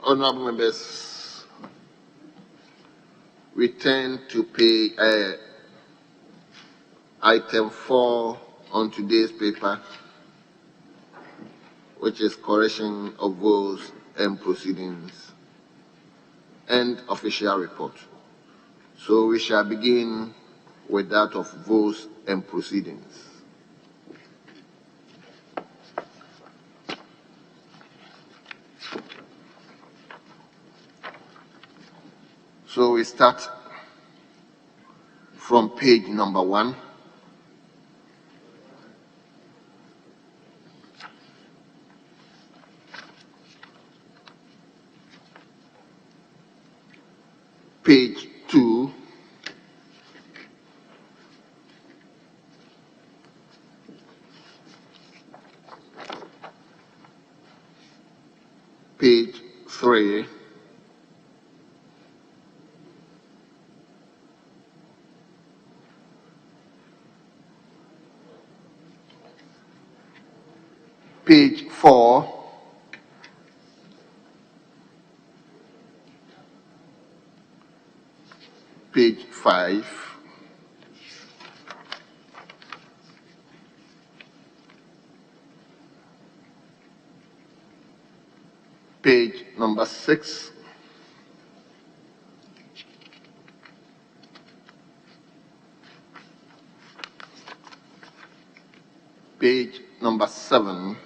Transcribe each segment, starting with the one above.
Honorable members, we turn to page item 4 on today's paper, which is correction of votes and proceedings and official report. So we shall begin with that of votes and proceedings. So we start from page number 1. Page 2. Page 3. Page 4. Page 5. Page number 6. Page number 7.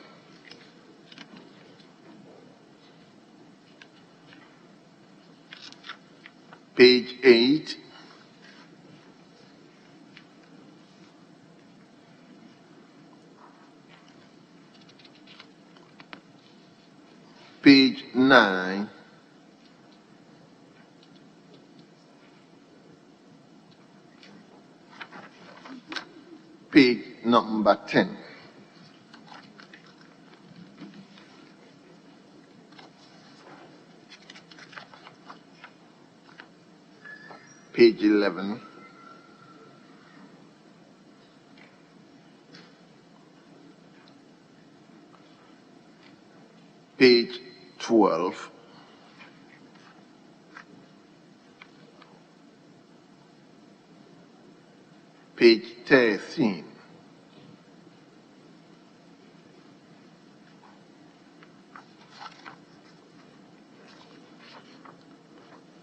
Page 8. Page 9. Page number 10. Page 11. Page 12. Page 13.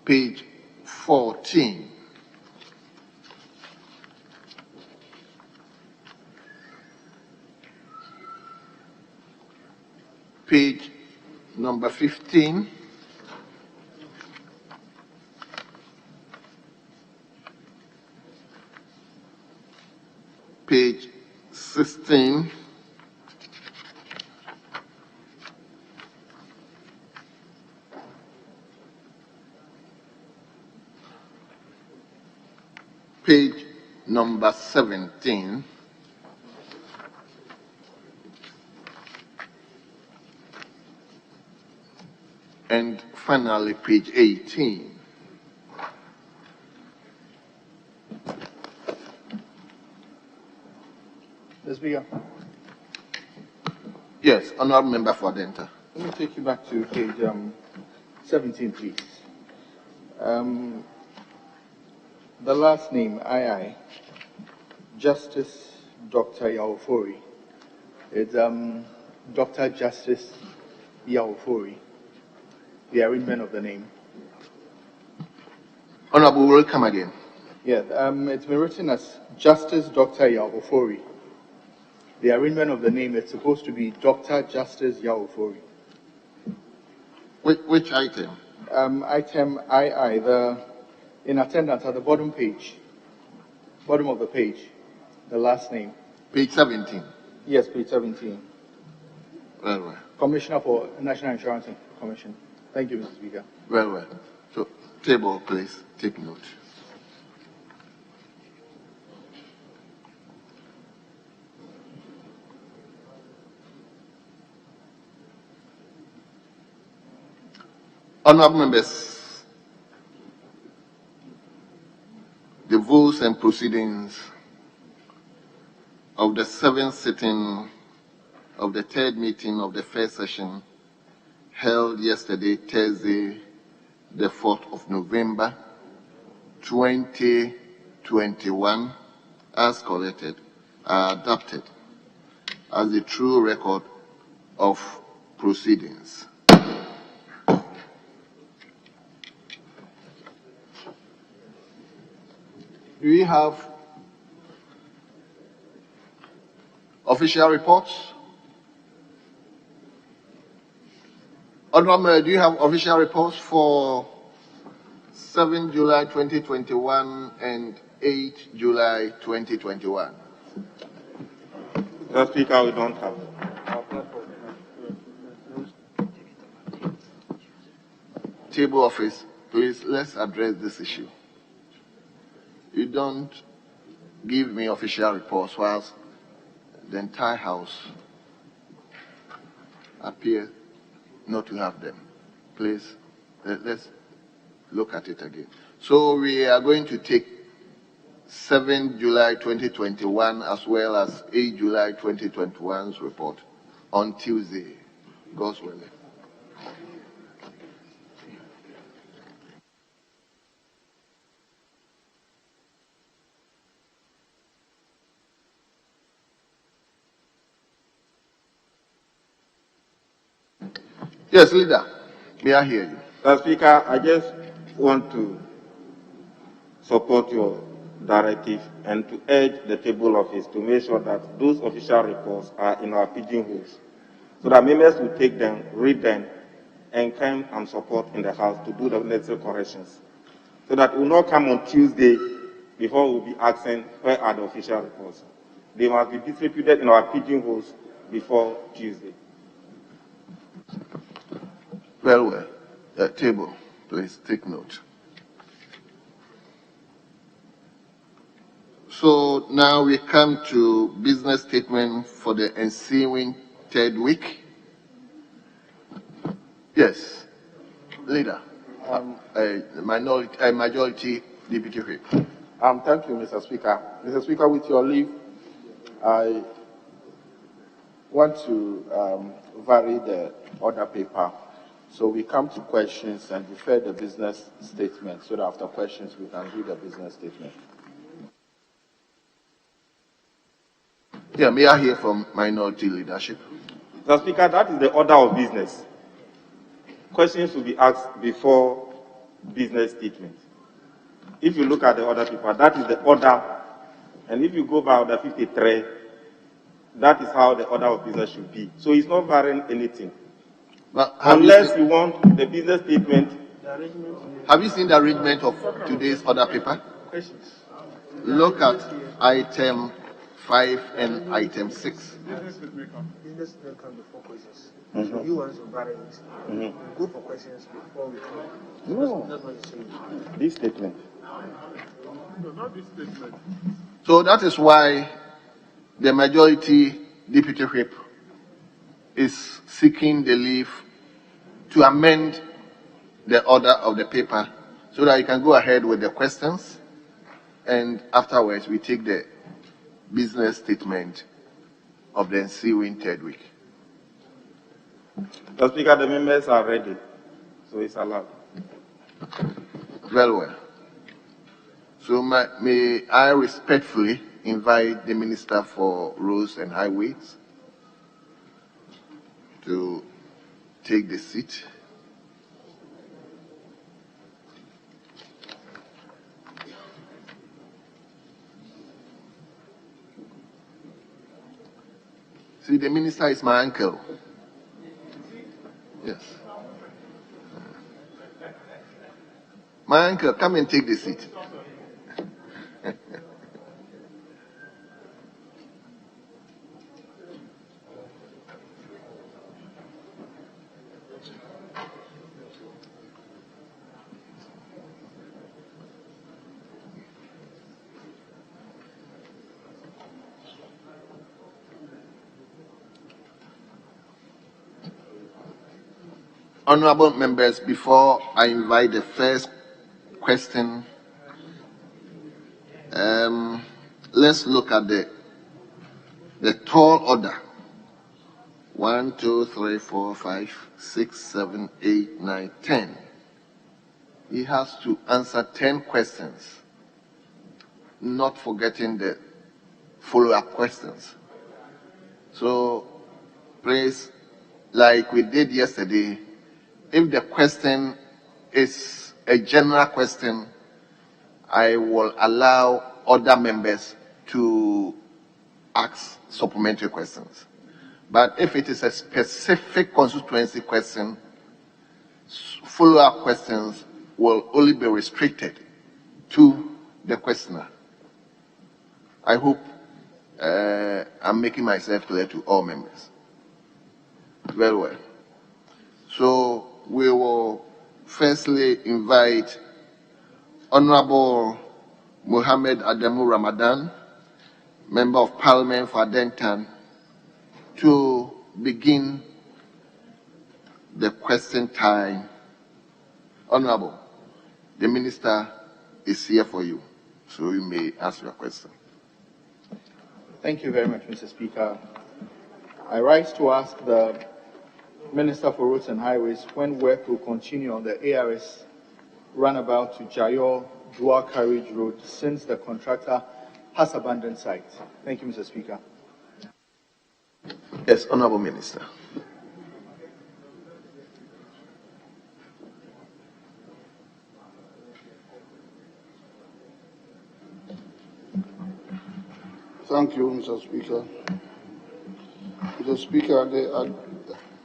Page 14. Page number 15. Page 16. Page number 17. And finally, page 18. Mr. Speaker. Yes, honorable member for Denta. Let me take you back to page 17, please. The last name, II, Justice Dr. Yaofori. It's Dr. Justice Yaofori, the arrangement of the name. Honorable, will come again. Yeah, it's been written as Justice Dr. Yaofori. The arrangement of the name is supposed to be Dr. Justice Yaofori. Which item? Item II, in attendance at the bottom page, bottom of the page, the last name. Page 17. Yes, page 17. Well, well. Commissioner for National Insurance Commission. Thank you, Mr. Speaker. Well, well. So, table, please. Take note. Honorable members, the votes and proceedings of the 7th sitting of the 3rd meeting of the first session held yesterday, Thursday, the 4th of November, 2021, as collected, are adopted as the true record of proceedings. Do we have official reports? Honorable, do you have official reports for 7 July 2021 and 8 July 2021? Mr. Speaker, we don't have. Table office, please, let's address this issue. You don't give me official reports whilst the entire House appears not to have them. Please, let's look at it again. So we are going to take 7 July 2021 as well as 8 July 2021's report on Tuesday. God's willing. Yes, leader. May I hear you? Mr. Speaker, I just want to support your directive and to urge the table office to make sure that those official reports are in our pigeonholes so that members will take them, read them, and come and support in the House to do the necessary corrections. So that it will not come on Tuesday before we'll be asking where are the official reports. They must be distributed in our pigeonholes before Tuesday. Well. Table, please take note. So now we come to business statement for the ensuing third week. Yes, leader. Majority Deputy Whip. Thank you, Mr. Speaker. Mr. Speaker, with your leave, I want to vary the order paper. So we come to questions and defer the business statement so that after questions we can read the business statement. Yeah, may I hear from minority leadership? Mr. Speaker, that is the order of business. Questions will be asked before business statement. If you look at the order paper, that is the order. And if you go by order 53, that is how the order of business should be. So it's not varying anything. Unless you want the business statement. Have you seen the arrangement of today's order paper? Look at item 5 and item 6. Business will come before questions. So you want to vary it. Go for questions before we come. No. That's what you're saying. This statement. No, not this statement. So that is why the majority Deputy Whip is seeking the leave to amend the order of the paper so that you can go ahead with the questions and afterwards we take the business statement of the ensuing third week. Mr. Speaker, the members are ready, so it's allowed. Very well. So may I respectfully invite the Minister for Roads and Highways to take the seat. See, the minister is my uncle. Yes. My uncle, come and take the seat. Honorable members, before I invite the first question, let's look at the tall order 1, 2, 3, 4, 5, 6, 7, 8, 9, 10. He has to answer 10 questions, not forgetting the follow-up questions. So, please, like we did yesterday, if the question is a general question, I will allow other members to ask supplementary questions. But if it is a specific constituency question, follow-up questions will only be restricted to the questioner. I hope I'm making myself clear to all members. Very well. So we will firstly invite Honorable Mohammed Adamu Ramadan, Member of Parliament for Adentan, to begin the question time. Honorable, the Minister is here for you, so you may ask your question. Thank you very much, Mr. Speaker. I rise to ask the Minister for Roads and Highways when work will continue on the ARS runabout to Jayo Dual Carriage Road since the contractor has abandoned site. Thank you, Mr. Speaker. Yes, Honorable Minister. Thank you, Mr. Speaker. Mr. Speaker,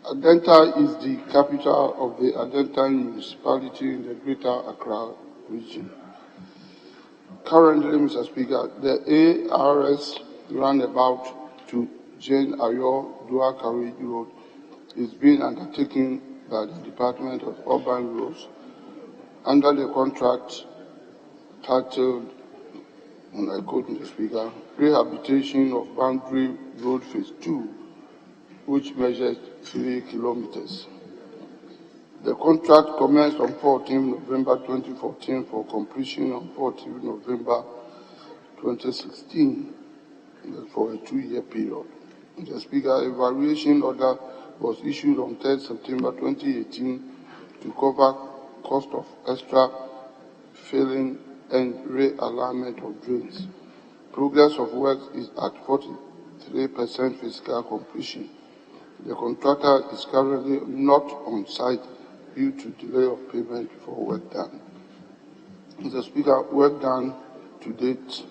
Adenta is the capital of the Adenta municipality in the Greater Accra region. Currently, Mr. Speaker, the ARS roundabout to Jane Ayo Dual Carriage Road is being undertaken by the Department of Urban Roads under the contract titled, and I quote Mr. Speaker, Rehabilitation of Boundary Road Phase 2, which measures 3 kilometers. The contract commenced on 14 November 2014 for completion on 14 November 2016 for a 2-year period. Mr. Speaker, a variation order was issued on 3 September 2018 to cover cost of extra filling and realignment of drains. Progress of work is at 43% physical completion. The contractor is currently not on site due to delay of payment for work done. Mr. Speaker, work done to date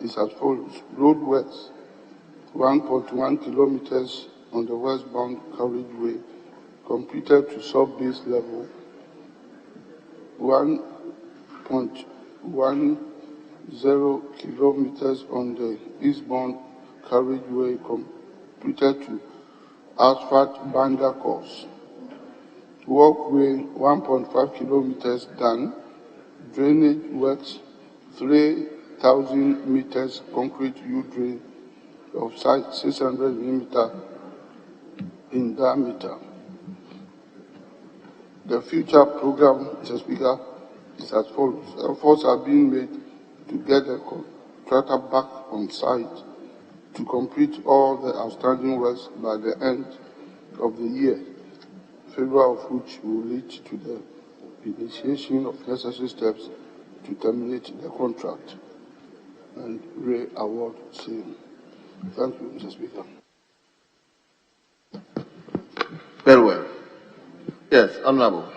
is as follows. Road works, 1.1 kilometers on the westbound carriageway, completed to sub-base level, 1.10 kilometers on the eastbound carriageway, completed to asphalt binder course. Walkway 1.5 kilometers done. Drainage works 3,000 meters concrete U-drain of size 600 millimeter in diameter. The future program, Mr. Speaker, is as follows. Efforts are being made to get the contractor back on site to complete all the outstanding works by the end of the year, failure of which will lead to the initiation of necessary steps to terminate the contract and re-award same. Thank you, Mr. Speaker. Very well. Yes, Honorable.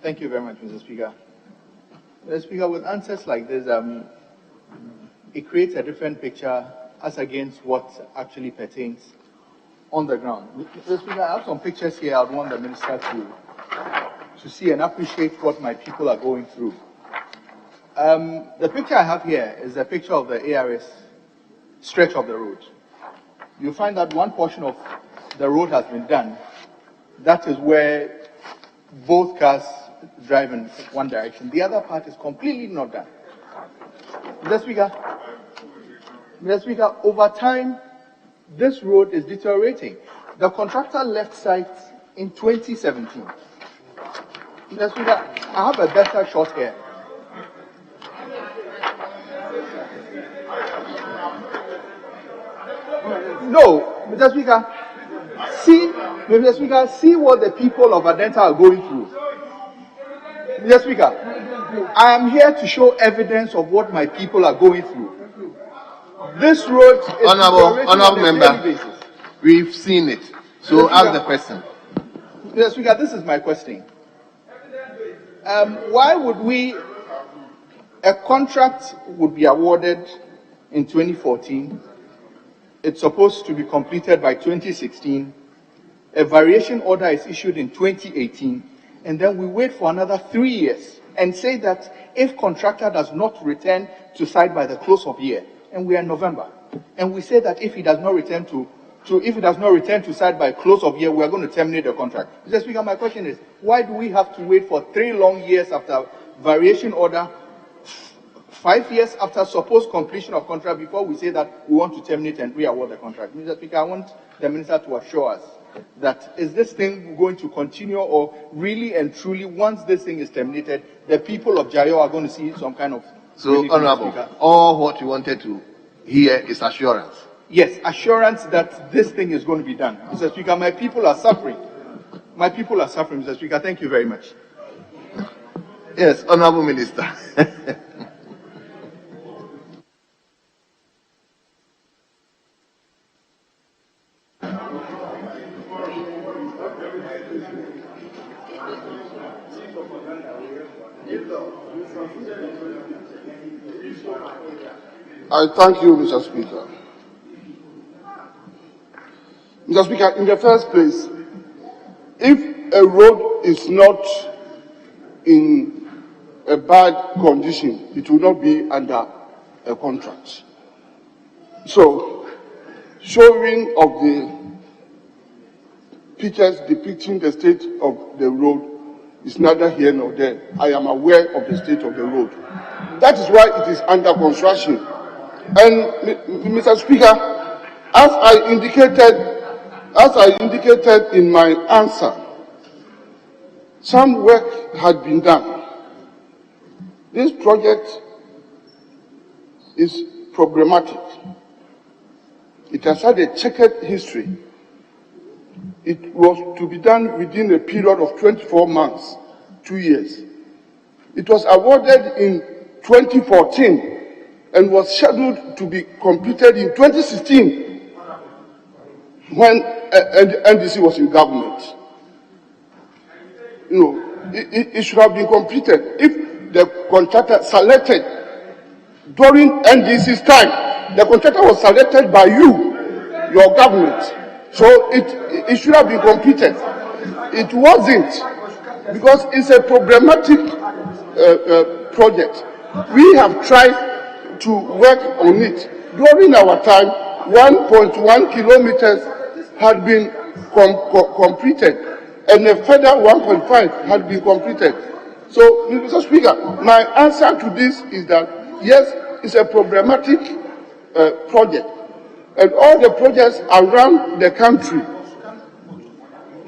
Thank you very much, Mr. Speaker. Mr. Speaker, with answers like this, it creates a different picture as against what actually pertains on the ground. Mr. Speaker, I have some pictures here I'd want the Minister to see and appreciate what my people are going through. The picture I have here is a picture of the ARS stretch of the road. You find that one portion of the road has been done. That is where both cars drive in one direction. The other part is completely not done. Mr. Speaker, over time, this road is deteriorating. The contractor left site in 2017. Mr. Speaker, I have a better shot here. No, Mr. Speaker, Mr. Speaker, see what the people of Adenta are going through. Mr. Speaker, I am here to show evidence of what my people are going through. This road is Honorable on a daily member, basis. we've seen it. So ask the question. Mr. Speaker, this is my question. Why would a contract would be awarded in 2014, it's supposed to be completed by 2016, a variation order is issued in 2018, and then we wait for another 3 years and say that if contractor does not return to site by the close of year, and we are in November, and we say that if he does not return to site by close of year, we are going to terminate the contract. Mr. Speaker, my question is, why do we have to wait for 3 long years after variation order, 5 years after supposed completion of contract before we say that we want to terminate and re-award the contract? Mr. Speaker, I want the minister to assure us that is this thing going to continue, or really and truly once this thing is terminated, the people of Jayo are going to see some kind of... So, Honorable, all what you wanted to hear is assurance. Yes, assurance that this thing is going to be done. Mr. Speaker, my people are suffering. My people are suffering, Mr. Speaker. Thank you very much. Yes, Honorable Minister. I thank you, Mr. Speaker. Mr. Speaker, in the first place, if a road is not in a bad condition, it will not be under a contract. So, showing of the pictures depicting the state of the road is neither here nor there. I am aware of the state of the road. That is why it is under construction. And, Mr. Speaker, as I indicated in my answer, some work had been done. This project is problematic. It has had a checkered history. It was to be done within a period of 24 months, 2 years. It was awarded in 2014 and was scheduled to be completed in 2016 when NDC was in government. You know, it should have been completed if the contractor selected during NDC's time. The contractor was selected by you, your government. So it should have been completed. It wasn't, because it's a problematic project. We have tried to work on it. During our time, 1.1 kilometers had been completed, and a further 1.5 had been completed. So, Mr. Speaker, my answer to this is that, yes, it's a problematic project. And all the projects around the country,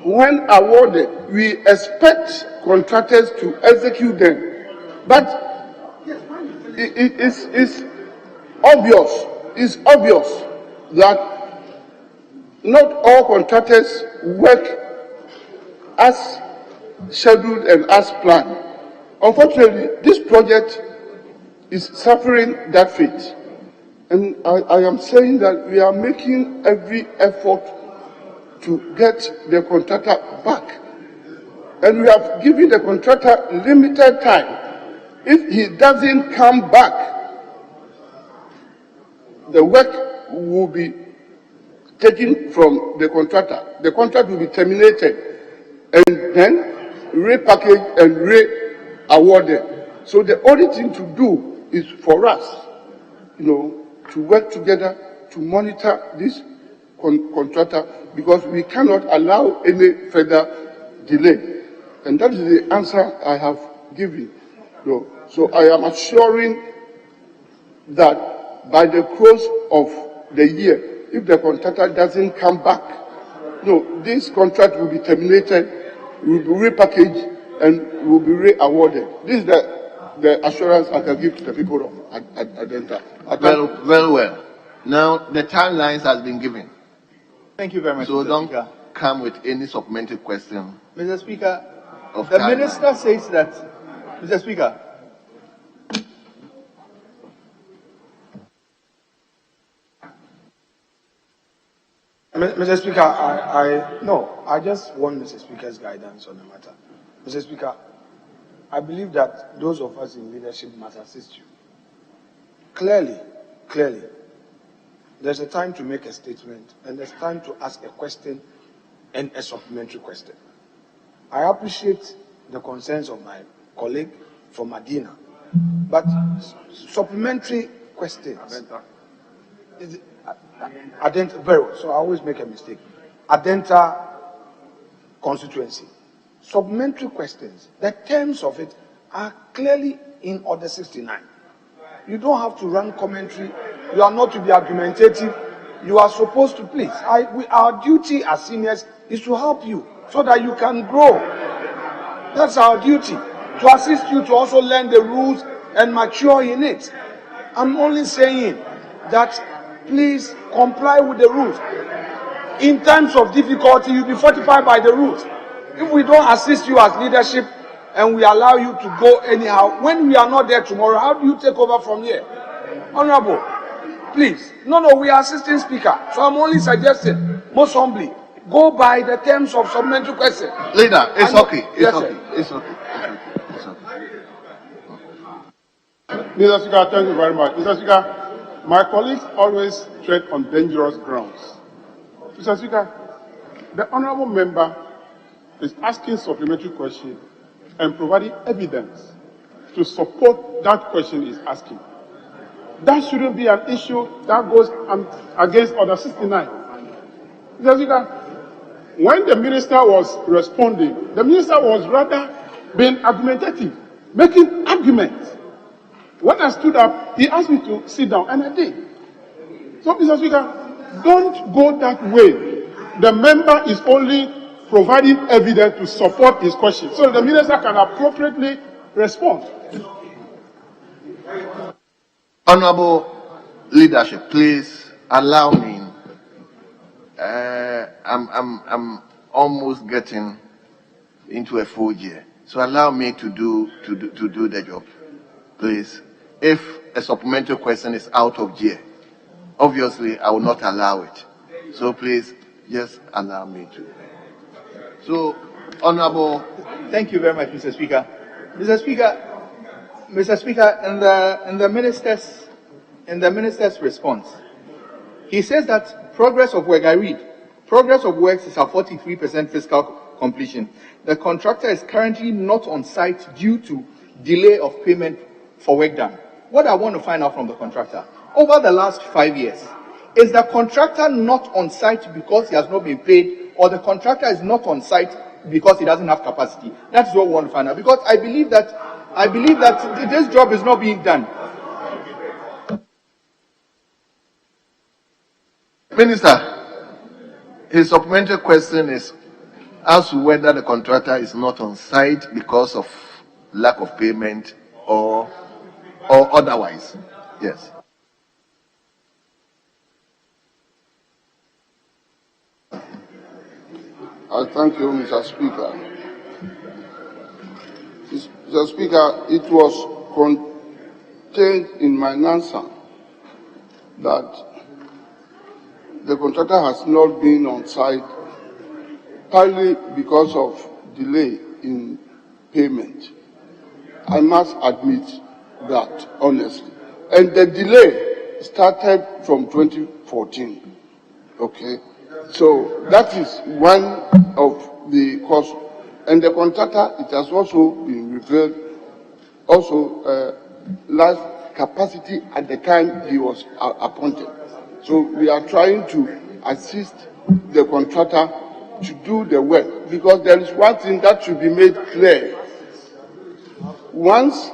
when awarded, we expect contractors to execute them. But it's obvious that not all contractors work as scheduled and as planned. Unfortunately, this project is suffering that fate. And I am saying that we are making every effort to get the contractor back. And we have given the contractor limited time. If he doesn't come back, the work will be taken from the contractor. The contract will be terminated and then repackaged and re-awarded. So the only thing to do is for us, to work together to monitor this contractor, because we cannot allow any further delay. And that is the answer I have given. So I am assuring that by the close of the year, if the contractor doesn't come back, this contract will be terminated, will be repackaged, and will be re-awarded. This is the assurance I can give to the people of Adenta. Very well. Now, the timelines has been given. Thank you very much, So Mr. don't Speaker. come with any supplementary question. Mr. Speaker, Of the timeline. minister says that, Mr. Speaker, Mr. Speaker, no, I just want Mr. Speaker's guidance on the matter. Mr. Speaker, I believe that those of us in leadership must assist you. Clearly, there's a time to make a statement and there's time to ask a question and a supplementary question. I appreciate the concerns of my colleague from Medina, but supplementary questions. Very well, so I always make a mistake. Adenta constituency. Supplementary questions, the terms of it are clearly in Order 69. You don't have to run commentary. You are not to be argumentative. You are supposed to please. Our duty as seniors is to help you so that you can grow. That's our duty, to assist you to also learn the rules and mature in it. I'm only saying that please comply with the rules. In times of difficulty, you'll be fortified by the rules. If we don't assist you as leadership and we allow you to go anyhow, when we are not there tomorrow, how do you take over from here? Honorable, please. No, we are assisting speaker. So I'm only suggesting, most humbly, go by the terms of supplementary question. Leader, it's okay. Yes, It's okay. Mr. Speaker, thank you very much. Mr. Speaker, my colleagues always tread on dangerous grounds. Mr. Speaker, the honorable member is asking supplementary question and providing evidence to support that question is asking. That shouldn't be an issue that goes against Order 69. Mr. Speaker, when the minister was responding, the minister was rather being argumentative, making arguments. When I stood up, he asked me to sit down, and I did. So, Mr. Speaker, don't go that way. The member is only providing evidence to support his question, so the minister can appropriately respond. Honorable leadership, please allow me. I'm almost getting into a full year, so allow me to do the job, please. If a supplementary question is out of gear, obviously I will not allow it. So please, just allow me to. So, Honorable. Thank you very much, Mr. Speaker. Mr. Speaker, in the minister's response, he says that progress of work, I read, progress of works is at 43% fiscal completion. The contractor is currently not on site due to delay of payment for work done. What I want to find out from the contractor, over the last 5 years, is the contractor not on site because he has not been paid, or the contractor is not on site because he doesn't have capacity? That's what we want to find out, because I believe that this job is not being done. Minister, his supplementary question is as to whether the contractor is not on site because of lack of payment or otherwise. Yes. I thank you, Mr. Speaker. Mr. Speaker, it was contained in my answer that the contractor has not been on site partly because of delay in payment. I must admit that, honestly. And the delay started from 2014. Okay? So that is one of the causes. And the contractor, it has also been revealed, also lacked capacity at the time he was appointed. So we are trying to assist the contractor to do the work, because there is one thing that should be made clear. Once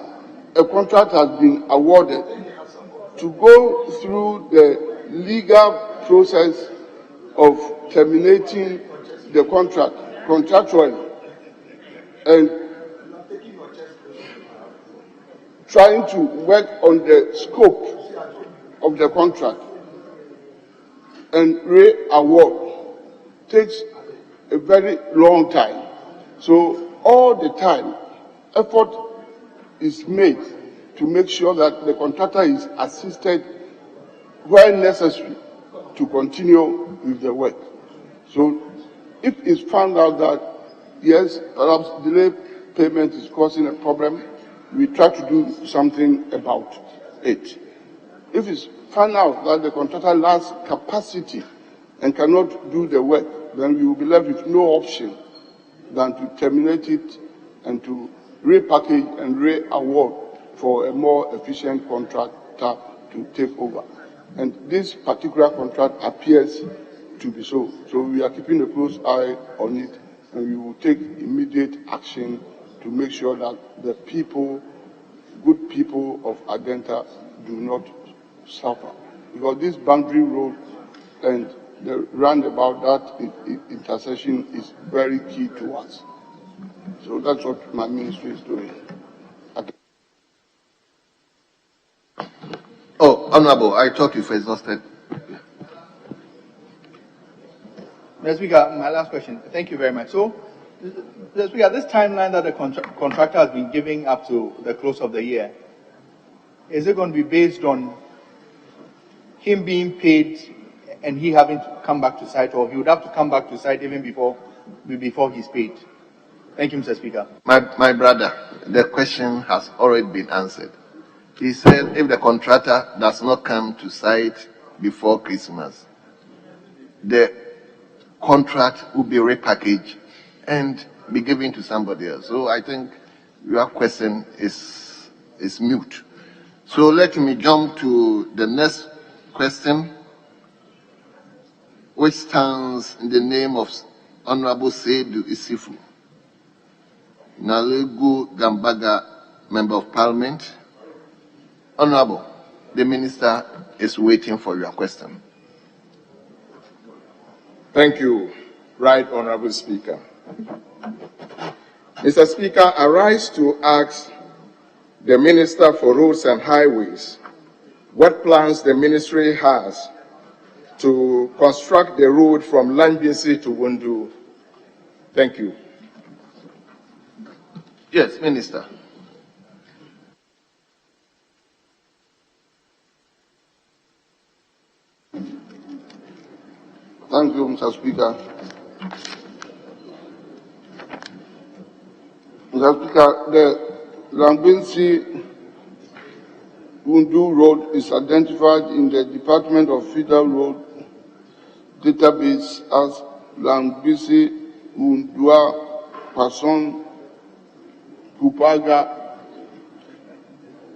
a contract has been awarded, to go through the legal process of terminating the contract contractually and trying to work on the scope of the contract and re-award takes a very long time. So all the time, effort is made to make sure that the contractor is assisted where necessary to continue with the work. So if it's found out that, yes, perhaps delayed payment is causing a problem, we try to do something about it. If it's found out that the contractor lacks capacity and cannot do the work, then we will be left with no option than to terminate it and to repackage and re-award for a more efficient contractor to take over. And this particular contract appears to be so. So we are keeping a close eye on it, and we will take immediate action to make sure that the people, good people of Adenta, do not suffer. Because this boundary road and the roundabout, that intersection is very key to us. So that's what my ministry is doing. Oh, Honorable, I thought you've exhausted. Mr. Speaker, my last question. Thank you very much. So, Mr. Speaker, this timeline that the contractor has been giving up to the close of the year, is it going to be based on him being paid and he having to come back to site, or he would have to come back to site even before he's paid? Thank you, Mr. Speaker. My brother, the question has already been answered. He said if the contractor does not come to site before Christmas, the contract will be repackaged and be given to somebody else. So I think your question is mute. So let me jump to the next question, which stands in the name of Honorable Seidu Isifu, Nalegu Gambaga, Member of Parliament. Honorable, the Minister is waiting for your question. Thank you, Right Honorable Speaker. Mr. Speaker, I rise to ask the Minister for Roads and Highways what plans the ministry has to construct the road from Langbinsi to Wundu. Thank you. Yes, Minister. Thank you, Mr. Speaker. Mr. Speaker, the Langbinsi Wundu Road is identified in the Department of Federal Road database as Langbinsi Wundua Person Kupaga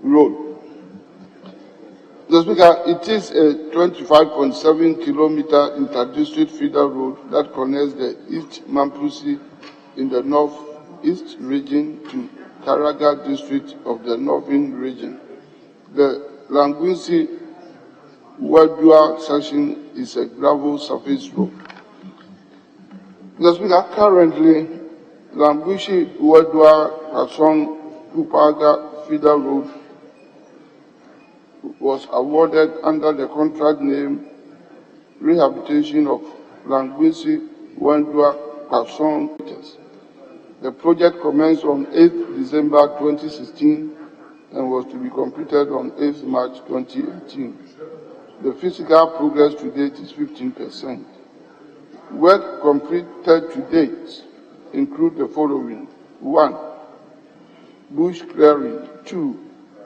Road. Mr. Speaker, it is a 25.7-kilometer inter-district feeder road that connects the East Mampusi in the northeast region to Karaga district of the northern region. The Langbinsi Wadua section is a gravel surface road. Mr. Speaker, currently, Langbinsi Wadua Person Kupaga feeder road was awarded under the contract name Rehabilitation of Langbinsi Wandua Person. The project commenced on 8 December 2016 and was to be completed on 8 March 2018. The physical progress to date is 15%. Work completed to date include the following: 1. Bush clearing. 2.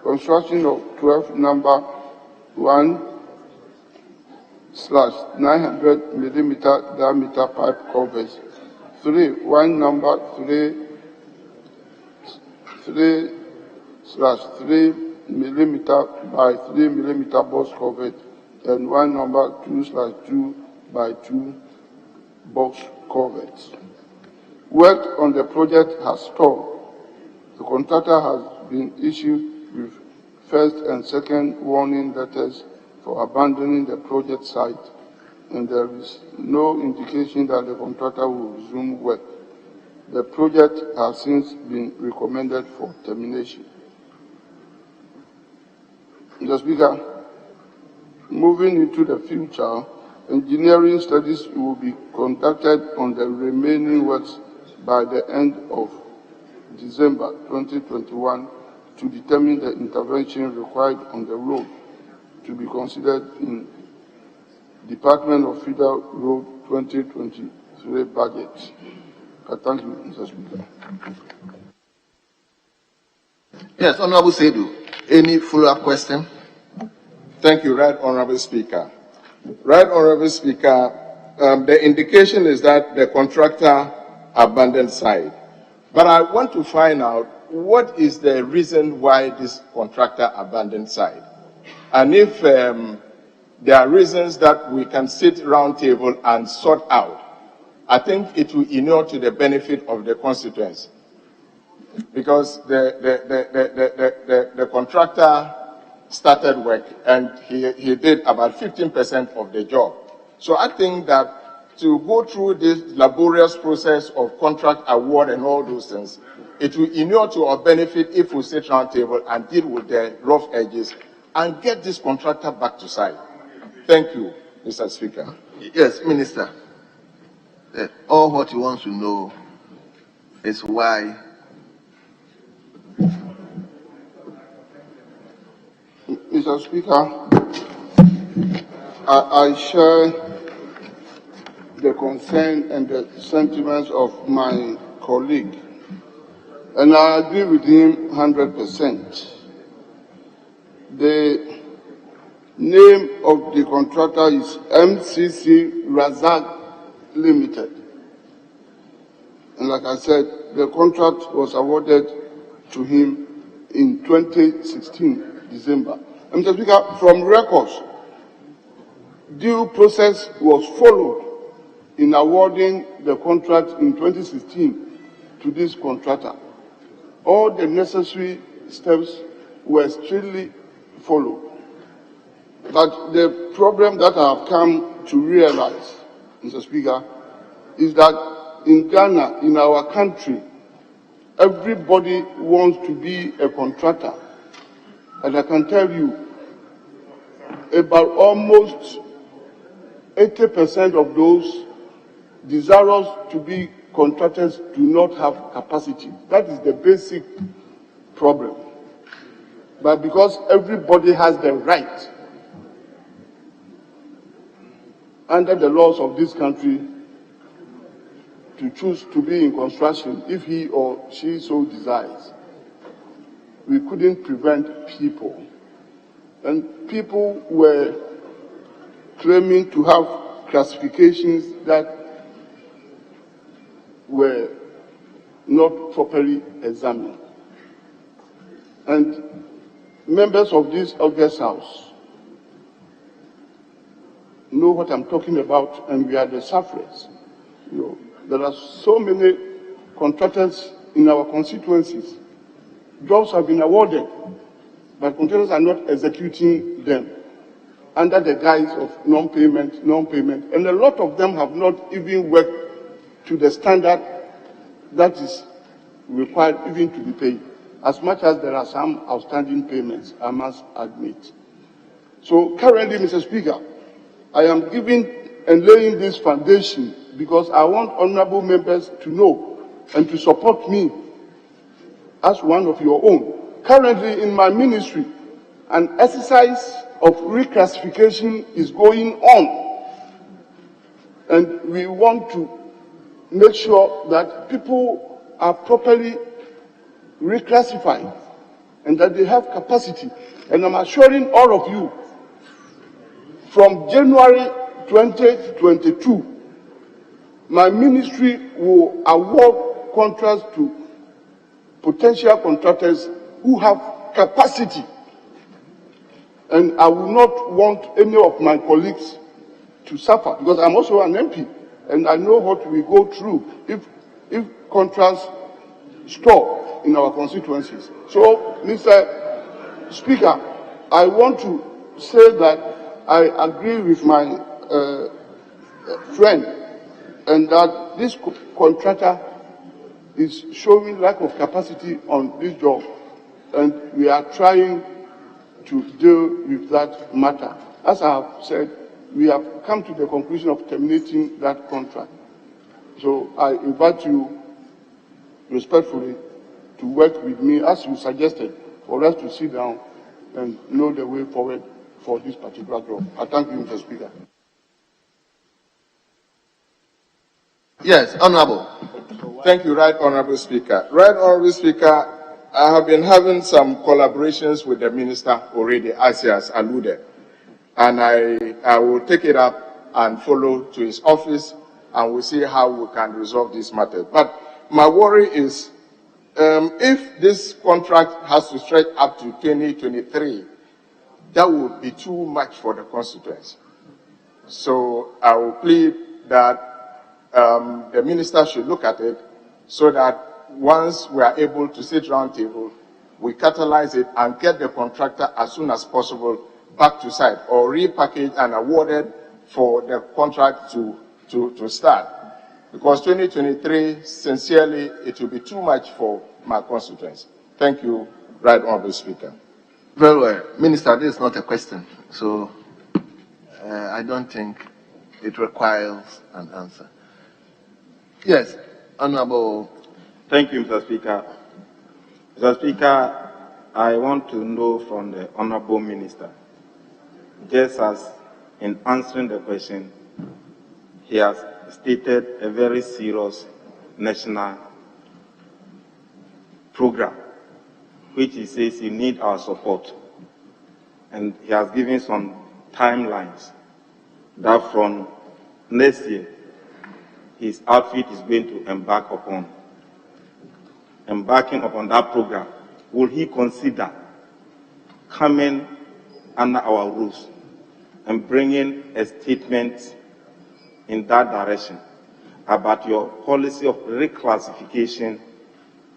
Construction of 12 number 1/900 millimeter diameter pipe covers. 3. 1 number 3/3 millimeter by 3 millimeter box covered, and 1 number 2/2 by 2 box covered. Work on the project has stalled. The contractor has been issued with first and second warning letters for abandoning the project site, and there is no indication that the contractor will resume work. The project has since been recommended for termination. Mr. Speaker, moving into the future, Engineering studies will be conducted on the remaining works by the end of December 2021 to determine the intervention required on the road to be considered in Department of Federal Road 2023 budget. Thank you, Mr. Speaker. Yes, Honorable Sedu, any follow-up question? Thank you, Right Honorable Speaker. Right Honorable Speaker, the indication is that the contractor abandoned site. But I want to find out what is the reason why this contractor abandoned site. And if there are reasons that we can sit round table and sort out, I think it will inure to the benefit of the constituents. Because the contractor started work and he did about 15% of the job. So I think that to go through this laborious process of contract award and all those things, it will inure to our benefit if we sit round table and deal with the rough edges and get this contractor back to site. Thank you, Mr. Speaker. Yes, Minister. All what he wants to know is why. Mr. Speaker, I share the concern and the sentiments of my colleague, and I agree with him 100%. The name of the contractor is MCC Razak Limited. And like I said, the contract was awarded to him in 2016, December. And Mr. Speaker, from records, due process was followed in awarding the contract in 2016 to this contractor. All the necessary steps were strictly followed. But the problem that I have come to realize, Mr. Speaker, is that in Ghana, in our country, everybody wants to be a contractor. And I can tell you, about almost 80% of those desirous to be contractors do not have capacity. That is the basic problem. But because everybody has the right under the laws of this country to choose to be in construction if he or she so desires, we couldn't prevent people. And people were claiming to have classifications that were not properly examined. And members of this August House know what I'm talking about, and we are the sufferers. You know, there are so many contractors in our constituencies. Jobs have been awarded, but contractors are not executing them under the guise of non-payment, and a lot of them have not even worked to the standard that is required even to be paid, as much as there are some outstanding payments, I must admit. So currently, Mr. Speaker, I am giving and laying this foundation because I want honorable members to know and to support me as one of your own. Currently in my ministry, an exercise of reclassification is going on, and we want to make sure that people are properly reclassified and that they have capacity. And I'm assuring all of you, from January 2022, my ministry will award contracts to potential contractors who have capacity. And I will not want any of my colleagues to suffer, because I'm also an MP, and I know what we go through if contracts stop in our constituencies. So, Mr. Speaker, I want to say that I agree with my friend, and that this contractor is showing lack of capacity on this job, and we are trying to deal with that matter. As I have said, we have come to the conclusion of terminating that contract. So I invite you respectfully to work with me as you suggested for us to sit down and know the way forward for this particular job. I thank you, Mr. Speaker. Yes, Honorable. Thank you, Right Honorable Speaker. Right Honorable Speaker, I have been having some collaborations with the Minister already, as he has alluded. And I will take it up and follow to his office, and we'll see how we can resolve this matter. But my worry is, if this contract has to stretch up to 2023, that would be too much for the constituency. So I will plead that the minister should look at it so that once we are able to sit round table, we catalyze it and get the contractor as soon as possible back to site or repackaged and awarded for the contract to start. Because 2023, sincerely, it will be too much for my constituency. Thank you, Right Honorable Speaker. Very well. Minister, this is not a question, so I don't think it requires an answer. Yes, Honorable. Thank you, Mr. Speaker. Mr. Speaker, I want to know from the Honorable Minister, just as in answering the question, he has stated a very serious national program, which he says he needs our support. And he has given some timelines that from next year, his outfit is going to embark upon. Embarking upon that program, will he consider coming under our rules and bringing a statement in that direction about your policy of reclassification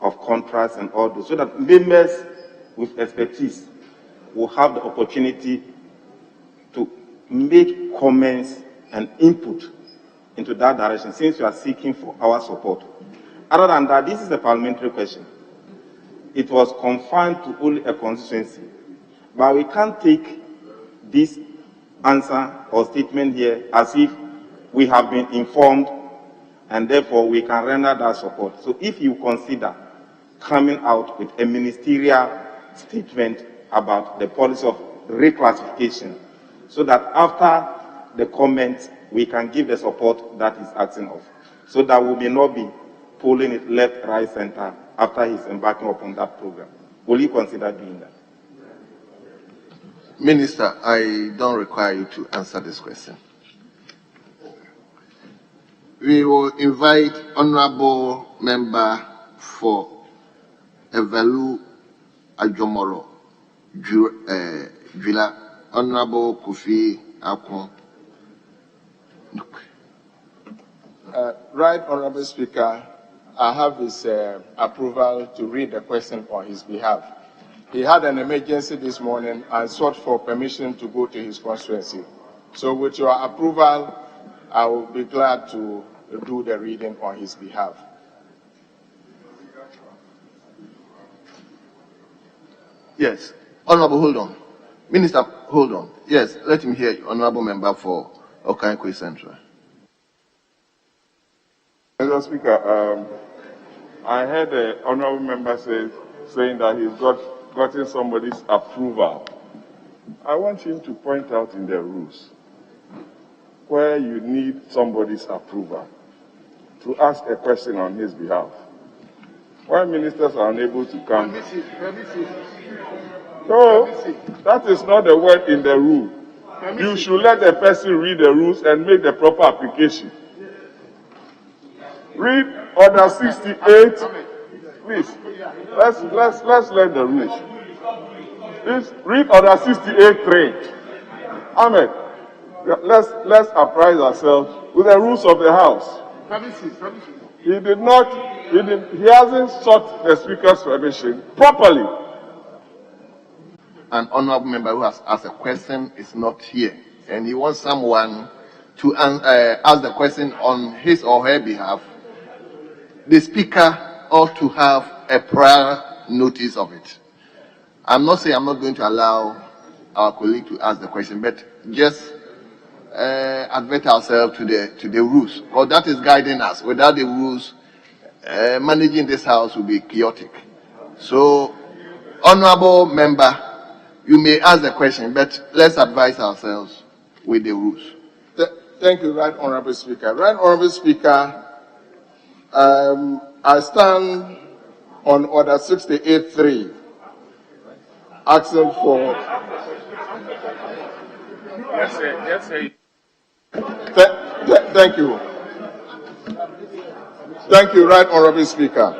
of contracts and all those, so that members with expertise will have the opportunity to make comments and input into that direction, since you are seeking for our support. Other than that, this is a parliamentary question. It was confined to only a constituency, but we can't take this answer or statement here as if we have been informed and therefore we can render that support. So if you consider coming out with a ministerial statement about the policy of reclassification, so that after the comments we can give the support that is asking of, so that we may not be pulling it left, right, center after he's embarking upon that program. Will you consider doing that? Minister, I don't require you to answer this question. We will invite Honorable Member for Evelu Ajomoro, Jula, Honorable Kofi Akon. Right Honorable Speaker, I have his approval to read the question on his behalf. He had an emergency this morning and sought for permission to go to his constituency. So with your approval, I will be glad to do the reading on his behalf. Yes. Honorable, hold on. Minister, hold on. Yes, let him hear you. Honorable Member for Okankwe Central. Mr. Speaker, I heard the honorable member saying that he's gotten somebody's approval. I want him to point out in the rules where you need somebody's approval to ask a question on his behalf. Why ministers are unable to come? No, that is not the word in the rule. You should let the person read the rules and make the proper application. Read Order 68. Please, let's learn the rules. Please read Order 68.3. Ahmed, let's apprise ourselves with the rules of the House. He hasn't sought the Speaker's permission properly. An honorable member who has asked a question is not here, and he wants someone to ask the question on his or her behalf. The Speaker ought to have a prior notice of it. I'm not saying I'm not going to allow our colleague to ask the question, but just advert ourselves to the rules, because that is guiding us. Without the rules, managing this house will be chaotic. So, honorable member, you may ask the question, but let's advise ourselves with the rules. Thank you, Right Honorable Speaker. Right Honorable Speaker, I stand on Order 68.3, asking for. Yes, sir. Thank you. Thank you, Right Honorable Speaker.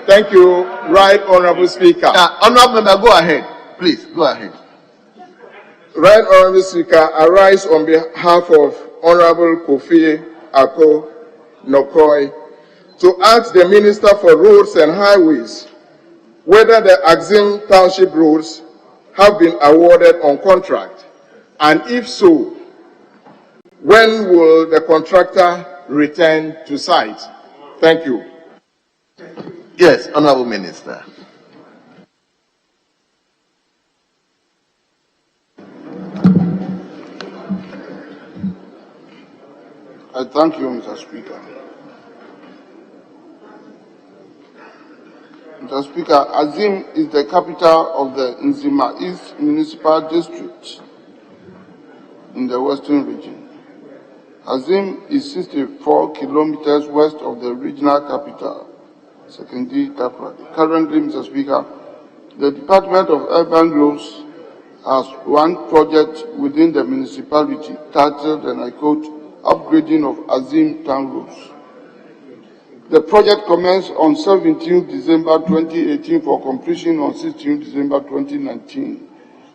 Thank you, Right Honorable Speaker. Honorable member, go ahead. Please, go ahead. Right Honorable Speaker, I rise on behalf of Honorable Kofi Ako Nokoi to ask the Minister for Roads and Highways whether the Axim Township roads have been awarded on contract, and if so, when will the contractor return to site? Thank you. Yes, Honorable Minister. I thank you, Mr. Speaker. Mr. Speaker, Azim is the capital of the Nzima East Municipal District in the Western region. Azim is 64 kilometers west of the regional capital, Sekondi Takoradi. Currently, Mr. Speaker, the Department of Urban Roads has one project within the municipality titled, and I quote, upgrading of Azim town roads. The project commenced on 17 December 2018 for completion on 16 December 2019.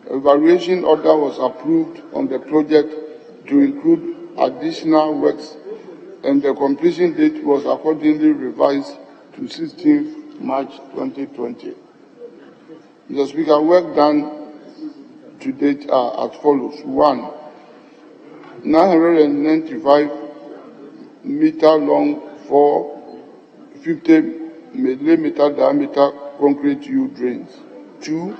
A variation order was approved on the project to include additional works, and the completion date was accordingly revised to 16th March 2020. Mr. Speaker, work done to date are as follows. 1. 995 meter long, 450 millimeter diameter concrete U drains. 2.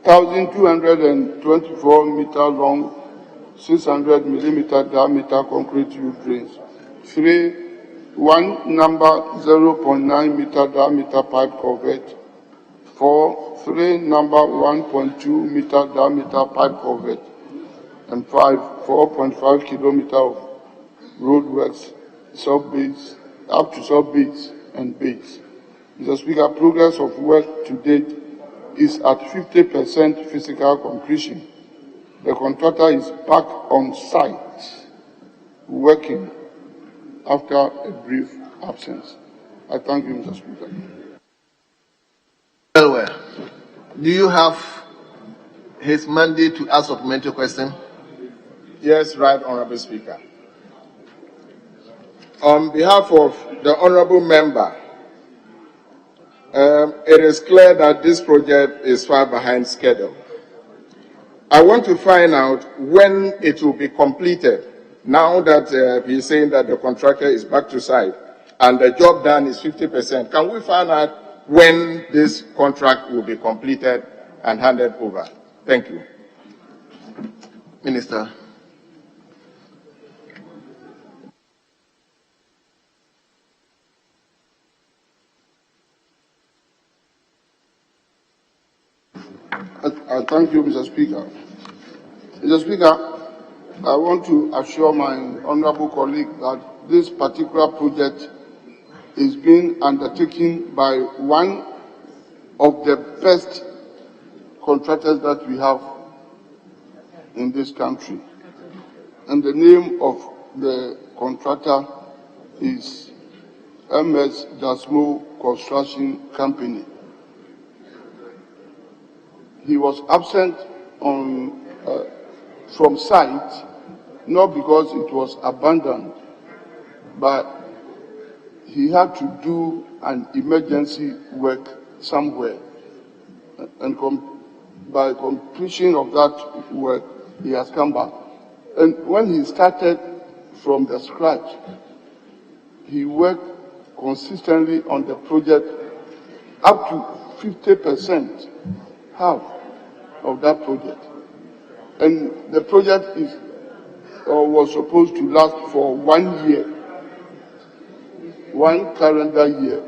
1,224 meter long, 600 millimeter diameter concrete U drains. 3. 1 number 0.9 meter diameter pipe culvert. 4. 3 number 1.2 meter diameter pipe culvert. And 5. 4.5 kilometer of roadworks, sub-base, up to sub-base and base. Mr. Speaker, progress of work to date is at 50% physical completion. The contractor is back on site, working after a brief absence. I thank you, Mr. Speaker. Well, do you have his mandate to ask supplementary question? Yes, Right Honorable Speaker. On behalf of the Honorable Member, it is clear that this project is far behind schedule. I want to find out when it will be completed, now that he's saying that the contractor is back to site and the job done is 50%. Can we find out when this contract will be completed and handed over? Thank you. Minister. I thank you, Mr. Speaker. Mr. Speaker, I want to assure my honorable colleague that this particular project is being undertaken by one of the best contractors that we have in this country. And the name of the contractor is MS Dasmo Construction Company. He was absent from site, not because it was abandoned, but he had to do an emergency work somewhere. And by completion of that work, he has come back. And when he started from the scratch, he worked consistently on the project up to 50%. half of that project. And the project is was supposed to last for 1 year, 1 calendar year,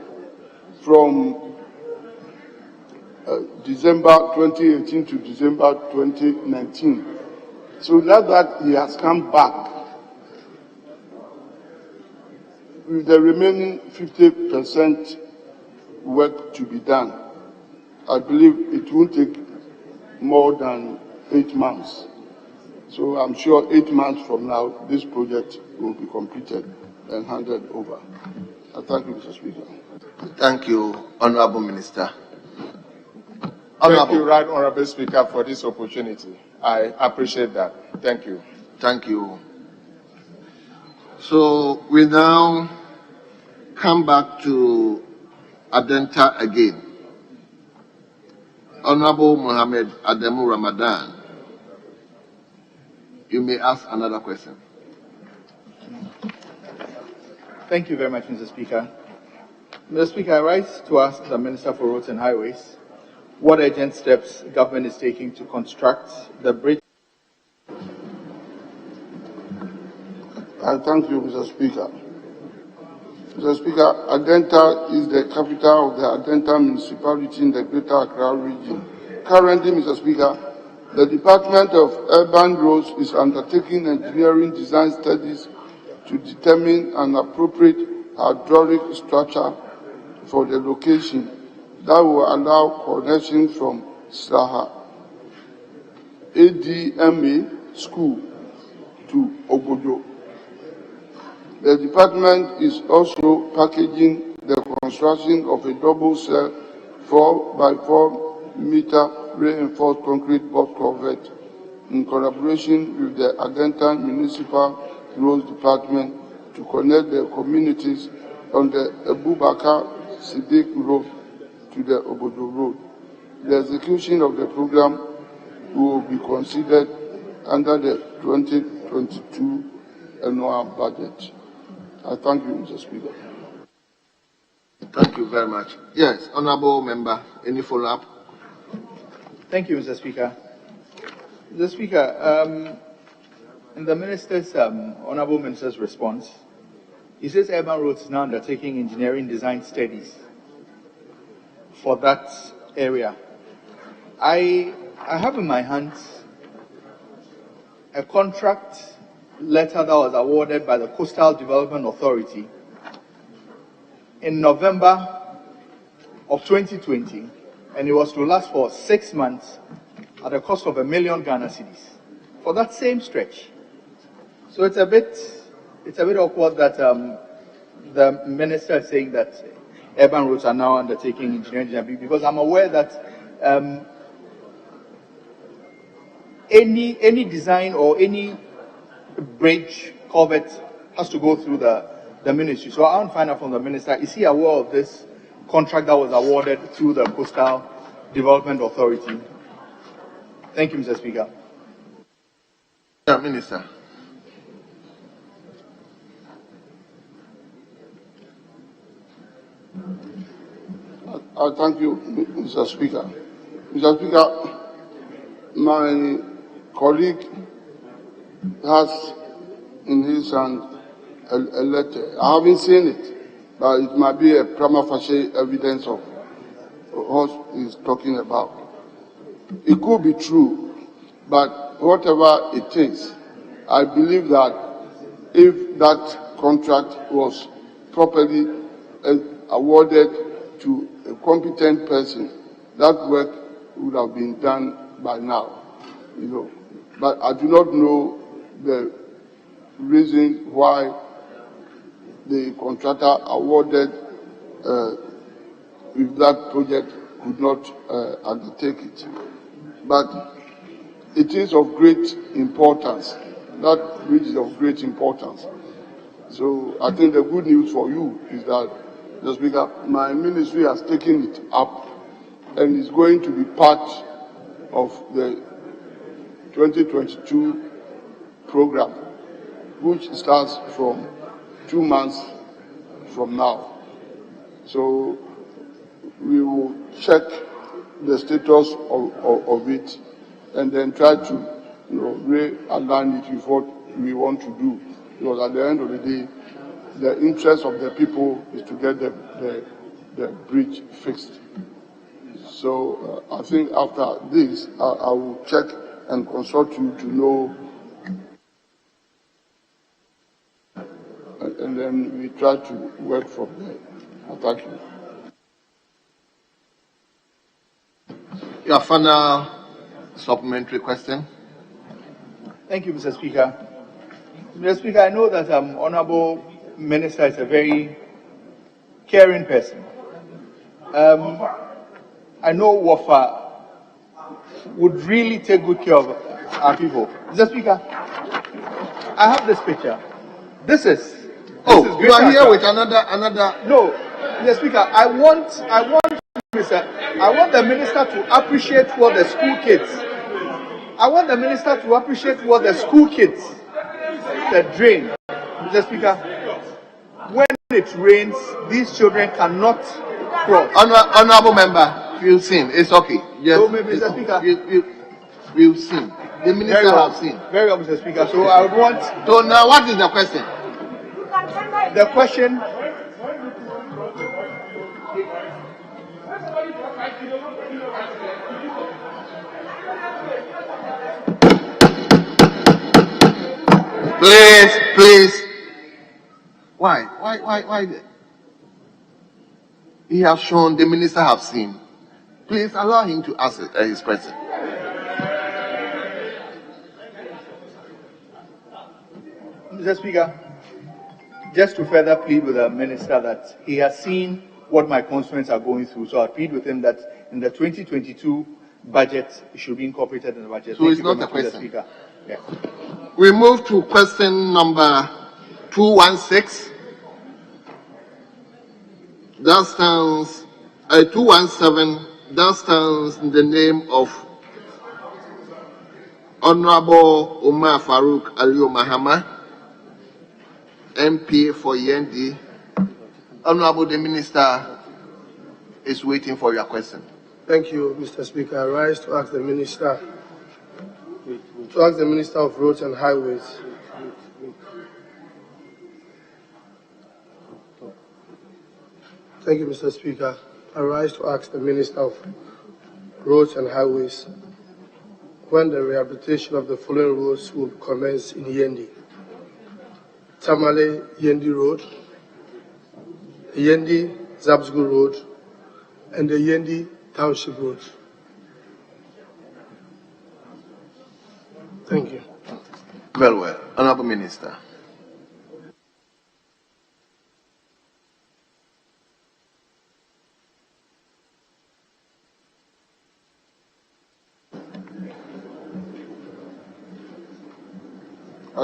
from December 2018 to December 2019. So now that he has come back with the remaining 50% work to be done, I believe it won't take more than 8 months. So I'm sure 8 months from now, this project will be completed and handed over. I thank you, Mr. Speaker. Thank you, Honorable Minister. Thank you, Right Honorable Speaker, for this opportunity. I appreciate that. Thank you. Thank you. So we now come back to Adenta again. Honorable Mohammed Ademu Ramadan, you may ask another question. Thank you very much, Mr. Speaker. Mr. Speaker, I rise to ask the Minister for Roads and Highways what urgent steps government is taking to construct the bridge. I thank you, Mr. Speaker. Mr. Speaker, Adenta is the capital of the Adenta municipality in the Greater Accra region. Currently, Mr. Speaker, the Department of Urban Roads is undertaking engineering design studies to determine an appropriate hydraulic structure for the location that will allow connection from Saha ADMA school to Obodo. The department is also packaging the construction of a double cell 4 by 4 meter reinforced concrete box culvert in collaboration with the Adenta Municipal Roads Department to connect the communities on the Abubakar Siddiq Road to the Obodo Road. The execution of the program will be considered under the 2022 annual budget. I thank you, Mr. Speaker. Thank you very much. Yes, Honorable Member, any follow-up? Thank you, Mr. Speaker. Mr. Speaker, in the Minister's, Honorable Minister's response, he says Urban Roads is now undertaking engineering design studies for that area. I have in my hands a contract letter that was awarded by the Coastal Development Authority in November of 2020, and it was to last for 6 months at a cost of 1 million Ghana cedis for that same stretch. So it's a bit awkward that the minister is saying that urban roads are now undertaking engineering design, because I'm aware that any design or any bridge culvert has to go through the ministry. So I want to find out from the minister, is he aware of this contract that was awarded through the Coastal Development Authority? Thank you, Mr. Speaker. Minister. I thank you, Mr. Speaker. Mr. Speaker, my colleague has in his hand a letter. I haven't seen it, but it might be a prima facie evidence of what he's talking about. It could be true, but whatever it is, I believe that if that contract was properly awarded to a competent person, that work would have been done by now, But I do not know the reason why the contractor awarded with that project could not undertake it. But it is of great importance. That bridge is of great importance. So I think the good news for you is that, Mr. Speaker, my ministry has taken it up and is going to be part of the 2022 program, which starts from 2 months from now. So we will check the status of it, and then try to, realign it with what we want to do. Because at the end of the day, the interest of the people is to get the bridge fixed. So I think after this, I will check and consult you to know, and then we try to work from there. Thank you. Your final supplementary question. Thank you, Mr. Speaker. Mr. Speaker, I know that Honorable Minister is a very caring person. I know Wafa would really take good care of our people. Mr. Speaker, I have this picture. This is You are here with another. No, Mr. Speaker, I want the minister to appreciate what the school kids. I want the minister to appreciate what the school kids, the drain. Mr. Speaker, when it rains, these children cannot cross. Honorable member, you've seen. It's okay. Yes, So, Mr. Speaker, we've seen. The minister has seen. Very well, Mr. Speaker. So I would want. So now, what is the question? The question. Please. Why? He has shown, the minister have seen. Please allow him to ask his question. Mr. Speaker, just to further plead with the minister that he has seen what my constituents are going through, so I plead with him that in the 2022 budget, it should be incorporated in the budget. So Thank it's you not very a much, Mr. question. Speaker. Yeah. We move to question number 216. That stands 217. That stands in the name of Honorable Umar Farouk Aliyu Mahama, MP for Yendi. Honorable the Minister is waiting for your question. Thank you, Mr. Speaker. I rise to ask the Minister of Roads and Highways Thank you, Mr. Speaker. I rise to ask the Minister of Roads and Highways when the rehabilitation of the following roads will commence in Yendi: Tamale Yendi Road, Yendi Zabsgu Road, and the Yendi Township Road. Thank you. Very well. Honorable Minister.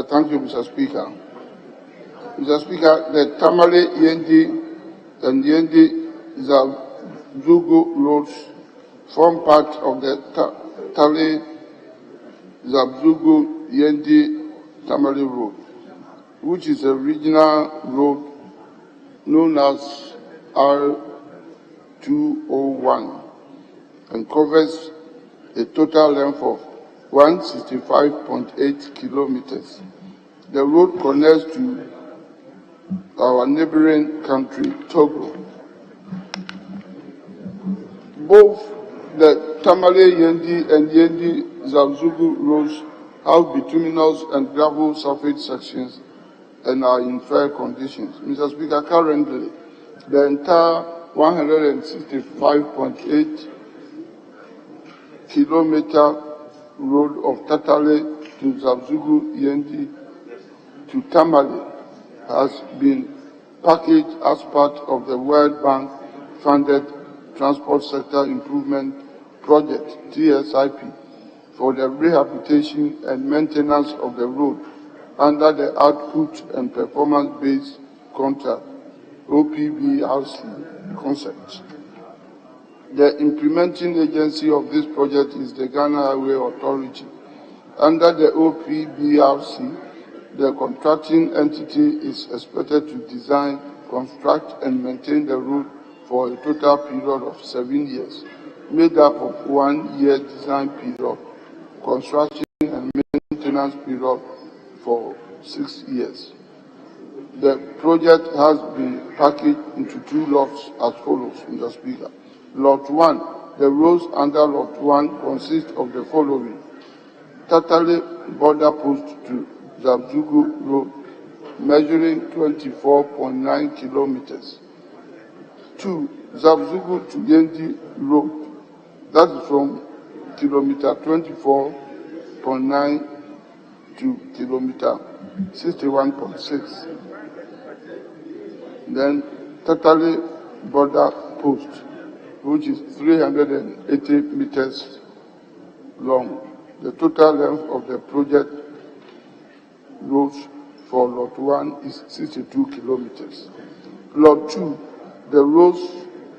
Thank you, Mr. Speaker. Mr. Speaker, the Tamale Yendi and Yendi Zabzugu roads form part of the Tale Zabzugu Yendi Tamale Road, which is a regional road known as R201 and covers a total length of 165.8 kilometers. The road connects to our neighboring country, Togo. Both the Tamale Yendi and Yendi Zabzugu roads have bituminous and gravel surface sections and are in fair conditions. Mr. Speaker, currently, the entire 165.8 kilometer road of Tatale to Zabzugu Yendi to Tamale has been packaged as part of the World Bank funded Transport Sector Improvement Project, TSIP, for the rehabilitation and maintenance of the road under the Output and Performance-Based Contract, OPBRC concept. The implementing agency of this project is the Ghana Highway Authority. Under the OPBRC, the contracting entity is expected to design, construct, and maintain the road for a total period of 7 years. made up of 1 year design period, construction and maintenance period for 6 years. The project has been packaged into 2 lots as follows, Mr. Speaker. Lot 1, the roads under Lot 1 consist of the following: Tatale border post to Zabzugu Road, measuring 24.9 kilometers. 2, Zabzugu to Yendi Road, that is from kilometer 24.9 to kilometer 61.6. Then Tatale border post, which is 380 meters long. The total length of the project roads for Lot 1 is 62 kilometers. Lot 2, the roads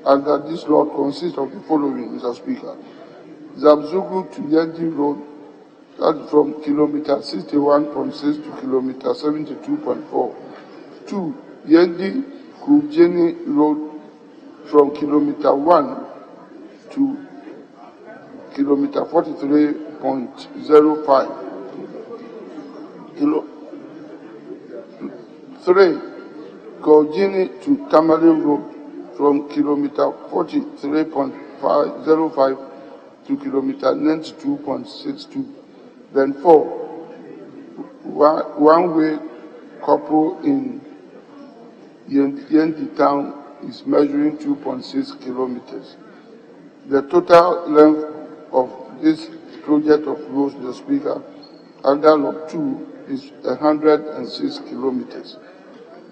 under this lot consist of the following, Mr. Speaker. Zabzugu to Yendi Road, that is from kilometer 61.6 to kilometer 72.4. 2, Yendi Kujeni Road, from kilometer 1 to kilometer 43.05. 3, Kojini to Tamale Road, from kilometer 43.05 to kilometer 92.62. Then 4, one-way couple in Yendi town is measuring 2.6 kilometers. The total length of this project of roads, the Speaker, under Lot 2 is 106 kilometers.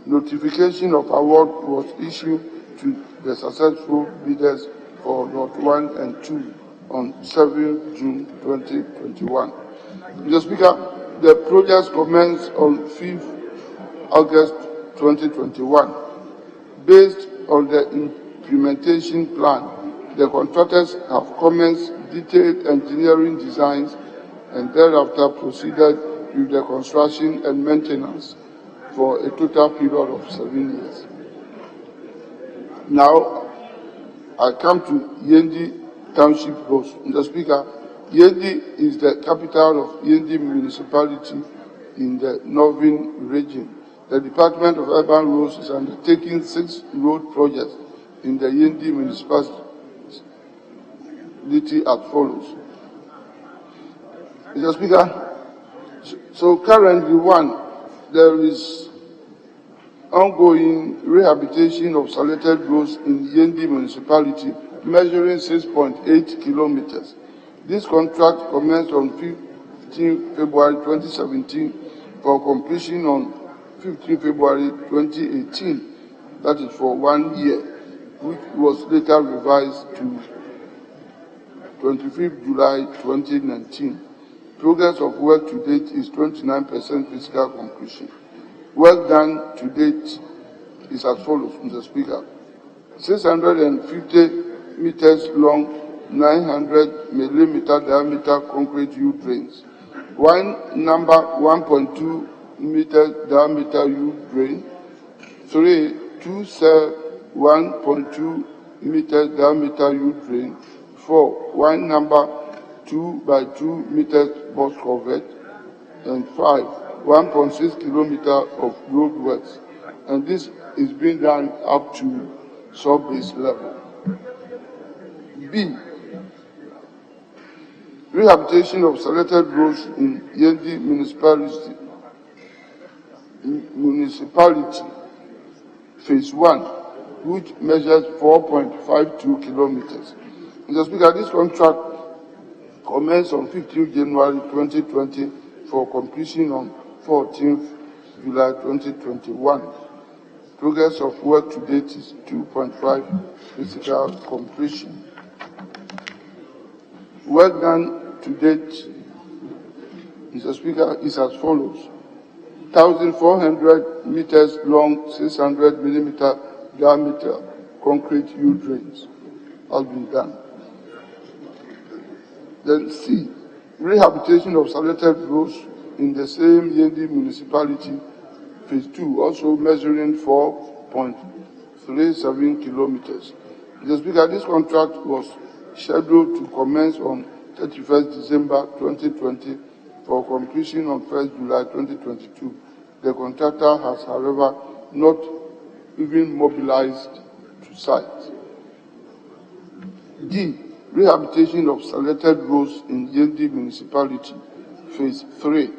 Notification of award was issued to the successful bidders for Lot 1 and 2 on 7 June 2021. Mr. Speaker, the project commenced on 5th August 2021. Based on the implementation plan, the contractors have commenced detailed engineering designs and thereafter proceeded with the construction and maintenance for a total period of 7 years. Now, I come to Yendi Township Roads. Mr. Speaker, Yendi is the capital of Yendi municipality in the northern region. The Department of Urban Roads is undertaking 6 road projects in the Yendi municipality as follows. Mr. Speaker, so currently, 1, there is ongoing rehabilitation of selected roads in Yendi municipality measuring 6.8 kilometers. This contract commenced on 15 February 2017 for completion on 15 February 2018, that is for 1 year, which was later revised to 25th July 2019. Progress of work to date is 29% physical completion. Work done to date is as follows, Mr. Speaker. 650 meters long, 900 millimeter diameter concrete U-drains. One number 1.2 meter diameter U-drain. 3, 2 cell 1.2 meter diameter U-drain. 4, one number 2 by 2 meters box culvert. And 5, 1.6 kilometer of road works. And this is being done up to sub-base level. B, rehabilitation of selected roads in Yendi municipality, phase 1, which measures 4.52 kilometers. Mr. Speaker, this contract commenced on 15th January 2020 for completion on 14th July 2021. Progress of work to date is 2.5 physical completion. Work done to date, Mr. Speaker, is as follows. 1,400 meters long, 600 millimeter diameter concrete U-drains has been done. Then C, rehabilitation of selected roads in the same Yendi municipality, phase 2, also measuring 4.37 kilometers. Mr. Speaker, this contract was scheduled to commence on 31st December 2020 for completion on 1st July 2022. The contractor has, however, not even mobilized to site. D. Rehabilitation of selected roads in Yendi Municipality, Phase 3,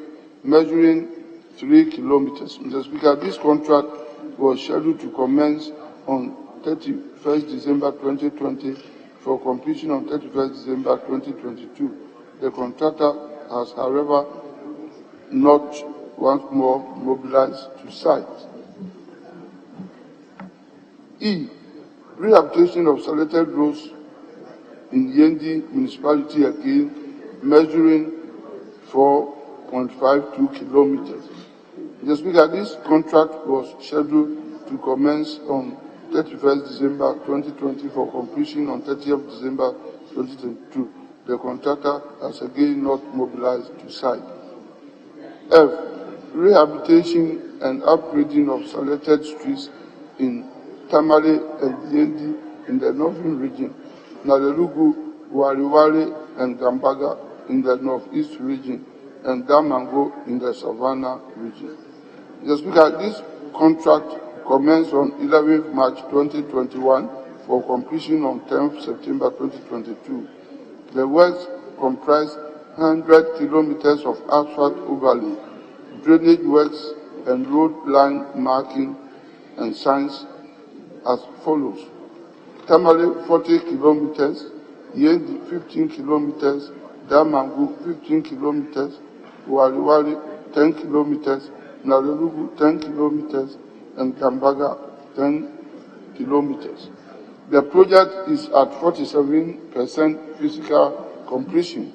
measuring 3 kilometers. Mr. Speaker, this contract was scheduled to commence on 31st December 2020 for completion on 31st December 2022. The contractor has, however, not once more mobilized to site. E. Rehabilitation of selected roads in Yendi Municipality again, measuring 4.52 kilometers. Mr. Speaker, this contract was scheduled to commence on 31st December 2020 for completion on 30th December 2022. The contractor has again not mobilized to site. F. Rehabilitation and upgrading of selected streets in Tamale and Yendi in the northern region, Nalelugu, Wariwari, and Gambaga in the northeast region, and Damango in the Savannah region. Mr. Speaker, this contract commenced on 11th March 2021 for completion on 10th September 2022. The works comprise 100 kilometers of asphalt overlay, drainage works, and road line marking and signs as follows: Tamale 40 kilometers, Yendi 15 kilometers, Damangu 15 kilometers, Wariwari 10 kilometers, Nalelugu 10 kilometers, and Gambaga 10 kilometers. The project is at 47% physical completion,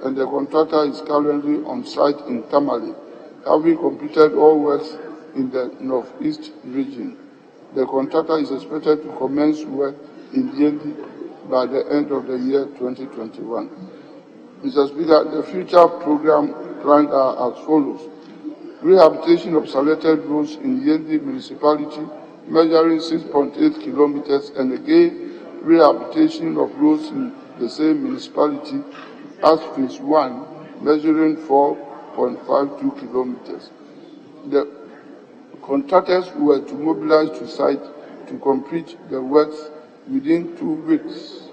and the contractor is currently on site in Tamale, having completed all works in the northeast region. The contractor is expected to commence work in Yendi by the end of the year 2021. Mr. Speaker, the future program plans are as follows: rehabilitation of selected roads in Yendi Municipality, measuring 6.8 kilometers, and again, rehabilitation of roads in the same municipality as Phase 1, measuring 4.52 kilometers. The contractors were to mobilize to site to complete the works within 2 weeks,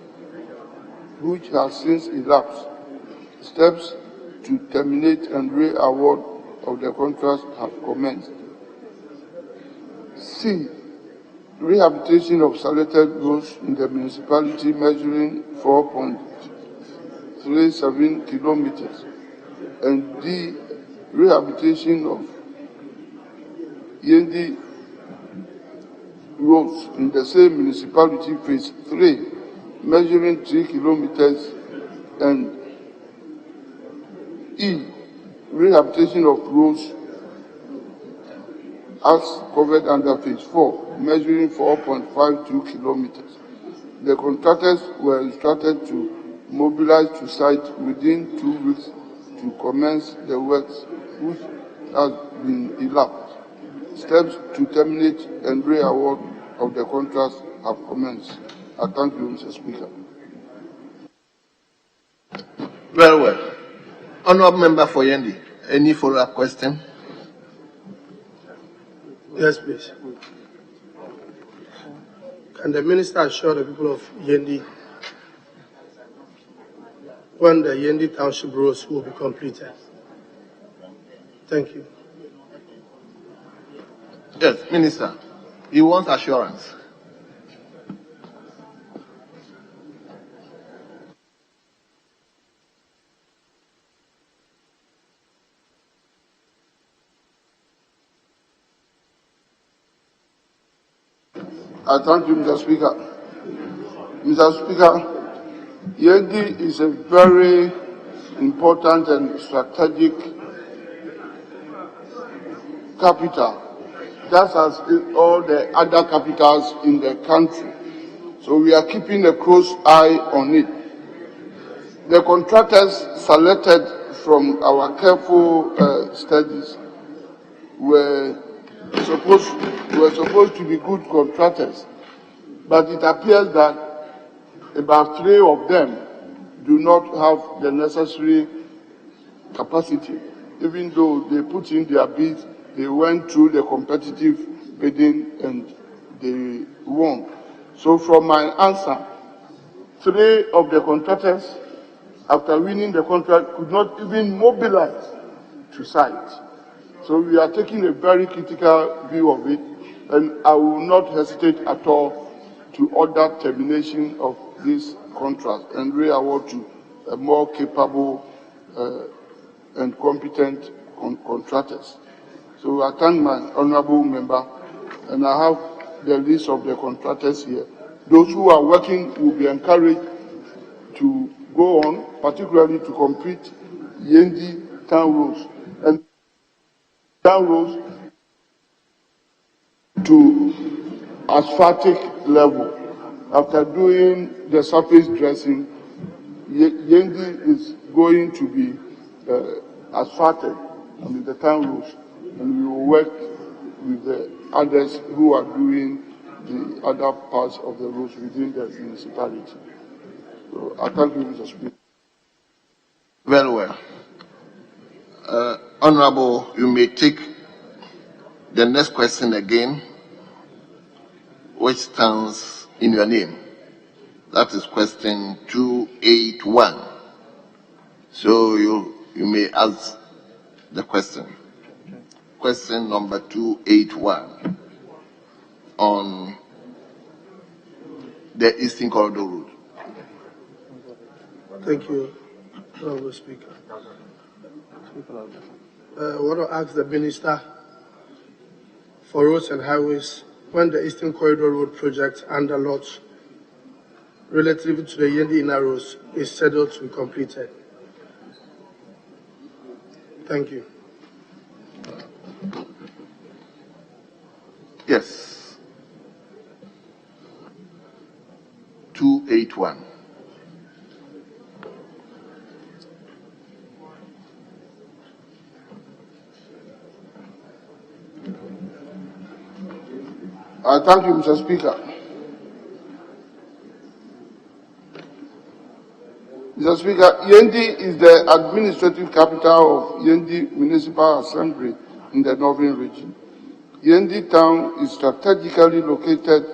which has since elapsed. Steps to terminate and re-award of the contracts have commenced. C. Rehabilitation of selected roads in the municipality measuring 4.37 kilometers. And D. Rehabilitation of Yendi roads in the same municipality, Phase 3, measuring 3 kilometers. And E. Rehabilitation of roads as covered under Phase 4, measuring 4.52 kilometers. The contractors were instructed to mobilize to site within 2 weeks to commence the works, which has been elapsed. Steps to terminate and re-award of the contracts have commenced. I thank you, Mr. Speaker. Very well. Honourable Member for Yendi, any follow-up question? Yes, please. Can the minister assure the people of Yendi when the Yendi Township roads will be completed? Thank you. Yes, Minister. He wants assurance. I thank you, Mr. Speaker. Mr. Speaker, Yendi is a very important and strategic capital, just as all the other capitals in the country. So we are keeping a close eye on it. The contractors selected from our careful studies were supposed to be good contractors, but it appears that about 3 of them do not have the necessary capacity. Even though they put in their bids, they went through the competitive bidding and they won. So from my answer, 3 of the contractors, after winning the contract, could not even mobilize to site. So we are taking a very critical view of it, and I will not hesitate at all to order termination of this contract and re-award to a more capable and competent contractors. So I thank my honorable member, and I have the list of the contractors here. Those who are working will be encouraged to go on, particularly to complete Yendi town roads and town roads to asphaltic level. After doing the surface dressing, Yendi is going to be asphalted, the town roads, and we will work with the others who are doing the other parts of the roads within the municipality. So I thank you, Mr. Speaker. Very well. Honorable, you may take the next question again, which stands in your name. That is question 281. So you may ask the question. Question number 281 on the Eastern Corridor Road. Thank you, Honorable Speaker. I want to ask the Minister for Roads and Highways when the Eastern Corridor Road project under lot relative to the Yendi Inner Roads is scheduled to be completed. Thank you. Yes. 281. Thank you, Mr. Speaker. Mr. Speaker, Yendi is the administrative capital of Yendi Municipal Assembly in the Northern Region. Yendi town is strategically located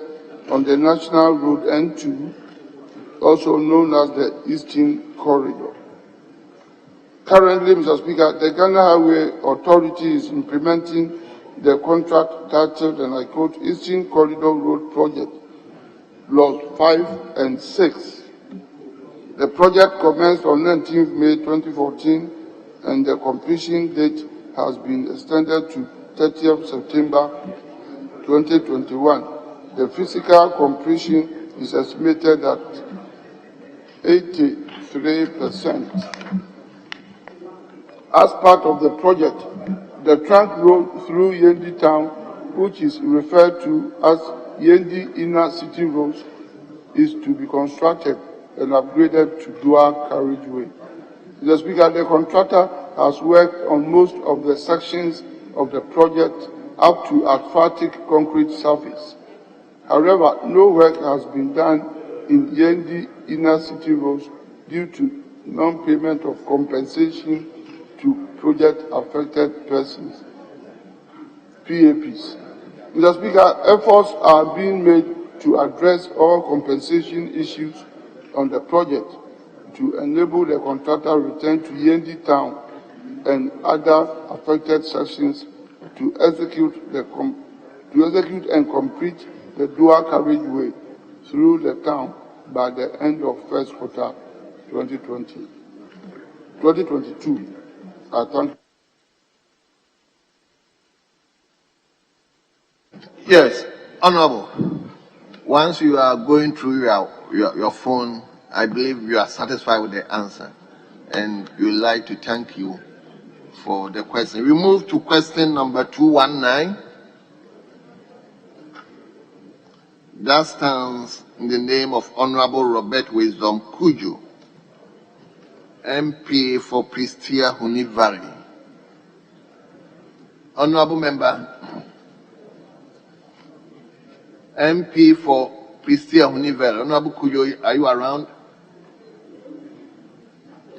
on the National Road N2, also known as the Eastern Corridor. Currently, Mr. Speaker, the Ghana Highway Authority is implementing the contract titled, and I quote, Eastern Corridor Road Project, Lots 5 and 6. The project commenced on 19th May 2014, and the completion date has been extended to 30th September 2021. The physical completion is estimated at 83%. As part of the project, the trunk road through Yendi town, which is referred to as Yendi Inner City Roads, is to be constructed and upgraded to dual carriageway. Mr. Speaker, the contractor has worked on most of the sections of the project up to asphaltic concrete surface. However, no work has been done in Yendi Inner City Roads due to non-payment of compensation to project-affected persons, PAPs. Mr. Speaker, efforts are being made to address all compensation issues on the project to enable the contractor return to Yendi town and other affected sections to execute and complete the dual carriageway through the town by the end of first quarter 2022. Thank you. Yes, Honorable. Once you are going through your phone, I believe you are satisfied with the answer, and we would like to thank you for the question. We move to question number 219. That stands in the name of Honorable Robert Wisdom Kujo, MP for Pristia Hunivari. Honorable Member, MP for Pristia Hunivel. Honorable Kujo, are you around?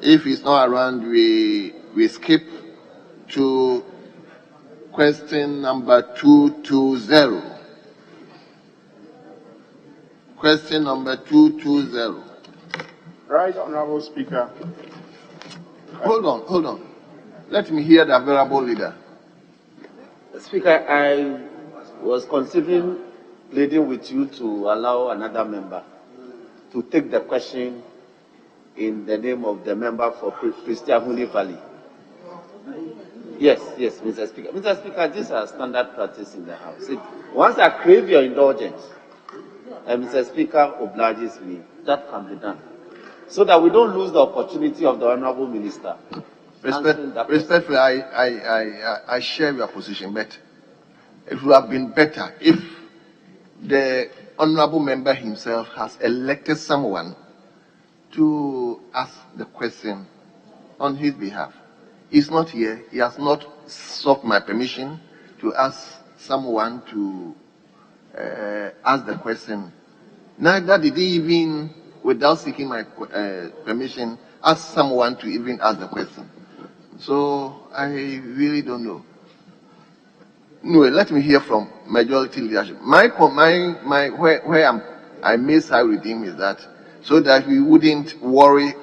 If he's not around, we skip to question number 220. Question number 220. Right, Honorable Speaker. Hold on. Let me hear the available leader. Speaker, I was considering pleading with you to allow another member to take the question in the name of the member for Pristia Huni Valley. Yes, Mr. Speaker. Mr. Speaker, this is standard practice in the House. Once I crave your indulgence, and Mr. Speaker obliges me, that can be done. So that we don't lose the opportunity of the Honorable Minister. Respectfully, I share your position, but it would have been better if the honorable member himself has elected someone to ask the question on his behalf. He's not here. He has not sought my permission to ask someone to ask the question. Neither did he even, without seeking my permission, ask someone to even ask the question. So I really don't know. No, let me hear from majority leadership. Where I may side with him is that so that we wouldn't worry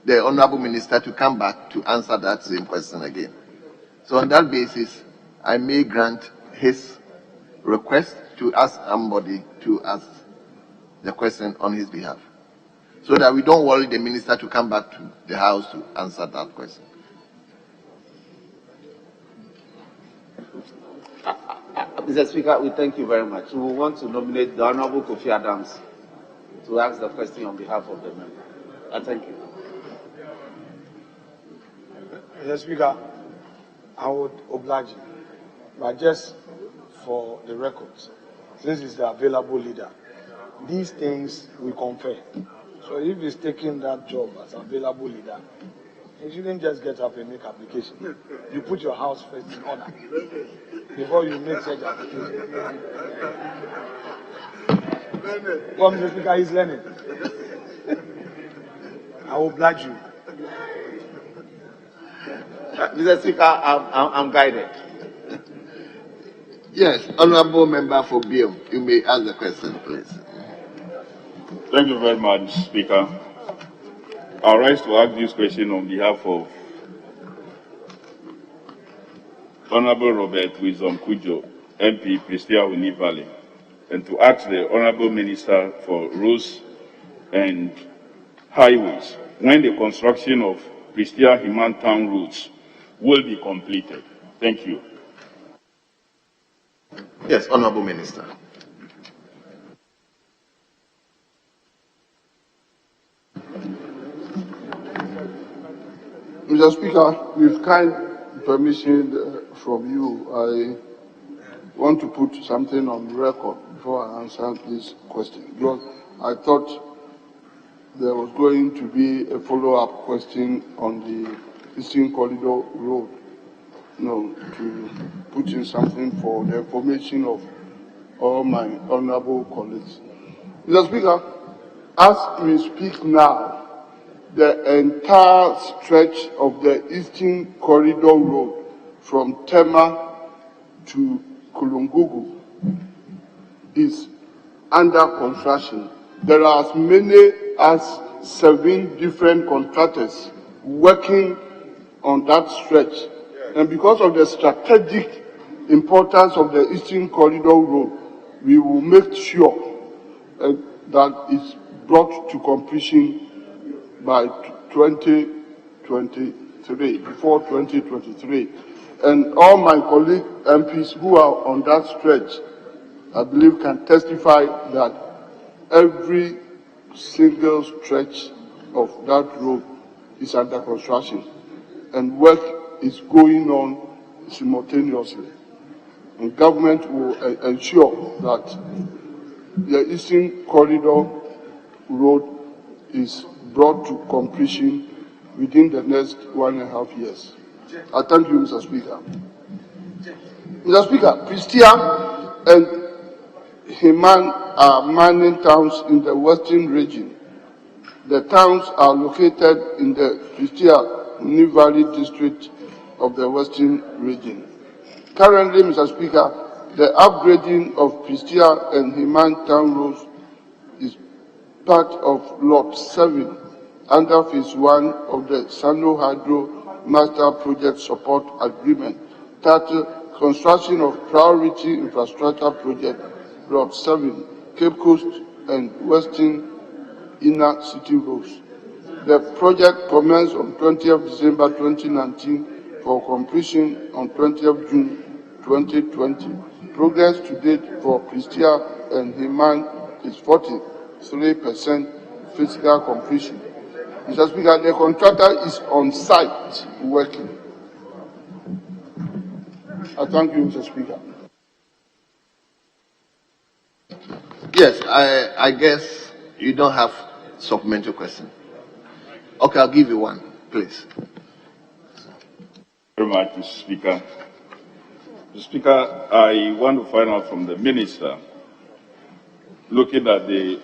the honorable minister to come back to answer that same question again. So on that basis, I may grant his request to ask somebody to ask the question on his behalf, so that we don't worry the minister to come back to the House to answer that question. Mr. Speaker, we thank you very much. We want to nominate the Honorable Kofi Adams to ask the question on behalf of the member. Thank you. Mr. Speaker, I would oblige you, but just for the records, since it's the available leader, these things we confer. So if he's taking that job as available leader, you shouldn't just get up and make application. You put your house first in order before you make such application. Well, Mr. Speaker, he's learning. I will oblige you. Mr. Speaker, I'm guided. Yes, honorable member for Bill, you may ask the question, please. Thank you very much, Speaker. I rise to ask this question on behalf of Honorable Robert Wisdom Kujo, MP, Pristia Huni Valley, and to ask the Honorable Minister for Roads and Highways when the construction of Pristia Himan Town roads will be completed. Thank you. Yes, honorable minister. Mr. Speaker, with kind permission from you, I want to put something on record before I answer this question, because I thought there was going to be a follow-up question on the Eastern Corridor Road, to put in something for the information of all my honorable colleagues. Mr. Speaker, as we speak now, the entire stretch of the Eastern Corridor Road from Tema to Kulungugu is under construction. There are as many as 7 different contractors working on that stretch. And because of the strategic importance of the Eastern Corridor Road, we will make sure that it's brought to completion by 2023, before 2023. And all my colleague MPs who are on that stretch, I believe, can testify that every single stretch of that road is under construction, and work is going on simultaneously. And government will ensure that the Eastern Corridor Road is brought to completion within the next 1.5 years. I thank you, Mr. Speaker. Mr. Speaker, Pristia and Himan are mining towns in the western region. The towns are located in the Uni Valley district of the western region. Currently, Mr. Speaker, the upgrading of Pristia and Himan town roads is part of Lot 7 under Phase 1 of the Sano Hydro Master Project Support Agreement, titled Construction of Priority Infrastructure Project, Lot 7, Cape Coast and Western Inner City Roads. The project commenced on 20th December 2019 for completion on 20th June 2020. Progress to date for Pristia and Himan is 43% physical completion. Mr. Speaker, the contractor is on site working. I thank you, Mr. Speaker. Yes, I guess you don't have supplementary question. Okay, I'll give you one, please. Very much, Mr. Speaker. Mr. Speaker, I want to find out from the minister, looking at the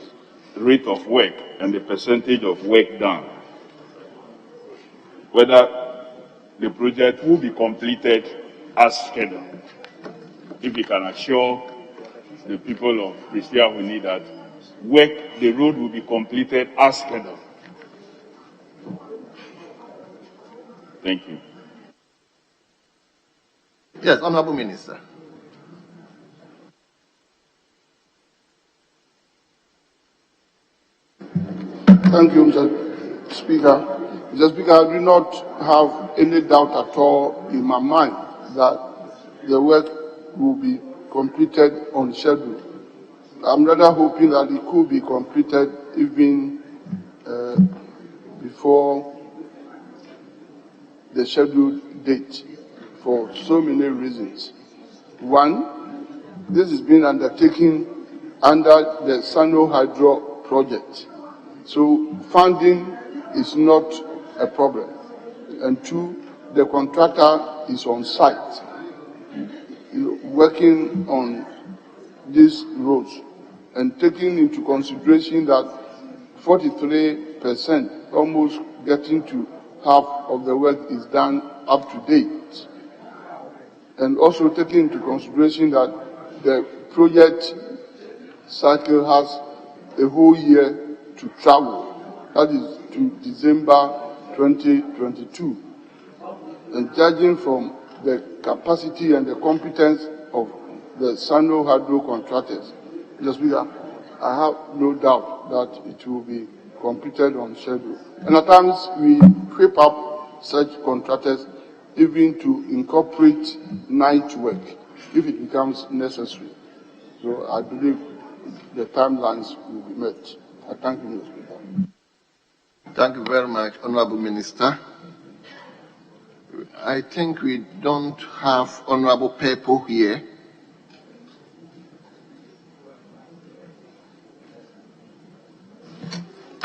rate of work and the percentage of work done, whether the project will be completed as scheduled. If we can assure the people of Pristia who need that work, the road will be completed as scheduled. Thank you. Yes, Honorable Minister. Thank you, Mr. Speaker. Mr. Speaker, I do not have any doubt at all in my mind that the work will be completed on schedule. I'm rather hoping that it could be completed even before the scheduled date for so many reasons. One, this is being undertaken under the Sano Hydro project. So funding is not a problem. And two, the contractor is on site, working on these roads and taking into consideration that 43%, almost getting to half of the work is done up to date. And also taking into consideration that the project cycle has a whole year to travel, that is to December 2022. And judging from the capacity and the competence of the Sano Hydro contractors, Mr. Speaker, I have no doubt that it will be completed on schedule. And at times we creep up such contractors even to incorporate night work if it becomes necessary. So I believe the timelines will be met. I thank you, Mr. Speaker. Thank you very much, Honorable Minister. I think we don't have Honorable Pepo here.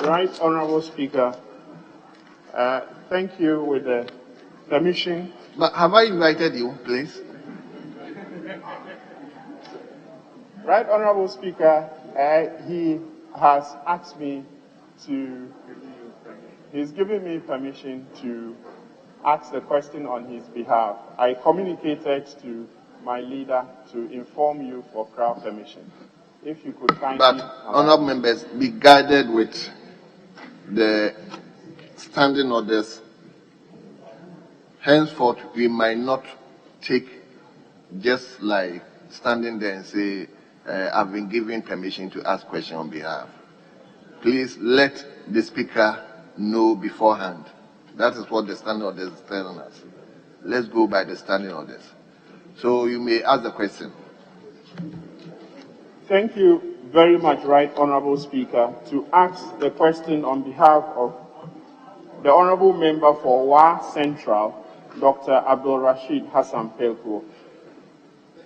Right, Honorable Speaker. Thank you. With the permission. But have I invited you, please? Right, Honorable Speaker. He has asked me to. He's given me permission to ask the question on his behalf. I communicated to my leader to inform you for crowd permission. If you could kindly. But, honorable members, be guided with the standing orders. Henceforth, we might not take just like standing there and say, I've been given permission to ask questions on behalf. Please let the speaker know beforehand. That is what the standing orders is telling us. Let's go by the standing orders. So you may ask the question. Thank you very much, Right Honorable Speaker. To ask the question on behalf of the Honorable Member for Wa Central, Dr. Abdul Rashid Hassan Pelko.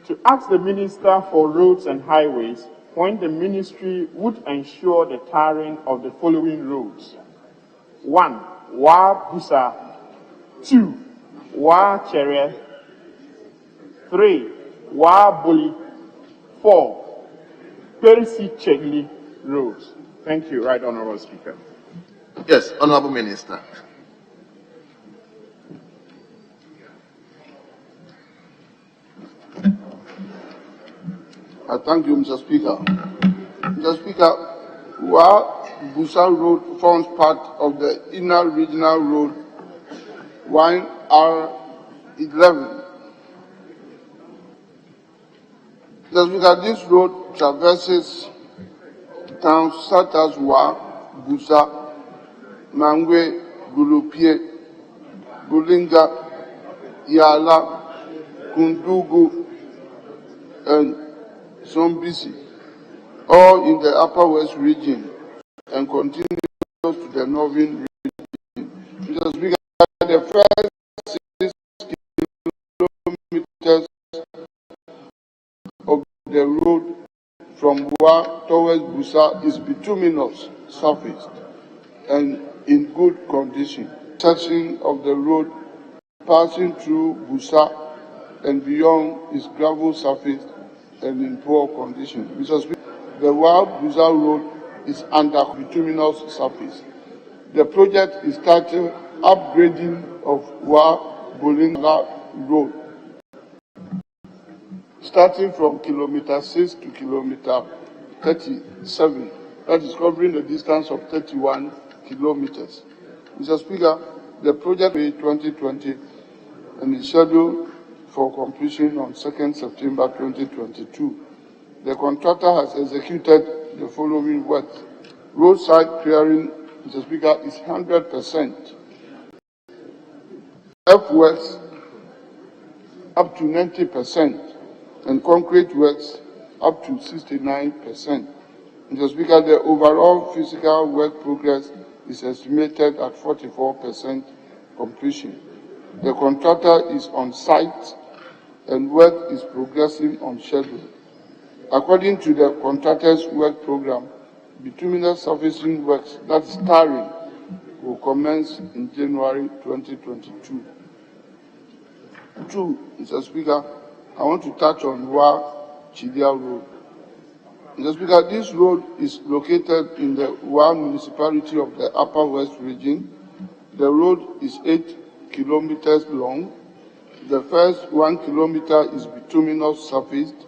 To ask the Minister for Roads and Highways when the ministry would ensure the tarring of the following roads. 1. Wa Busa. 2. Wa Chere. 3. Wa Buli. 4. Percy Chegley Road. Thank you, Right Honorable Speaker. Yes, Honorable Minister. I thank you, Mr. Speaker. Mr. Speaker, while Busa Road forms part of the inner regional road 1R11, Mr. Speaker, this road traverses towns such as Wa, Busa, Mangwe, Gulupie, Bulinga, Yala, Kundugu, and Sombisi, all in the Upper West region, and continues to the Northern region. Mr. Speaker, the first 6 kilometers of the road from Wa towards Busa is bituminous surface and in good condition. Section of the road passing through Busa and beyond is gravel surface and in poor condition. Mr. Speaker, the Wa Busa road is under bituminous surface. The project is titled Upgrading of Wa Bolinga Road, starting from kilometer 6 to kilometer 37, that is covering a distance of 31 kilometers. Mr. Speaker, the project is 2020 and is scheduled for completion on 2nd September 2022. The contractor has executed the following work. Roadside clearing, Mr. Speaker, is 100%. Earthworks up to 90%, and concrete works up to 69%. Mr. Speaker, the overall physical work progress is estimated at 44% completion. The contractor is on site and work is progressing on schedule. According to the contractor's work program, bituminous surfacing works, that's tarring, will commence in January 2022. Two, Mr. Speaker, I want to touch on Wa Chidia Road. Mr. Speaker, this road is located in the Wa municipality of the Upper West region. The road is 8 kilometers long. The first 1 kilometer is bituminous surfaced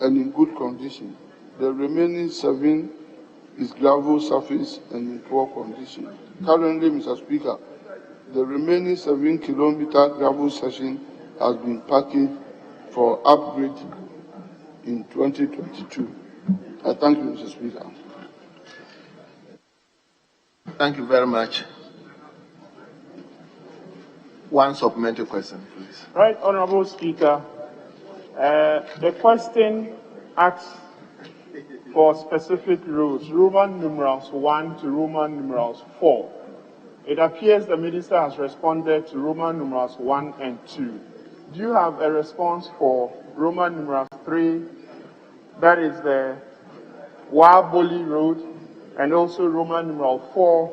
and in good condition. The remaining 7 is gravel surface and in poor condition. Currently, Mr. Speaker, the remaining 7 kilometer gravel section has been packaged for upgrade in 2022. I thank you, Mr. Speaker. Thank you very much. One supplementary question, please. Right, Honorable Speaker. The question asks for specific rules, Roman numerals 1 to Roman numerals 4. It appears the Minister has responded to Roman numerals 1 and 2. Do you have a response for Roman numerals 3, that is the Waboli Road, and also Roman numeral 4,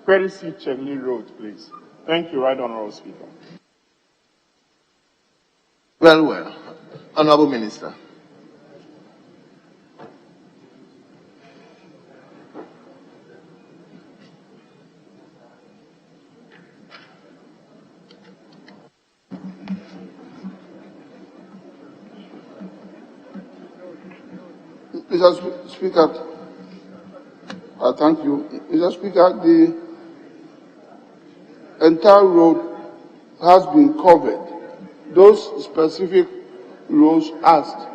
Percy Chegley Road, please? Thank you, Right Honorable Speaker. Very well. Honorable Minister. Mr. Speaker, I thank you. Mr. Speaker, the entire road has been covered. Those specific roads asked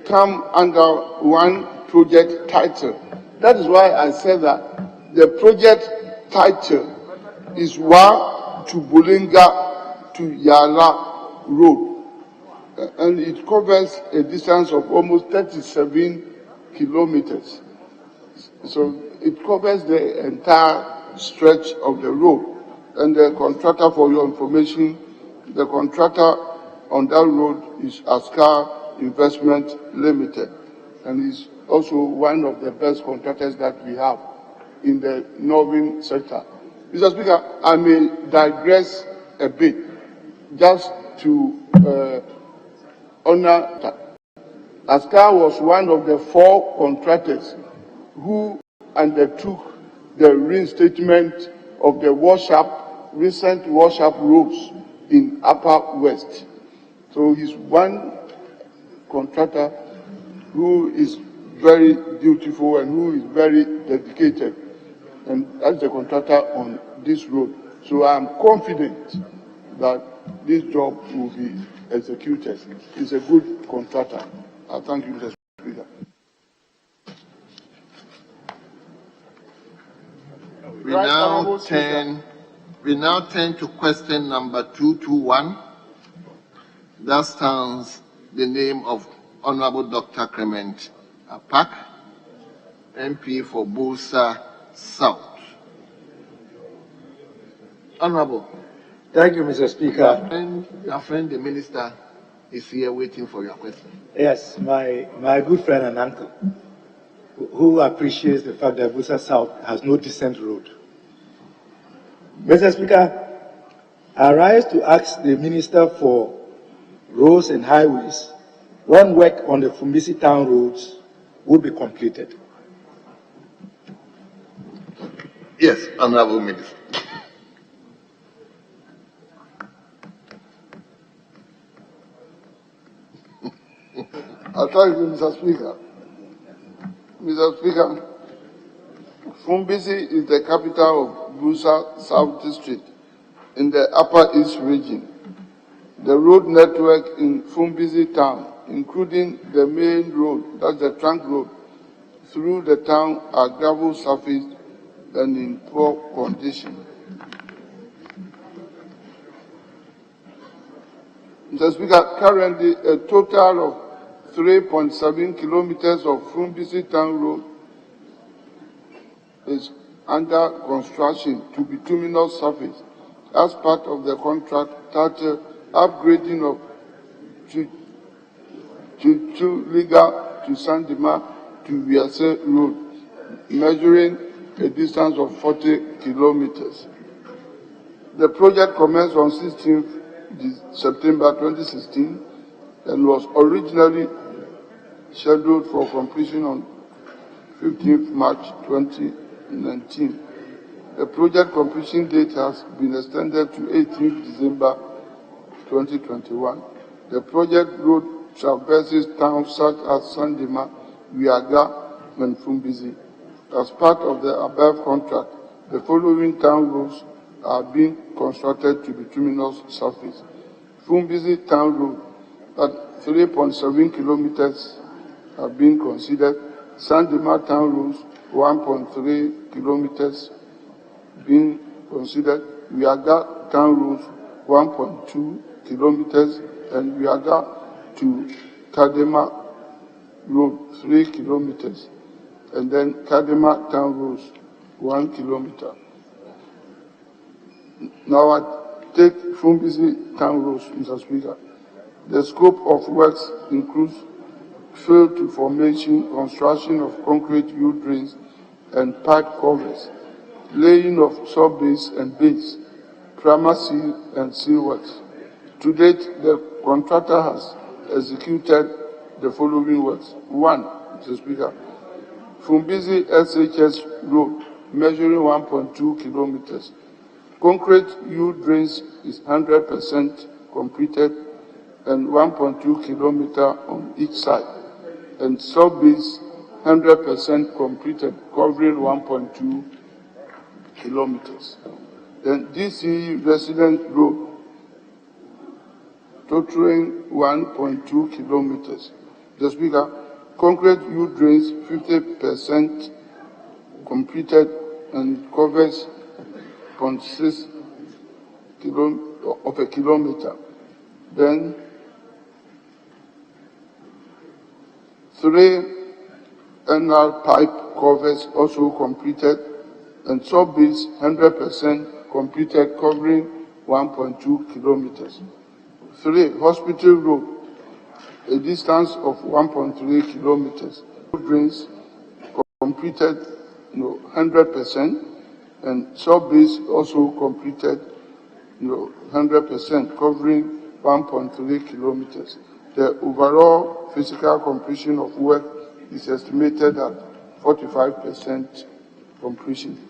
come under one project title. That is why I said that the project title is Wa to Bulinga to Yala Road, and it covers a distance of almost 37 kilometers. So it covers the entire stretch of the road. And the contractor, for your information, the contractor on that road is Askar Investment Limited, and is also one of the best contractors that we have in the northern sector. Mr. Speaker, I may digress a bit just to honor Ascar was one of the 4 contractors who undertook the reinstatement of the recent wash-up roads in Upper West. So he's one contractor who is very beautiful and who is very dedicated, and that's the contractor on this road. So I'm confident that this job will be executed. He's a good contractor. I thank you, Mr. Speaker. We now turn to question number 221. That stands the name of Honorable Dr. Clement Apak, MP for Busa South. Honorable. Thank you, Mr. Speaker. Your friend, the minister, is here waiting for your question. Yes, my good friend and uncle, who appreciates the fact that Busa South has no decent road. Mr. Speaker, I rise to ask the Minister for Roads and Highways when work on the Fumbisi town roads will be completed. Yes, Honorable Minister. I thank you, Mr. Speaker. Mr. Speaker, Fumbisi is the capital of Busa South District in the Upper East region. The road network in Fumbisi town, including the main road, that's the trunk road, through the town are gravel surface and in poor condition. Mr. Speaker, currently a total of 3.7 kilometers of Fumbisi town road is under construction to bituminous surface as part of the contract titled Upgrading of Liga to Sandima to Wiase Road, measuring a distance of 40 kilometers. The project commenced on 16th September 2016 and was originally scheduled for completion on 15th March 2019. The project completion date has been extended to 18th December 2021. The project road traverses towns such as Sandima, Wiaga, and Fumbisi. As part of the above contract, the following town roads are being constructed to bituminous surface. Fumbisi Town Road at 3.7 kilometers have been considered. Sandima Town Road 1.3 kilometers being considered. Wiaga Town Road 1.2 kilometers and Wiaga to Kadema Road 3 kilometers and then Kadema Town Road 1 kilometer. Now I take Fumbisi Town Roads, Mr. Speaker. The scope of works includes fill to formation, construction of concrete U-drains and pipe covers, laying of sub-base and base, primer seal and seal works. To date, the contractor has executed the following works. 1, Mr. Speaker, Fumbisi SHS Road, measuring 1.2 kilometers. Concrete U-drains is 100% completed and 1.2 kilometer on each side, and sub-base 100% completed, covering 1.2 kilometers. Then DC Resident Road, totaling 1.2 kilometers. The Speaker, concrete U-drains 50% completed and it covers 0.6 of a kilometer. Then 3 NR pipe covers also completed and sub-base 100% completed, covering 1.2 kilometers. 3 Hospital Road, a distance of 1.3 kilometers. Drains completed 100% and sub-base also completed 100%, covering 1.3 kilometers. The overall physical completion of work is estimated at 45% completion.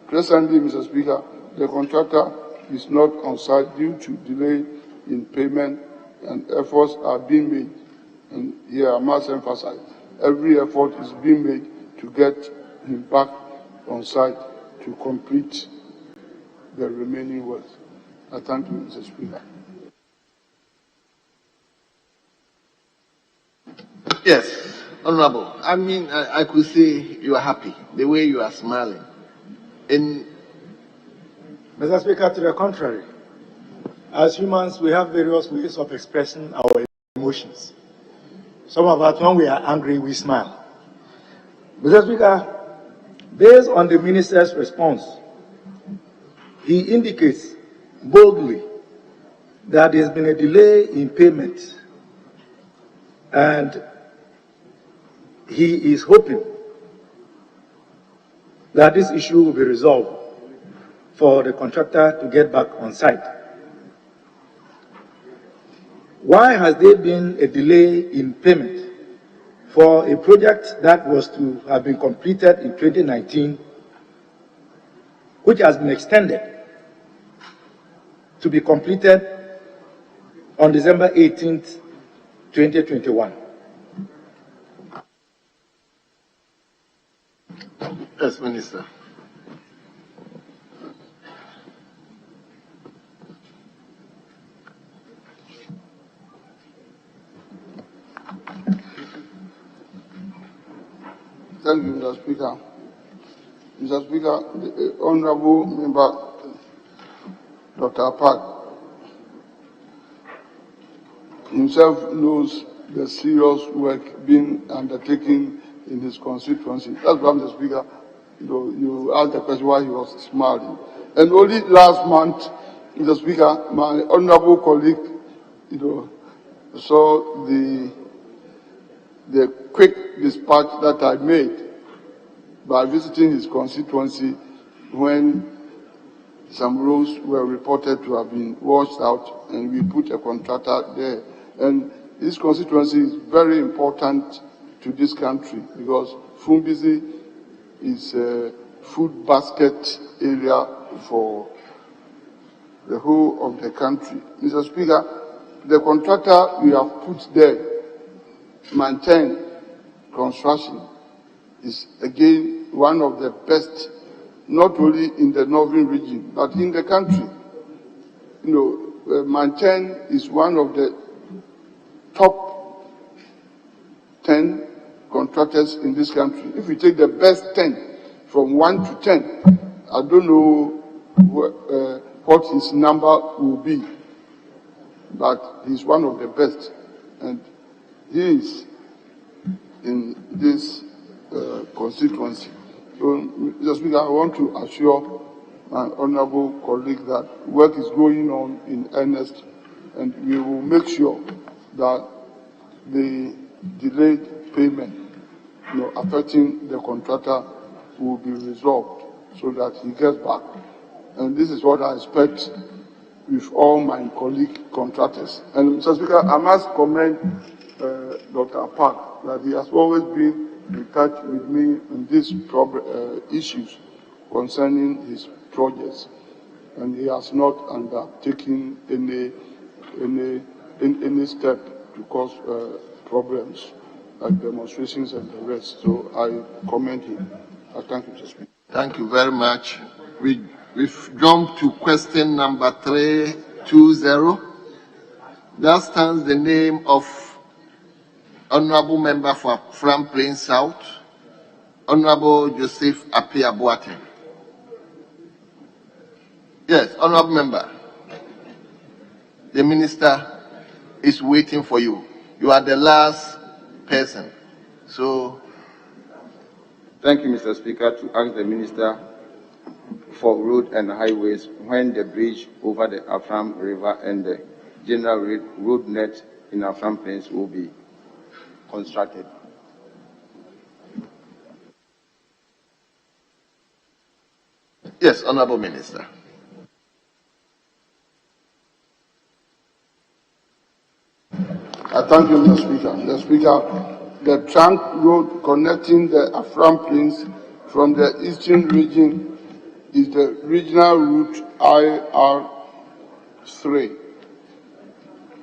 Presently, Mr. Speaker, the contractor is not on site due to delay in payment, and efforts are being made. And here I must emphasize, every effort is being made to get him back on site to complete the remaining work. I thank you, Mr. Speaker. Yes, Honorable. I mean, I could say you are happy, the way you are smiling. Mr. Speaker, to the contrary, as humans, we have various ways of expressing our emotions. Some of us, when we are angry, we smile. Mr. Speaker, based on the minister's response, he indicates boldly that there has been a delay in payment, and he is hoping that this issue will be resolved for the contractor to get back on site. Why has there been a delay in payment for a project that was to have been completed in 2019, which has been extended to be completed on December 18th, 2021? Yes, Minister. Thank you, Mr. Speaker. Mr. Speaker, the Honorable Member Dr. Park himself knows the serious work being undertaken in his constituency. That's why, Mr. Speaker, you asked the question why he was smiling. And only last month, Mr. Speaker, my honorable colleague, saw the quick dispatch that I made by visiting his constituency when some roads were reported to have been washed out, and we put a contractor there. And this constituency is very important to this country because Fumbisi is a food basket area for the whole of the country. Mr. Speaker, the contractor we have put there, maintain construction, is again one of the best, not only in the northern region, but in the country. Maintain is one of the top 10 contractors in this country. If we take the best 10 from 1 to 10, I don't know what his number will be, but he's one of the best, and he is in this constituency. So, Mr. Speaker, I want to assure my honorable colleague that work is going on in earnest, and we will make sure that the delayed payment affecting the contractor will be resolved so that he gets back. And this is what I expect with all my colleague contractors. And Mr. Speaker, I must commend Dr. Park that he has always been in touch with me on these issues concerning his projects, and he has not undertaken any step to cause problems like demonstrations and the rest. So I commend him. I thank you, Mr. Speaker. Thank you very much. We've jumped to question number 320. That stands the name of Honorable Member for Afram Plain South, Honorable Joseph Apia Boateng. Yes, Honorable Member. The Minister is waiting for you. You are the last person. So, Thank you, Mr. Speaker, to ask the Minister for Road and Highways when the bridge over the Afram River and the general road net in Afram Plains will be constructed. yes, Honorable Minister. I thank you, Mr. Speaker. Mr. Speaker, the trunk road connecting the Afram Plains from the eastern region is the regional route IR3.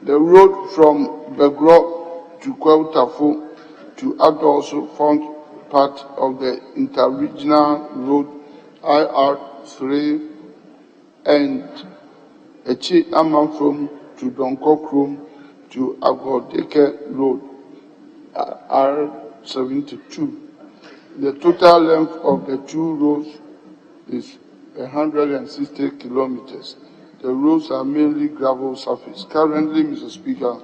The road from Begro to Kwautafo to Adoso forms part of the interregional road IR3 and Echi Amanfrom to Donkokrom to Agodeke Road R72. The total length of the two roads is 160 kilometers. The roads are mainly gravel surface. Currently, Mr. Speaker,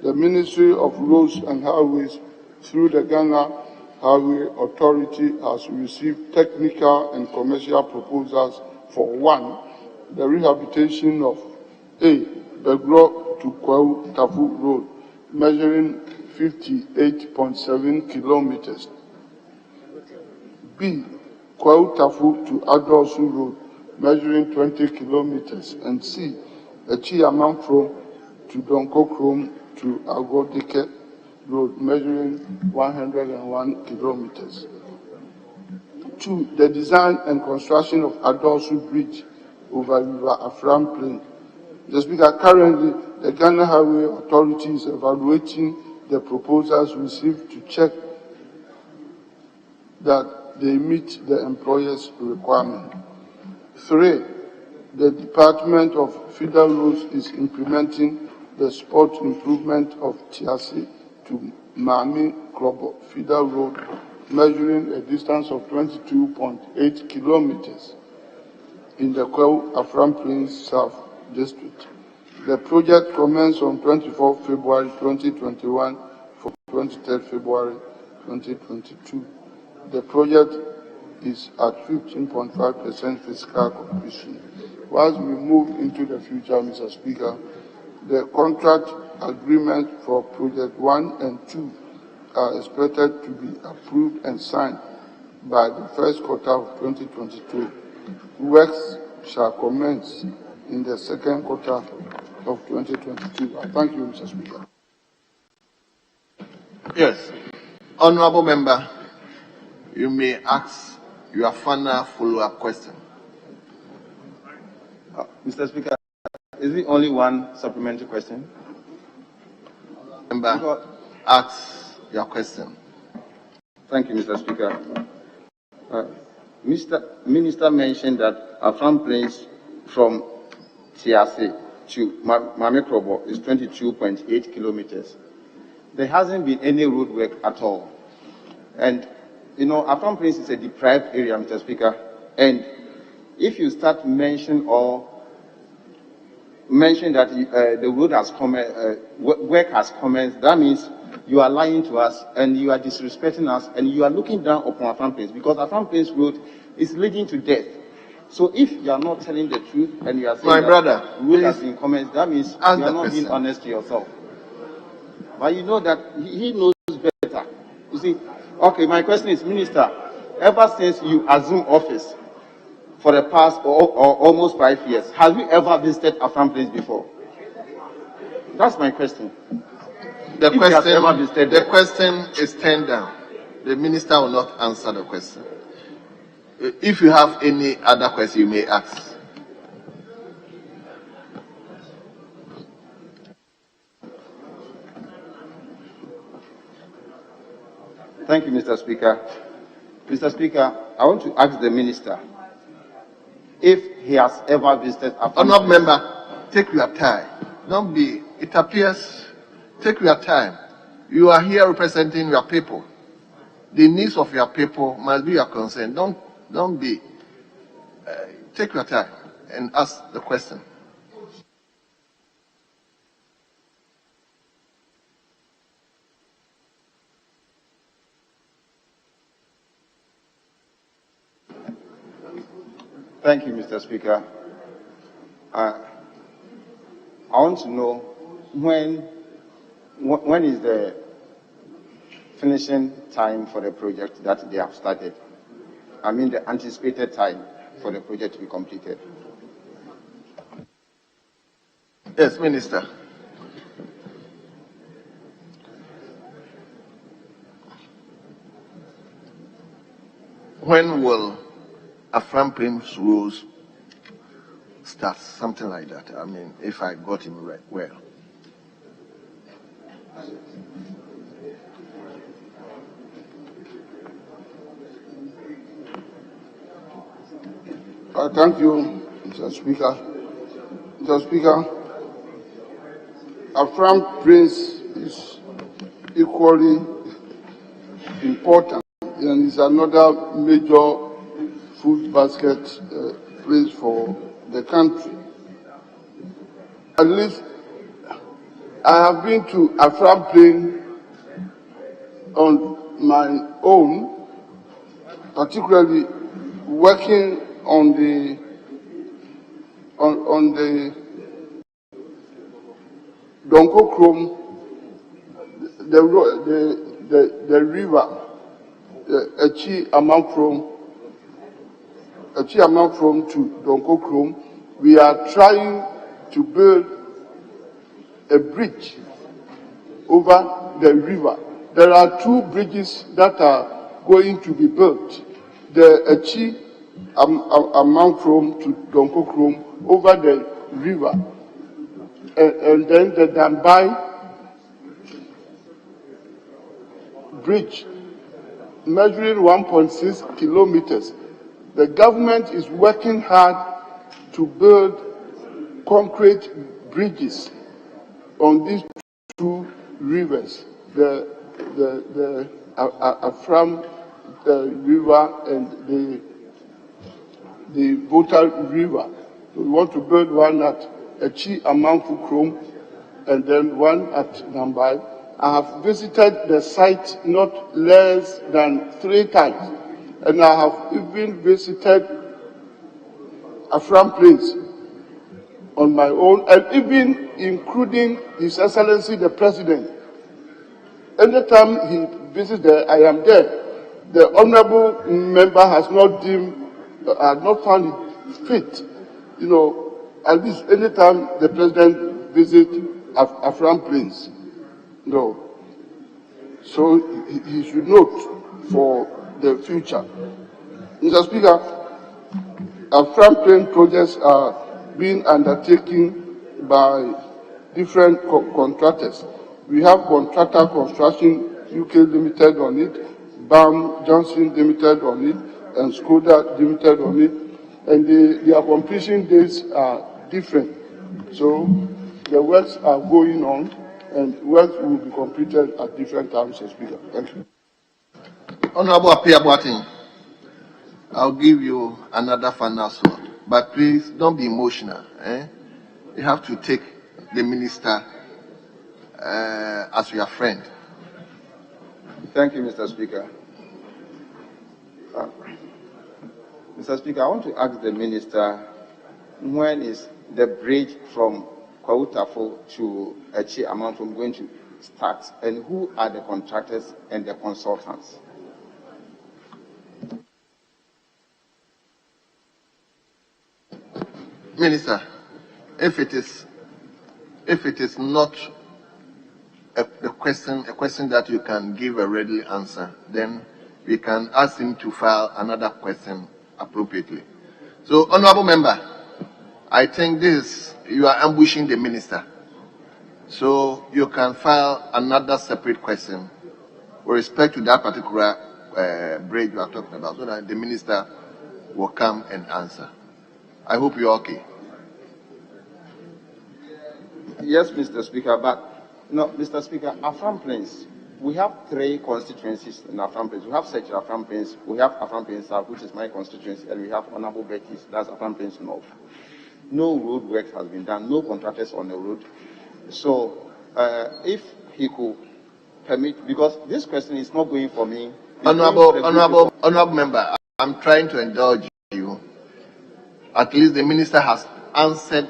the Ministry of Roads and Highways, through the Ghana Highway Authority, has received technical and commercial proposals for one, the rehabilitation of A. Begro to Kwau Tafu Road, measuring 58.7 kilometers. B. Kwau Tafu to Adosu Road, measuring 20 kilometers. And C. Echiamamfro to Donkokrom to Agodeke Road, measuring 101 kilometers. 2. The design and construction of Adosu Bridge over River Afram Plain. The Speaker, currently, the Ghana Highway Authority is evaluating the proposals received to check that they meet the employer's requirement. 3. The Department of Federal Roads is implementing the spot improvement of Tiasi to Mami Krobo Federal Road, measuring a distance of 22.8 kilometers in the Kwau Afram Plains South District. The project commenced on 24 February 2021 for 23 February 2022. The project is at 15.5% fiscal completion. Whilst we move into the future, Mr. Speaker, the contract agreement for Project 1 and 2 are expected to be approved and signed by the first quarter of 2022. Works shall commence in the second quarter of 2022. I thank you, Mr. Speaker. Yes. Honorable Member, you may ask your final follow-up question. Mr. Speaker, is it only one supplementary question? Member, ask your question. Thank you, Mr. Speaker. Minister mentioned that Afram Plains from Tiase to Mamekrobo is 22.8 kilometers. There hasn't been any road work at all. And, you know, Afram Plains is a deprived area, Mr. Speaker. And if you start mention that the road has work has commenced, that means you are lying to us and you are disrespecting us and you are looking down upon Afram Plains, because Afram Plains road is leading to death. So if you are not telling the truth and you are saying the road has been commenced, that means you are not being honest to yourself. But you know that he knows better. You see, okay, my question is, Minister, ever since you assumed office for the past or almost 5 years, have you ever visited Afram Plains before? That's my question. The question is turned down. The minister will not answer the question. If you have any other question, you may ask. Thank you, Mr. Speaker. Mr. Speaker, I want to ask the minister if he has ever visited Afram. Honourable Member, take your time. Don't be, it appears, take your time. You are here representing your people. The needs of your people must be your concern. Don't be, take your time and ask the question. Thank you, Mr. Speaker. I want to know when is the finishing time for the project that they have started? I mean the anticipated time for the project to be completed. Yes, Minister. when will Afram Prince Rose start? Something like that. I mean, if I got him right, well. Thank you, Mr. Speaker. Mr. Speaker, Afram Prince is equally important and is another major food basket place for the country. At least I have been to Afram Plain on my own, particularly working on the Donko Chrome, the river, Echi Amang to Donko Chrome. We are trying to build a bridge over the river. There are two bridges that are going to be built. The Echi Amang to Donko Chrome over the river. And then the Dambai bridge, measuring 1.6 kilometers. The government is working hard to build concrete bridges on these two rivers, the Afram River and the Volta River. So we want to build one at Echi Amang Chrome and then one at Nambai. I have visited the site not less than 3 times, and I have even visited Afram Place on my own, and even including His Excellency the President. Anytime he visits there, I am there. The honourable member has not found it fit, at least anytime the President visits Afram Place. No. So he should note for the future. Mr. Speaker, Afram Plain projects are being undertaken by different contractors. We have Contractor Construction UK Limited on it, BAM Johnson Limited on it, and Skoda Limited on it, and their completion dates are different. So the works are going on, and works will be completed at different times, Mr. Speaker. Thank you. Honorable Apia Boating, I'll give you another final slot, but please don't be emotional. You have to take the minister as your friend. Thank you, Mr. Speaker. Mr. Speaker, I want to ask the minister, when is the bridge from Kwautafo to Echi Amang going to start, and who are the contractors and the consultants? Minister, if it is not a question that you can give a ready answer, then we can ask him to file another question appropriately. So, honorable member, I think you are ambushing the minister. So you can file another separate question with respect to that particular bridge you are talking about, so that the minister will come and answer. I hope you're okay. Yes, Mr. Speaker, but no, Mr. Speaker, Afram Plains, we have 3 constituencies in Afram Plains. We have Sechi Afram Plains, we have Afram Plains South, which is my constituency, and we have Honorable Betty's, that's Afram Plains North. No road work has been done, no contractors on the road. So, if he could permit, because this question is not going for me. Honorable member, I'm trying to indulge you. At least the minister has answered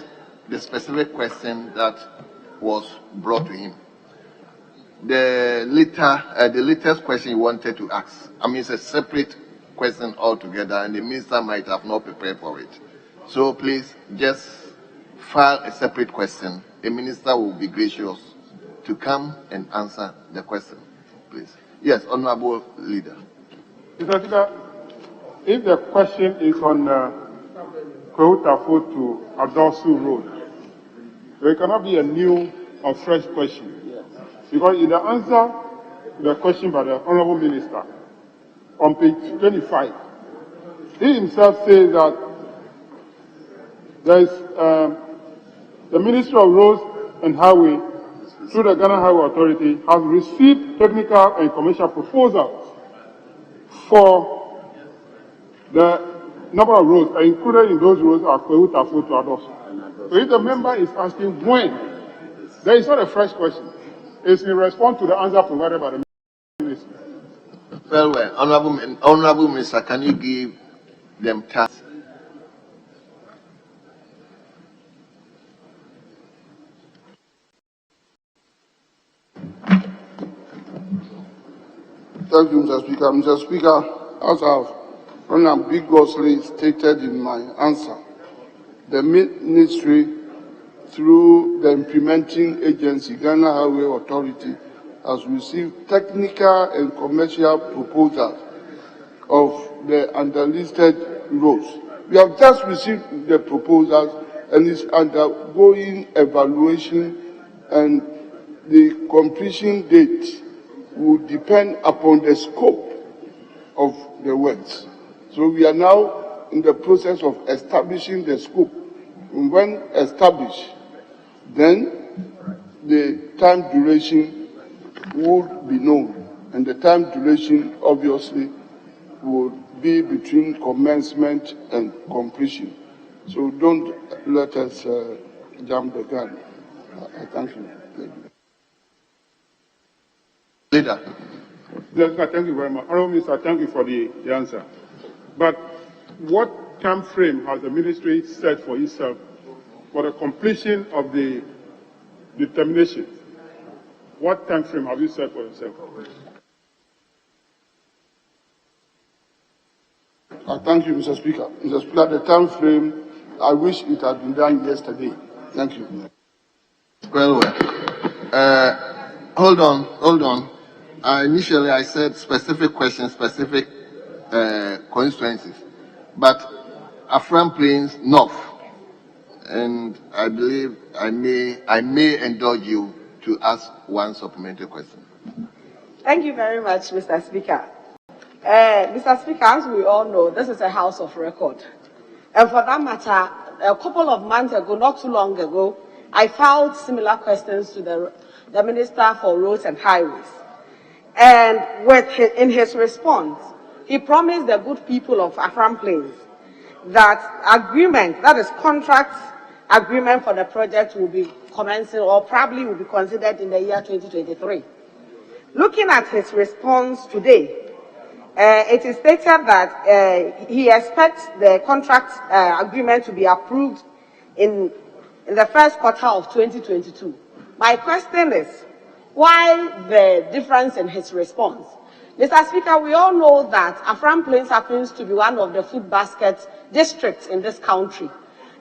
the specific question that was brought to him. The latest question he wanted to ask, it's a separate question altogether, and the minister might have not prepared for it. So please, just file a separate question. The minister will be gracious to come and answer the question, please. Yes, honorable leader. Mr. Speaker, if the question is on Kwehutafo to Adosu Road, there cannot be a new or fresh question. Because in the answer to the question by the Honorable Minister, on page 25, he himself says that there is the Ministry of Roads and Highway, through the Ghana Highway Authority, has received technical and commercial proposals for the number of roads, and included in those roads are Kwehutafo to Adosu. So if the member is asking when, there is not a fresh question. It's in response to the answer provided by the minister. Well, Honorable Minister, can you give them tasks? Thank you, Mr. Speaker. Mr. Speaker, as I've unambiguously stated in my answer, the ministry, through the implementing agency, Ghana Highway Authority, has received technical and commercial proposals of the underlisted roads. We have just received the proposals and is undergoing evaluation, and the completion date will depend upon the scope of the works. So we are now in the process of establishing the scope. And when established, then the time duration would be known, and the time duration obviously would be between commencement and completion. So don't let us jump the gun. I thank you. Leader. Thank you very much. Honorable Minister, thank you for the answer. But what time frame has the ministry set for itself for the completion of the determination? What time frame have you set for yourself? Thank you, Mr. Speaker. Mr. Speaker, the time frame, I wish it had been done yesterday. Thank you. Well. Hold on. Initially, I said specific questions, specific constituencies, but Afram Plains North, and I believe I may indulge you to ask one supplementary question. Thank you very much, Mr. Speaker. Mr. Speaker, as we all know, this is a house of record. And for that matter, a couple of months ago, not too long ago, I filed similar questions to the Minister for Roads and Highways. And in his response, he promised the good people of Afram Plains that agreement, that is contract agreement for the project, will be commencing or probably will be considered in the year 2023. Looking at his response today, it is stated that he expects the contract agreement to be approved in the first quarter of 2022. My question is, why the difference in his response? Mr. Speaker, we all know that Afram Plains happens to be one of the food basket districts in this country.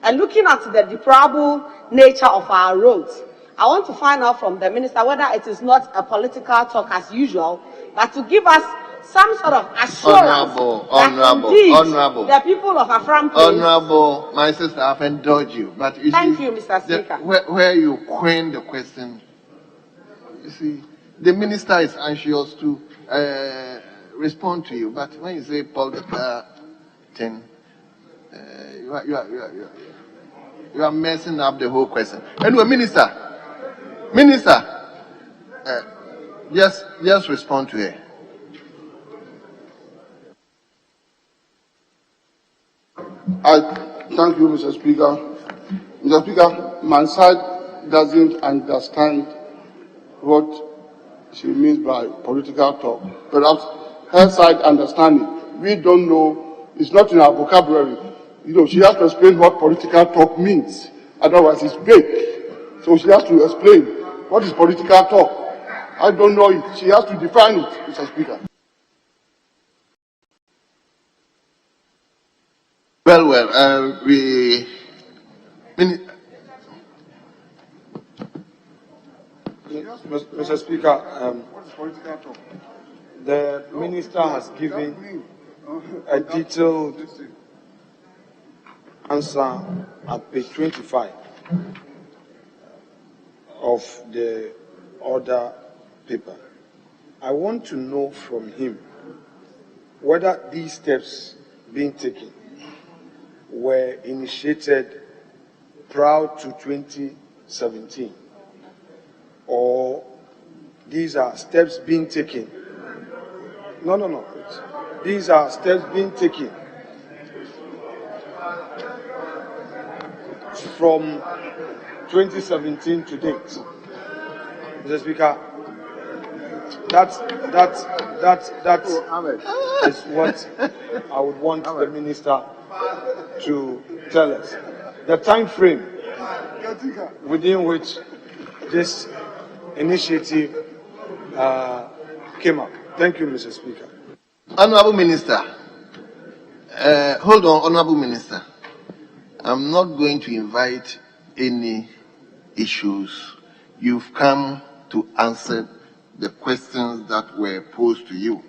And looking at the deplorable nature of our roads, I want to find out from the minister whether it is not a political talk as usual, but to give us some sort of assurance Honorable, the people of Afram Plains. Honorable, my sister, I've indulged you, but you Thank you, Mr. Speaker. Where you coined the question, you see, the minister is anxious to respond to you, but when you say political thing, you are messing up the whole question. Anyway, Minister, just respond to her. I thank you, Mr. Speaker. Mr. Speaker, my side doesn't understand what she means by political talk. Perhaps her side understand it. We don't know. It's not in our vocabulary. You know, she has to explain what political talk means. Otherwise, it's vague. So she has to explain what is political talk. I don't know it. She has to define it, Mr. Speaker. Mr. Speaker, the minister has given a detailed answer at page 25 of the order paper. I want to know from him whether these steps being taken were initiated prior to 2017, or these are steps being taken. No. These are steps being taken from 2017 to date. Mr. Speaker, that is what I would want the minister to tell us. The time frame within which this initiative came up. Thank you, Mr. Speaker. Honorable Minister, hold on, Honorable Minister. I'm not going to invite any issues. You've come to answer the questions that were posed to you.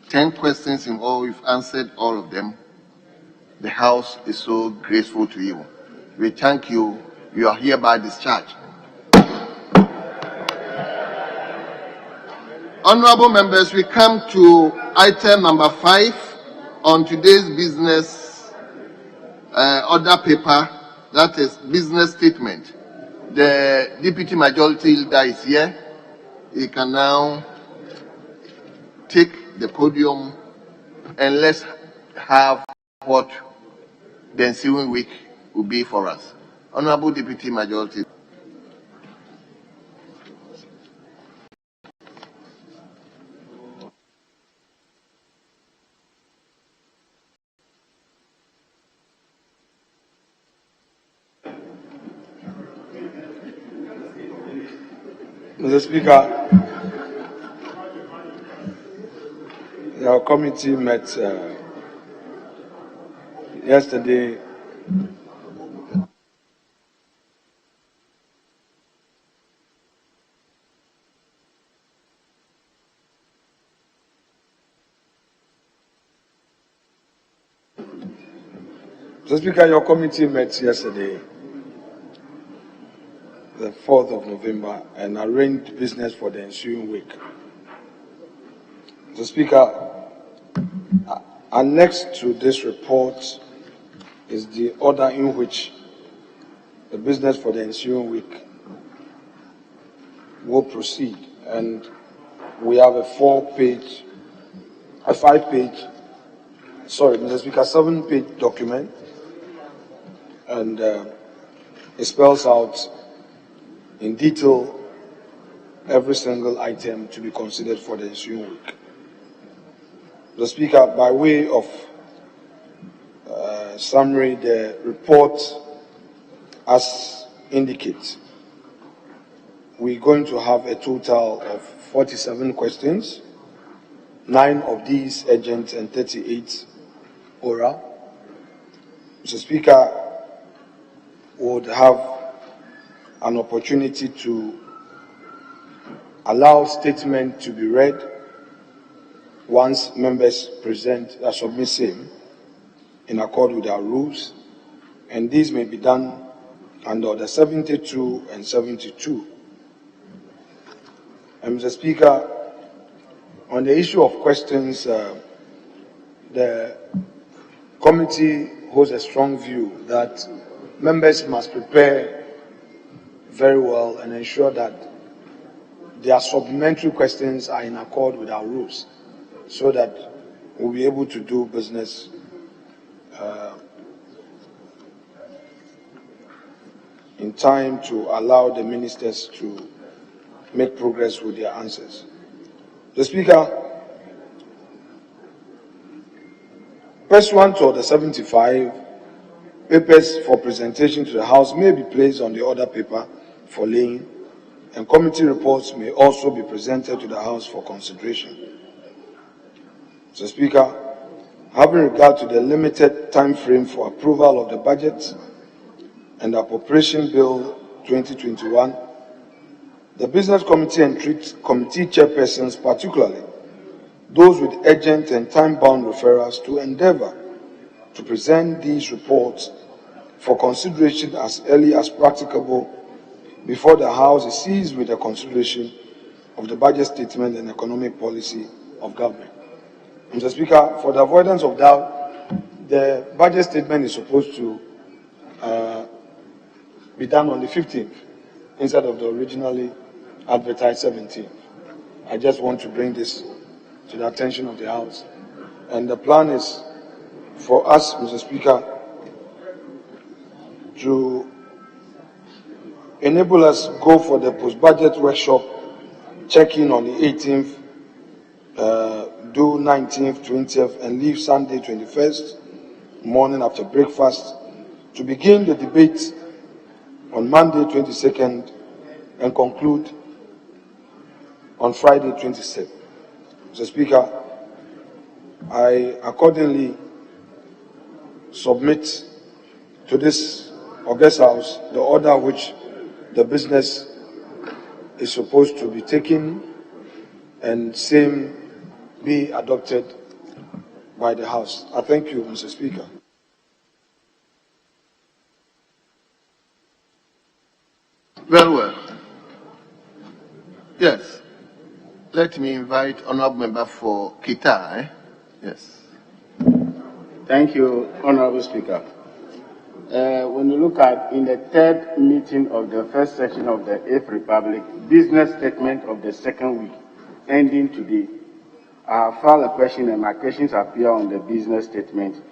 10 questions in all, you've answered all of them. The House is so grateful to you. We thank you. You are hereby discharged. Honorable members, we come to item number 5 on today's business order paper, that is business statement. The Deputy Majority Leader is here. He can now take the podium and let's have what the ensuing week will be for us. Honorable Deputy Majority. Mr. Speaker, our committee met yesterday. Mr. Speaker, your committee met yesterday, the 4th of November, and arranged business for the ensuing week. Mr. Speaker, annexed to this report is the order in which the business for the ensuing week will proceed, and we have a 7-page document, and it spells out in detail every single item to be considered for the ensuing week. The Speaker, by way of summary, the report as indicates, we're going to have a total of 47 questions, 9 of these urgent and 38 oral. Mr. Speaker, would have an opportunity to allow statement to be read once members submit same in accord with our rules, and these may be done under Order 72 and 72. And Mr. Speaker, on the issue of questions, the committee holds a strong view that members must prepare very well and ensure that their supplementary questions are in accord with our rules, so that we'll be able to do business in time to allow the ministers to make progress with their answers. The Speaker, pursuant to Order 75, papers for presentation to the House may be placed on the order paper for laying, and committee reports may also be presented to the House for consideration. Mr. Speaker, having regard to the limited time frame for approval of the budget and Appropriation Bill 2021, the Business Committee and Committee chairpersons particularly those with urgent and time-bound referrals to endeavor to present these reports for consideration as early as practicable before the House is seized with the consideration of the budget statement and economic policy of government. Mr. Speaker, for the avoidance of doubt, the budget statement is supposed to be done on the 15th instead of the originally advertised 17th. I just want to bring this to the attention of the House. And the plan is for us, Mr. Speaker, to enable us go for the post-budget workshop, check-in on the 18th, do 19th, 20th, and leave Sunday, 21st, morning after breakfast, to begin the debate on Monday, 22nd, and conclude on Friday, 27th. Mr. Speaker, I accordingly submit to this August House the order which the business is supposed to be taken and same be adopted by the House. I thank you, Mr. Speaker. Very well. Yes. Let me invite Honourable Member for Kita. Yes. Thank you, Honorable Speaker. When you look at in the third meeting of the first session of the 8th Republic, business statement of the second week, ending today, I have filed a question and my questions appear on the business statement.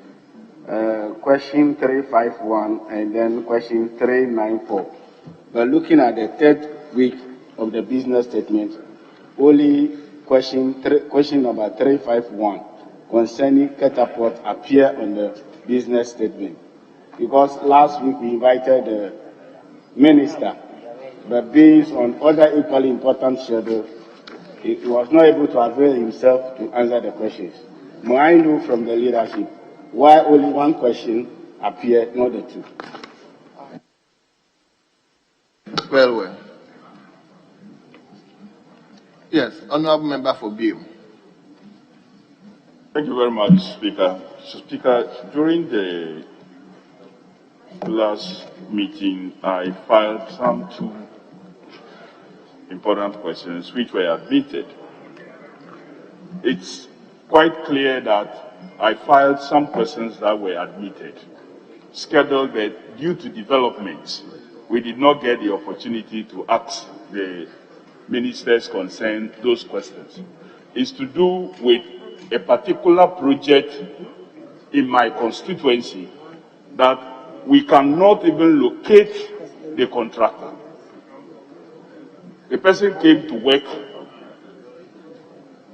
Question 351 and then question 394. But looking at the third week of the business statement, only question number 351 concerning catapult appear on the business statement. Because last week we invited the minister, but based on other equally important schedules, he was not able to avail himself to answer the questions. May I know from the leadership why only one question appeared, not the two? Well. Yes, Honourable Member for Bill. Thank you very much, Speaker. Speaker, during the last meeting, I filed some two important questions which were admitted. It's quite clear that I filed some questions that were admitted, scheduled, but due to developments, we did not get the opportunity to ask the ministers concerned those questions. It's to do with a particular project in my constituency that we cannot even locate the contractor. The person came to work,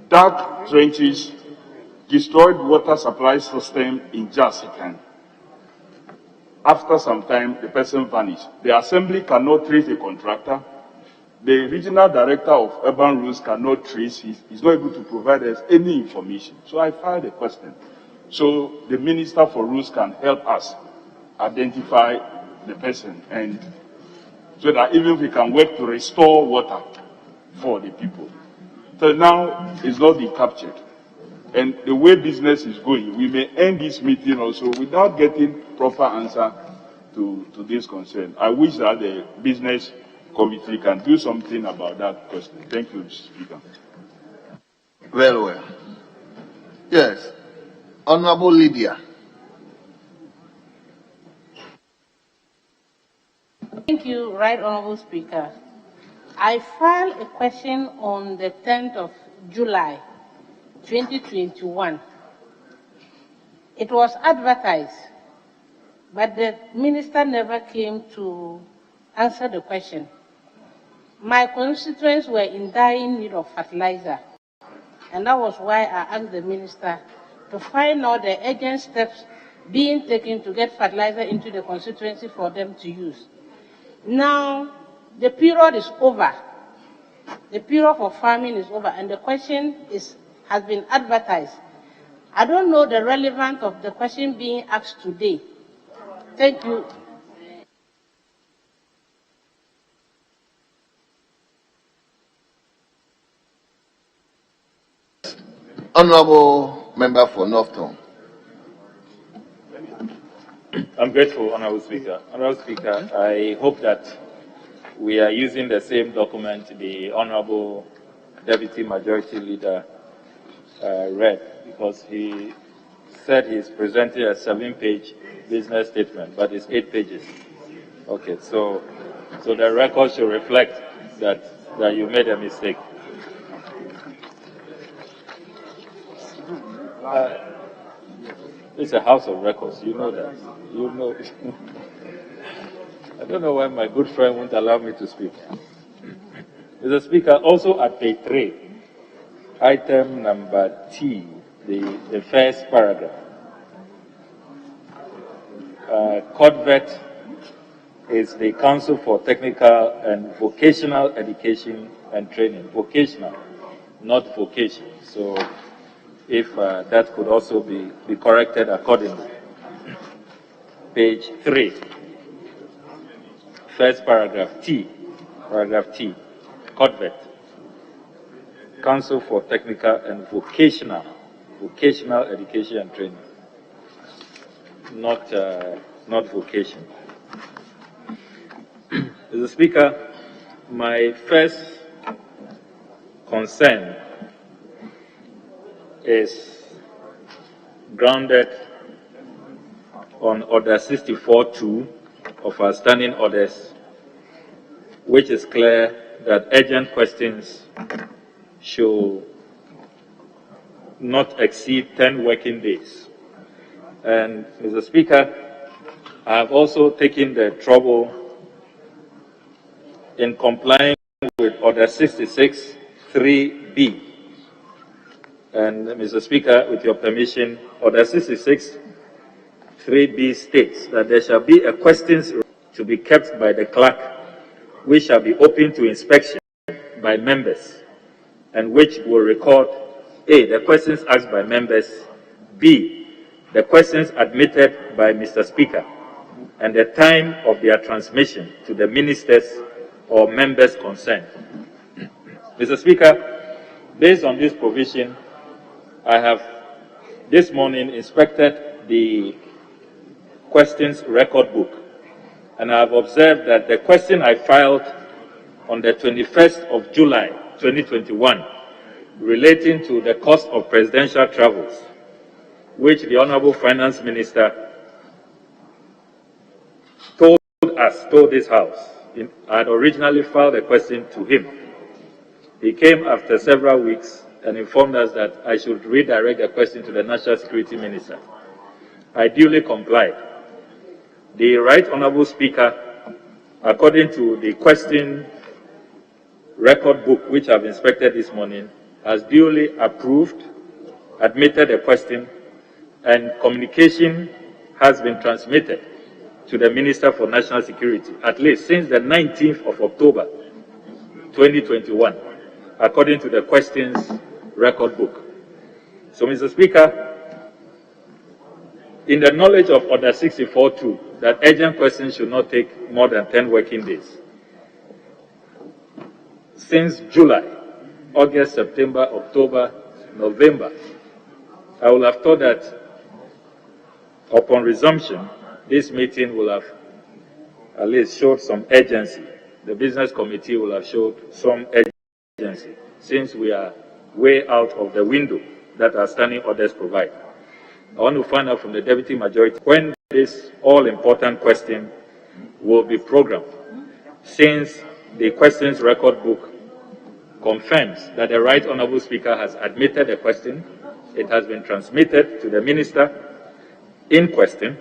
dug trenches, destroyed water supply system in Jasikan. After some time, the person vanished. The assembly cannot trace the contractor. The regional director of urban rules cannot trace. He's not able to provide us any information. So I filed a question. So the Minister for Rules can help us identify the person, and so that even if we can work to restore water for the people. So now it's not been captured. And the way business is going, we may end this meeting also without getting proper answer to this concern. I wish that the business committee can do something about that question. Thank you, Mr. Speaker. Well. Yes. Honourable Lydia. Thank you, Right Honourable Speaker. I filed a question on the 10th of July, 2021. It was advertised, but the minister never came to answer the question. My constituents were in dire need of fertilizer, and that was why I asked the minister to find out the urgent steps being taken to get fertilizer into the constituency for them to use. Now, the period is over. The period for farming is over, and the question has been advertised. I don't know the relevance of the question being asked today. Thank you. Honorable Member for Northton. I'm grateful, Honorable Speaker. Honorable Speaker, I hope that we are using the same document the Honorable Deputy Majority Leader read, because he said he's presenting a 7-page business statement, but it's 8 pages. Okay, so the record should reflect that you made a mistake. It's a house of records, you know that. You know. I don't know why my good friend won't allow me to speak. Mr. Speaker, also at page 3, item number T, the first paragraph. CODVET is the Council for Technical and Vocational Education and Training. Vocational, not vocation. So if that could also be corrected accordingly. Page 3, first paragraph T, CODVET, Council for Technical and Vocational Education and Training, not vocation. Mr. Speaker, my first concern is grounded on Order 64-2 of our standing orders, which is clear that urgent questions should not exceed 10 working days. And, Mr. Speaker, I have also taken the trouble in complying with Order 66-3B. And, Mr. Speaker, with your permission, Order 66-3B states that there shall be a questions to be kept by the clerk, which shall be open to inspection by members, and which will record A, the questions asked by members, B, the questions admitted by Mr. Speaker, and the time of their transmission to the ministers or members concerned. Mr. Speaker, based on this provision, I have this morning inspected the questions record book, and I have observed that the question I filed on the 21st of July 2021 relating to the cost of presidential travels, which the Honorable Finance Minister told this House, I had originally filed a question to him. He came after several weeks and informed us that I should redirect the question to the National Security Minister. I duly complied. The Right Honorable Speaker, according to the question record book which I've inspected this morning, has duly approved, admitted the question, and communication has been transmitted to the Minister for National Security, at least since the 19th of October 2021, according to the questions record book. So, Mr. Speaker, in the knowledge of Order 64-2, that urgent questions should not take more than 10 working days, since July, August, September, October, November, I would have thought that upon resumption, this meeting will have at least showed some urgency. The business committee will have showed some urgency, since we are way out of the window that our standing orders provide. I want to find out from the Deputy Majority when this all-important question will be programmed, since the questions record book confirms that the Right Honourable Speaker has admitted the question, it has been transmitted to the Minister in question,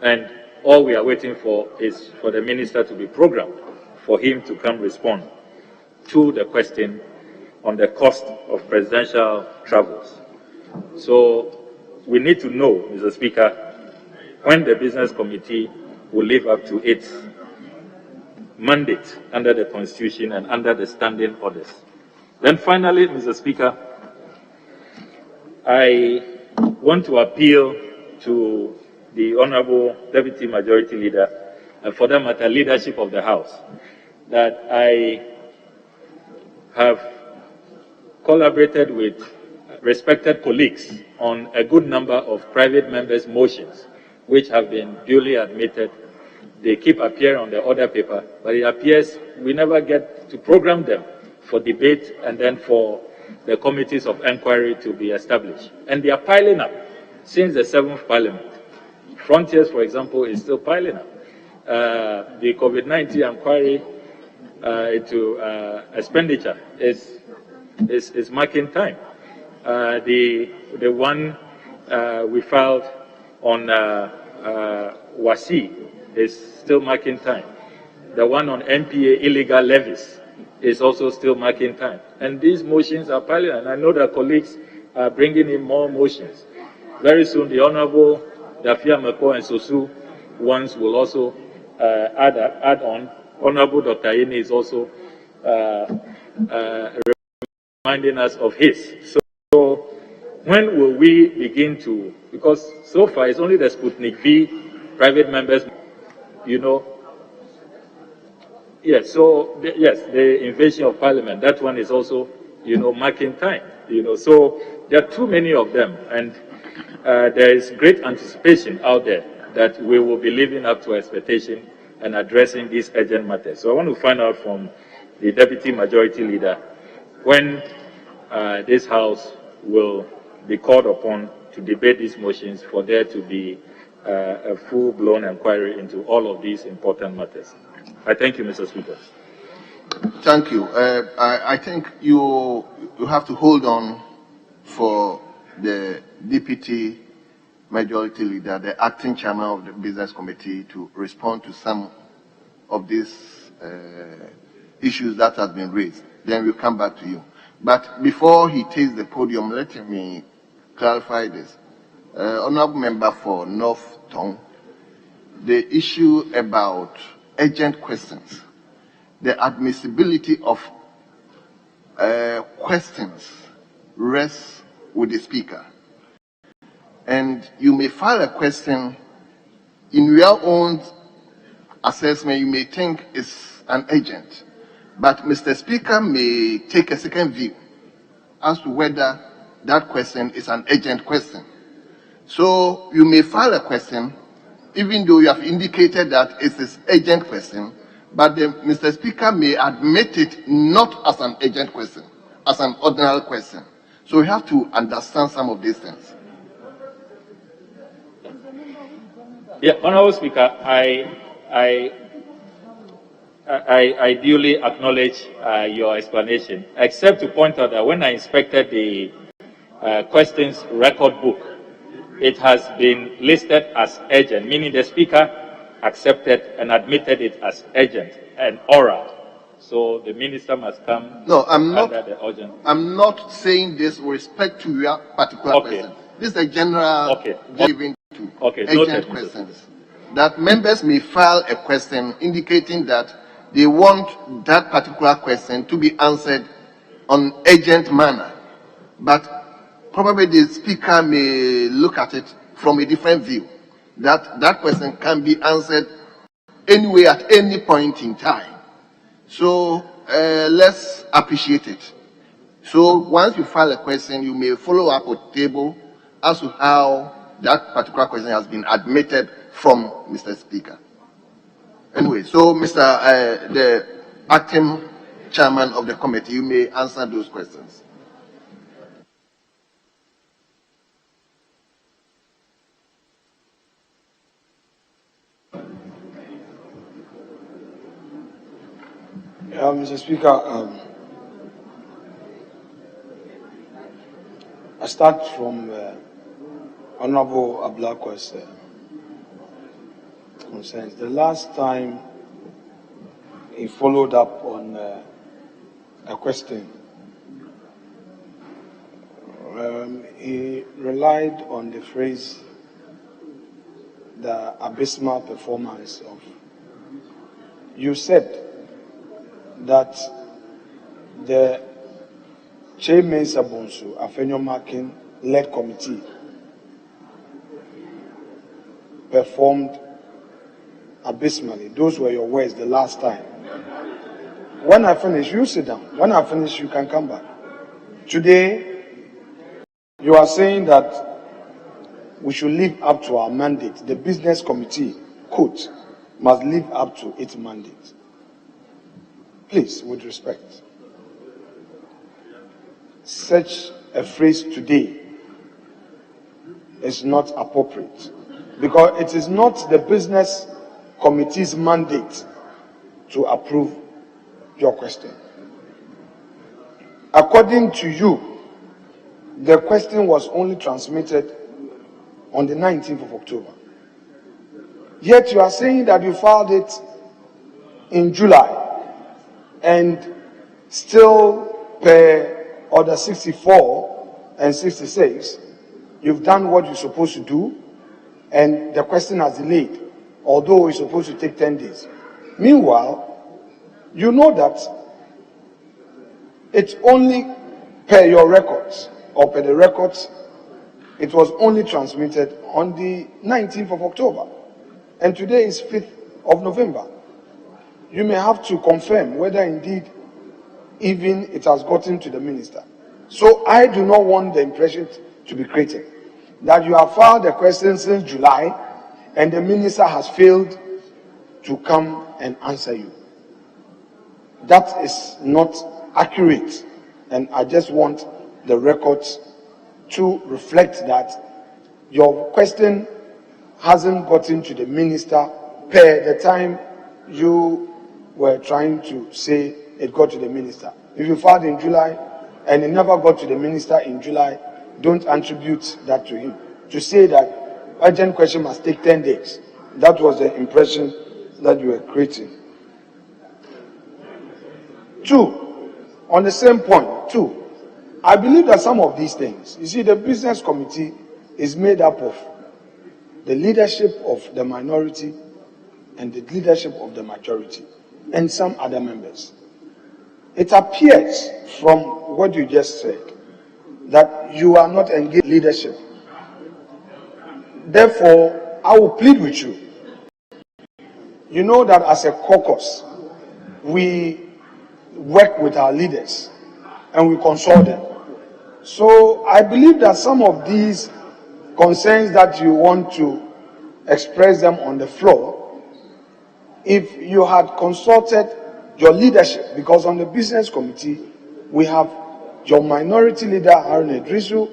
and all we are waiting for is for the Minister to be programmed for him to come respond to the question on the cost of presidential travels. So we need to know, Mr. Speaker, when the Business Committee will live up to its mandate under the Constitution and under the standing orders. Then finally, Mr. Speaker, I want to appeal to the Honourable Deputy Majority Leader, and for that matter, leadership of the House, that I have collaborated with respected colleagues on a good number of private members' motions, which have been duly admitted. They keep appearing on the order paper, but it appears we never get to program them for debate and then for the committees of inquiry to be established. And they are piling up since the 7th Parliament. Frontiers, for example, is still piling up. The COVID-19 inquiry into expenditure is marking time. The one we filed on WASI is still marking time. The one on NPA illegal levies is also still marking time. And these motions are piling, and I know that colleagues are bringing in more motions. Very soon, the Honorable Dafia Meko and Sosu ones will also add on. Honorable Dr. Yini is also reminding us of his. So when will we begin to, because so far it's only the Sputnik V private members, you know. Yes, so the invasion of Parliament, that one is also, you know, marking time, you know. So there are too many of them, and there is great anticipation out there that we will be living up to expectation and addressing these urgent matters. So I want to find out from the Deputy Majority Leader when this House will be called upon to debate these motions for there to be a full-blown inquiry into all of these important matters. I thank you, Mr. Speaker. Thank you. I think you have to hold on for the Deputy Majority Leader, the acting chairman of the Business Committee, to respond to some of these issues that have been raised. Then we'll come back to you. But before he takes the podium, let me clarify this. Honorable Member for North Tong, the issue about urgent questions, the admissibility of questions rests with the Speaker. And you may file a question in your own assessment, you may think it's an urgent, but Mr. Speaker may take a second view as to whether that question is an urgent question. So you may file a question, even though you have indicated that it is an urgent question, but Mr. Speaker may admit it not as an urgent question, as an ordinary question. So we have to understand some of these things. Yeah, Honorable Speaker, I duly acknowledge your explanation, except to point out that when I inspected the questions record book, it has been listed as urgent, meaning the Speaker accepted and admitted it as urgent and oral. So the Minister must come under the urgent. I'm not saying this with respect to your particular question. This is a general giving to urgent questions. That members may file a question indicating that they want that particular question to be answered on urgent manner. But probably the Speaker may look at it from a different view. That question can be answered anyway at any point in time. So let's appreciate it. So once you file a question, you may follow up with table as to how that particular question has been admitted from Mr. Speaker. Anyway, so Mr. The acting chairman of the committee, you may answer those questions. Mr. Speaker, I start from Honorable Ablakwa's concerns. The last time he followed up on a question, he relied on the phrase, the abysmal performance of. You said that the Chairman Sabonsu Afenyo Makin led committee performed abysmally. Those were your words the last time. When I finish, you sit down. When I finish, you can come back. Today, You are saying that we should live up to our mandate. The business committee, quote, must live up to its mandate. Please, with respect, such a phrase today is not appropriate because it is not the business committee's mandate to approve your question. According to you, the question was only transmitted on the 19th of October. Yet you are saying that you filed it in July and still per order 64 and 66, you've done what you're supposed to do and the question has delayed, although it's supposed to take 10 days. Meanwhile, you know that it's only per your records or per the records, it was only transmitted on the 19th of October. And today is 5th of November. You may have to confirm whether indeed even it has gotten to the minister. So I do not want the impression to be created that you have filed the question since July and the minister has failed to come and answer you. That is not accurate, and I just want the records to reflect that your question hasn't gotten to the minister per the time you were trying to say it got to the minister. If you filed in July and it never got to the minister in July, don't attribute that to him. To say that urgent question must take 10 days, that was the impression that you were creating. Two, on the same point, two, I believe that some of these things, you see, the business committee is made up of the leadership of the minority and the leadership of the majority and some other members. It appears from what you just said that you are not engaged in leadership. Therefore, I will plead with you. You know that as a caucus, we work with our leaders and we consult them. So I believe that some of these concerns that you want to express them on the floor, if you had consulted your leadership, because on the business committee, we have your minority leader, Harun Idrisu,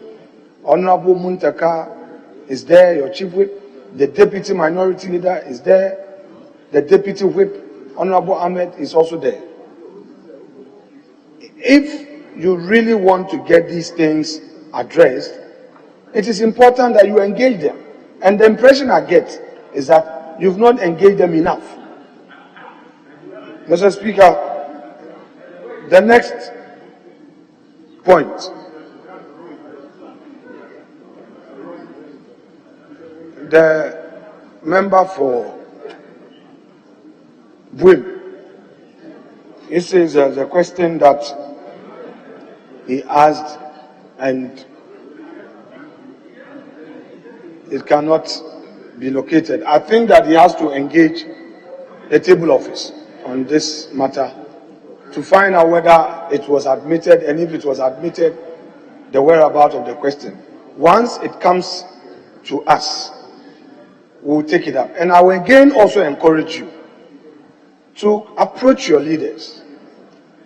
Honorable Muntaka is there, your chief whip, the deputy minority leader is there, the deputy whip, Honorable Ahmed, is also there. If you really want to get these things addressed, it is important that you engage them. And the impression I get is that you've not engaged them enough. Mr. Speaker, the next point. The member for Buim, he says there's a question that he asked and it cannot be located. I think that he has to engage the table office on this matter to find out whether it was admitted, and if it was admitted, the whereabouts of the question. Once it comes to us, we'll take it up. And I will again also encourage you to approach your leaders,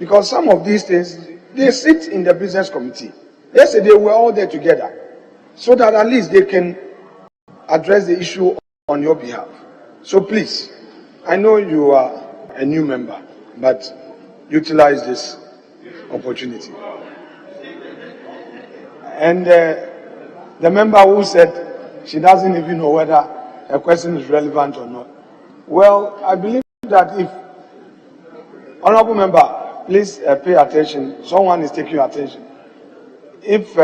because some of these things, they sit in the business committee. Yesterday, we were all there together, so that at least they can address the issue on your behalf. So please, I know you are a new member, but utilize this opportunity. And the member who said she doesn't even know whether a question is relevant or not. Well, I believe that if, honorable member, please pay attention. Someone is taking your attention. If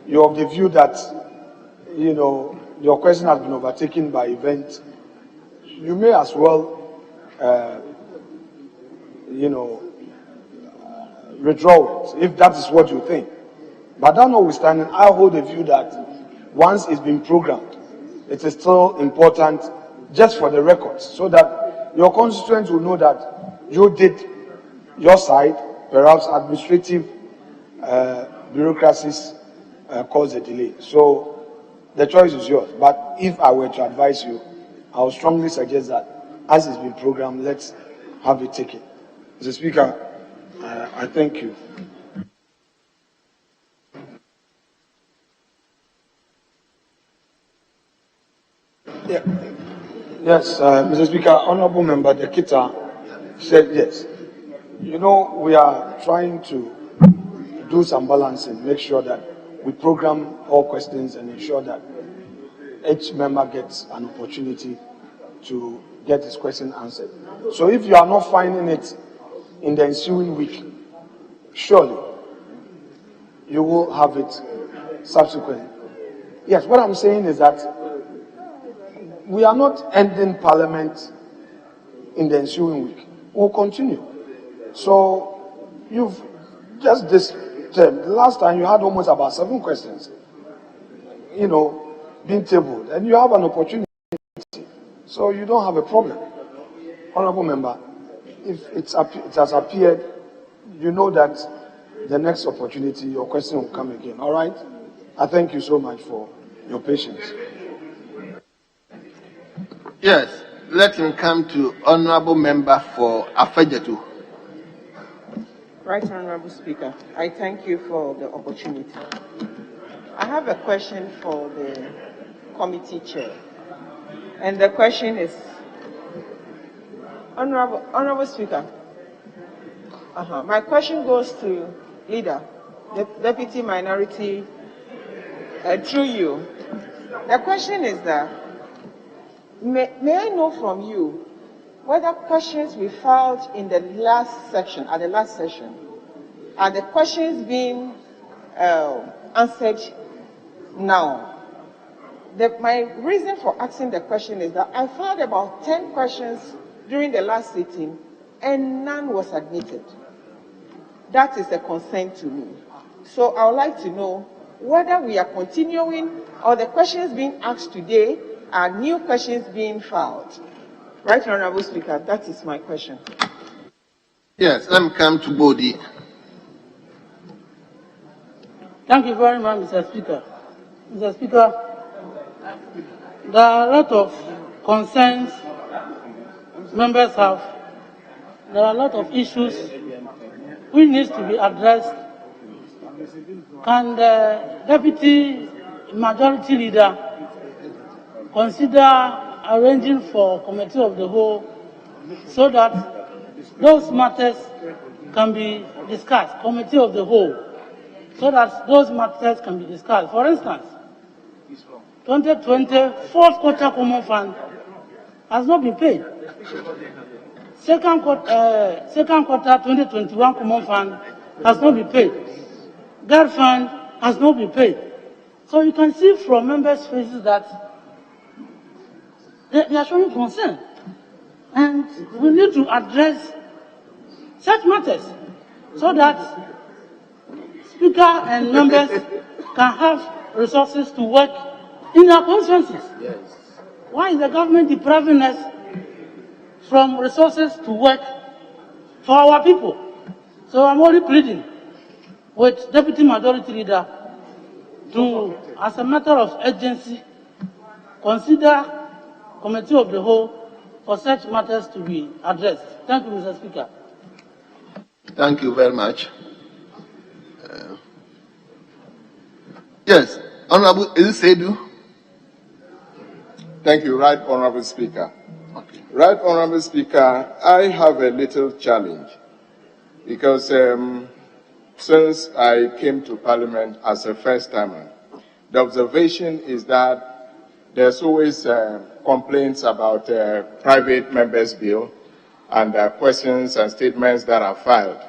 you're of the view that, you know, your question has been overtaken by events, you may as well, you know, withdraw it, if that is what you think. But that notwithstanding, I hold the view that once it's been programmed, it is still important just for the records, so that your constituents will know that you did your side, perhaps administrative bureaucracies caused a delay. So the choice is yours. But if I were to advise you, I would strongly suggest that as it's been programmed, let's have it taken. Mr. Speaker, I thank you. Yeah. Yes, Mr. Speaker, Honorable Member Dekita said yes. You know, we are trying to do some balancing, make sure that we program all questions and ensure that each member gets an opportunity to get his question answered. So if you are not finding it in the ensuing week, surely you will have it subsequently. Yes, what I'm saying is that we are not ending Parliament in the ensuing week. We'll continue. So you've just this term, the last time you had almost about 7 questions, being tabled, and you have an opportunity. So you don't have a problem. Honorable Member, if it has appeared, you know that the next opportunity, your question will come again. All right? I thank you so much for your patience. Yes, let him come to Honorable Member for Afejetu. Right, Honorable Speaker, I thank you for the opportunity. I have a question for the committee chair. And the question is, Honorable Speaker, my question goes to Leader, the Deputy Minority, through you. The question is that, may I know from you whether questions we filed in the last section, at the last session, are the questions being answered now? My reason for asking the question is that I filed about 10 questions during the last sitting and none was admitted. That is a concern to me. So I would like to know whether we are continuing or the questions being asked today are new questions being filed. Right, Honorable Speaker, that is my question. Yes, let me come to Bodi. Thank you very much, Mr. Speaker. Mr. Speaker, there are a lot of concerns members have. There are a lot of issues which needs to be addressed. Can the Deputy Majority Leader consider arranging for Committee of the Whole so that those matters can be discussed, Committee of the Whole, so that those matters can be discussed. For instance, 2020 fourth quarter common fund has not been paid. Second quarter 2021 common fund has not been paid. Guard fund has not been paid. So you can see from members' faces that they are showing concern. And we need to address such matters so that Speaker and members can have resources to work in their constituencies. Yes. Why is the government depriving us from resources to work for our people? So I'm only pleading with Deputy Majority Leader to, as a matter of urgency, consider Committee of the Whole for such matters to be addressed. Thank you, Mr. Speaker. Thank you very much. Yes, Honorable Elisedu. Thank you, Right Honorable Speaker. Okay. Right Honorable Speaker, I have a little challenge because since I came to Parliament as a first-timer, the observation is that there's always complaints about private members' bill and questions and statements that are filed.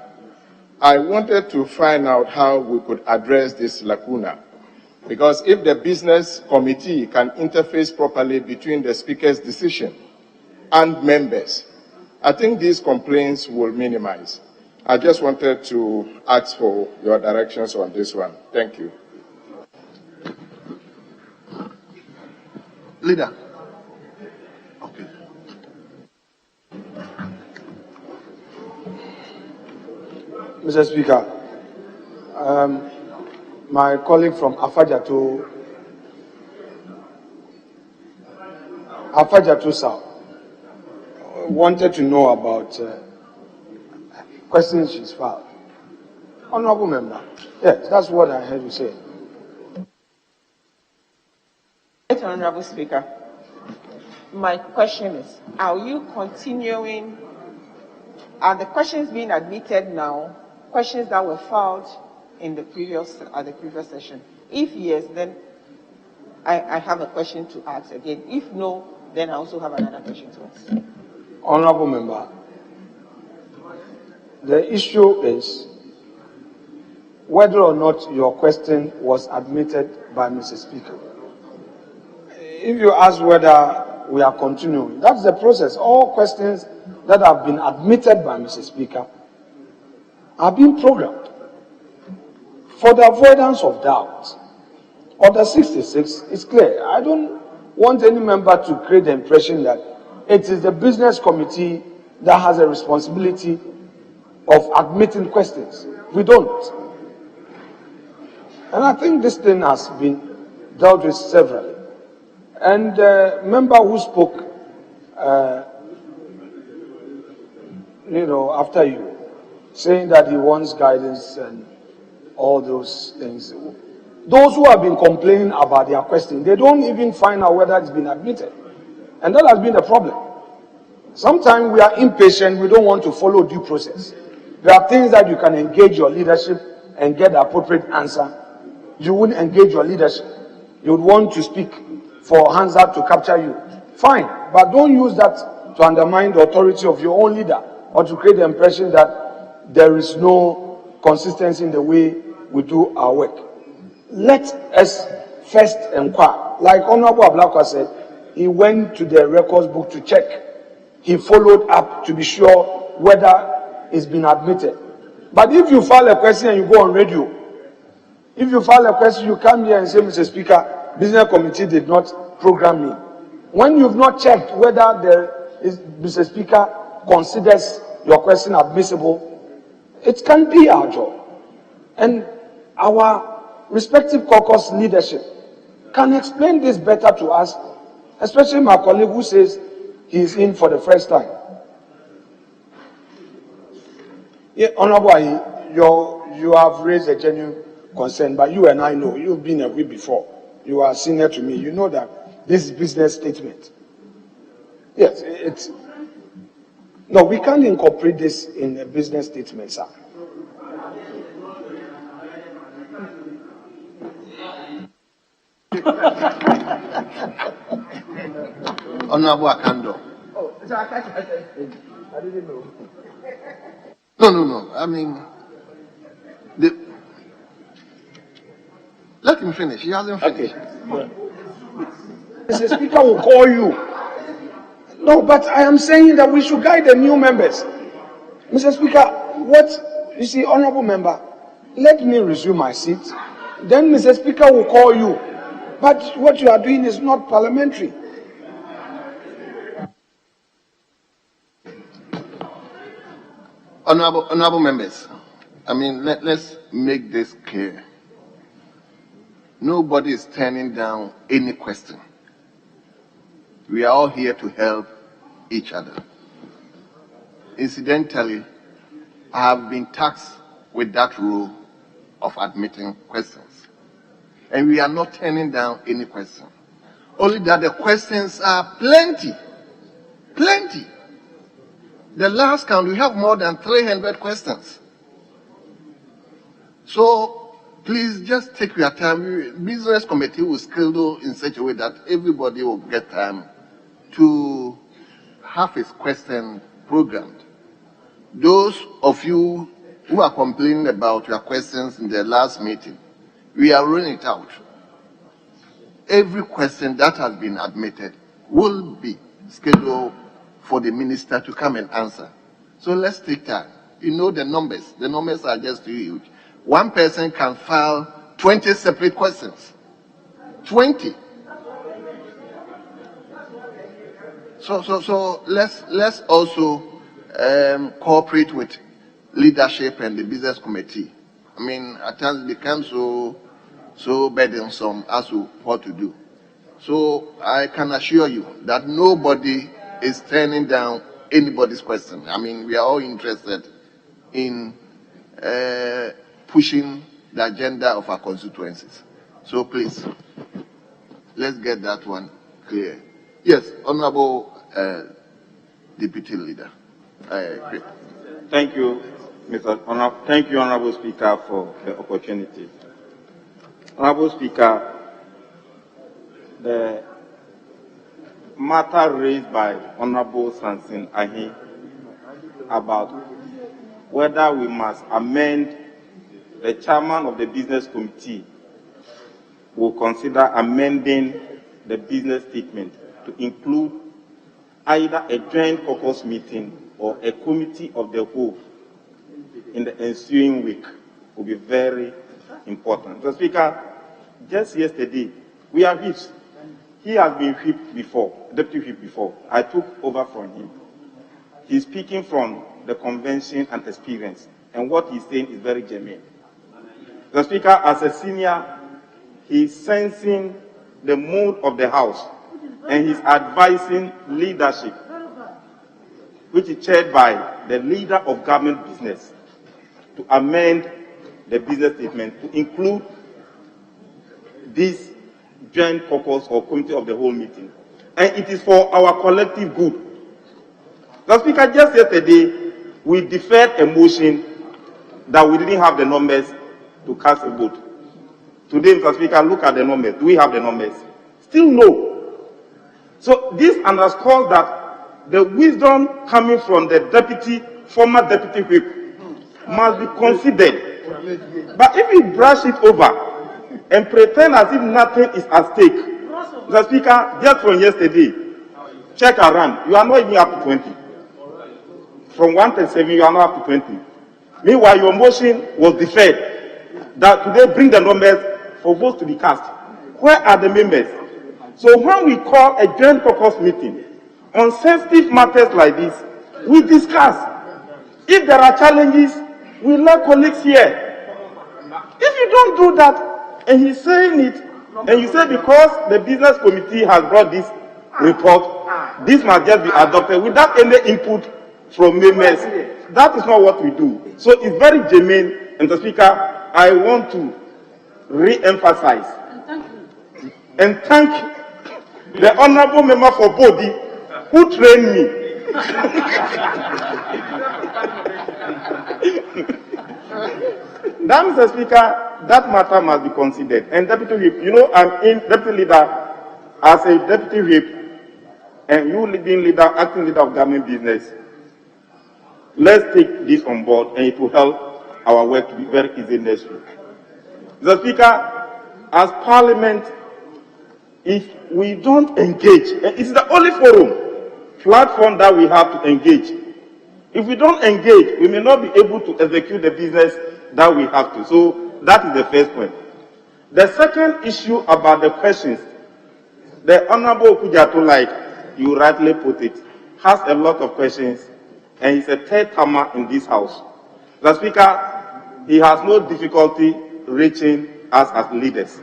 I wanted to find out how we could address this lacuna, because if the business committee can interface properly between the Speaker's decision and members, I think these complaints will minimize. I just wanted to ask for your directions on this one. Thank you. Leader. Okay. Mr. Speaker, my colleague from Afajato South wanted to know about questions she's filed. Honorable member, yes, that's what I heard you say. Honorable Speaker, my question is, are you continuing, are the questions being admitted now, questions that were filed in the previous session? If yes, then I have a question to ask again. If no, then I also have another question to ask. Honorable member, the issue is whether or not your question was admitted by Mr. Speaker. If you ask whether we are continuing, that's the process. All questions that have been admitted by Mr. Speaker are being programmed. For the avoidance of doubt, Order 66 is clear. I don't want any member to create the impression that it is the business committee that has a responsibility of admitting questions. We don't. And I think this thing has been dealt with severally. And the member who spoke, after you, saying that he wants guidance and all those things. Those who have been complaining about their question, they don't even find out whether it's been admitted. And that has been the problem. Sometimes we are impatient, we don't want to follow due process. There are things that you can engage your leadership and get the appropriate answer. You wouldn't engage your leadership. You would want to speak for hands up to capture you. Fine, but don't use that to undermine the authority of your own leader or to create the impression that there is no consistency in the way we do our work. Let us first inquire. Like Honorable Ablakwa said, he went to the records book to check. He followed up to be sure whether it's been admitted. But if you file a question and you go on radio, if you file a question, you come here and say, Mr. Speaker, business committee did not program me. When you've not checked whether Mr. Speaker considers your question admissible, it can be our job. And our respective caucus leadership can explain this better to us, especially my colleague who says he is in for the first time. Yeah, Honorable Ahi, you have raised a genuine concern, but you and I know, you've been a whip before. You are senior to me. You know that this is business statement. Yes, no, we can't incorporate this in a business statement, sir. Honorable Akando. Oh, I didn't know. No. I mean, let him finish. He hasn't finished. Okay. Mr. Speaker will call you. No, but I am saying that we should guide the new members. Mr. Speaker, you see, Honorable Member, let me resume my seat. Then Mr. Speaker will call you. But what you are doing is not parliamentary. Honorable members, I mean, let's make this clear. Nobody is turning down any question. We are all here to help each other. Incidentally, I have been tasked with that role of admitting questions. And we are not turning down any question. Only that the questions are plenty. Plenty. The last count, we have more than 300 questions. So, please just take your time. Business committee will schedule in such a way that everybody will get time to have his question programmed. Those of you who are complaining about your questions in the last meeting, we are rolling it out. Every question that has been admitted will be scheduled for the minister to come and answer. So let's take time. You know the numbers. The numbers are just too huge. One person can file 20 separate questions. 20. So let's also cooperate with leadership and the business committee. I mean, at times it becomes so so burdensome as to what to do. So I can assure you that nobody is turning down anybody's question. I mean, we are all interested in pushing the agenda of our constituencies. So please, let's get that one clear. Yes, Honorable Deputy Leader. I agree. Thank you, Thank you, Honorable Speaker, for the opportunity. Honorable Speaker, the matter raised by Honorable Sansin Ahi about whether we must amend the chairman of the business committee will consider amending the business statement to include either a joint caucus meeting or a committee of the whole in the ensuing week will be very important. So, Speaker, just yesterday, we are whips. He has been whipped before, deputy whip before. I took over from him. He's speaking from the convention and experience, and what he's saying is very germane. The Speaker, as a senior, he's sensing the mood of the House, and he's advising leadership, which is chaired by the leader of government business, to amend the business statement to include this joint caucus or committee of the whole meeting. And it is for our collective good. The Speaker, just yesterday, we deferred a motion that we didn't have the numbers to cast a vote. Today, Mr. Speaker, look at the numbers. Do we have the numbers? Still no. So this underscores that the wisdom coming from the former deputy whip must be considered. But if we brush it over and pretend as if nothing is at stake, Mr. Speaker, just from yesterday, check around, you are not even up to 20. From 137, you are not up to 20. Meanwhile, your motion was deferred, that today bring the numbers for votes to be cast. Where are the members? So when we call a joint caucus meeting on sensitive matters like this, we discuss. If there are challenges, we let colleagues hear. If you don't do that, and he's saying it, and you say because the business committee has brought this report, this must just be adopted without any input from members, that is not what we do. So it's very germane, and the Speaker, I want to re-emphasize and thank the honorable member for Bodi who trained me. Now, Mr. Speaker, that matter must be considered. And Deputy Whip, you know, I'm in Deputy Leader as a Deputy Whip, and you leading leader, acting leader of government business. Let's take this on board, and it will help our work to be very easy next week. Mr. Speaker, as Parliament, if we don't engage, and it's the only platform that we have to engage. If we don't engage, we may not be able to execute the business that we have to. So that is the first point. The second issue about the questions, the Honorable Okujato, like you rightly put it, has a lot of questions, and he's a third termer in this House. The Speaker, he has no difficulty reaching us as leaders.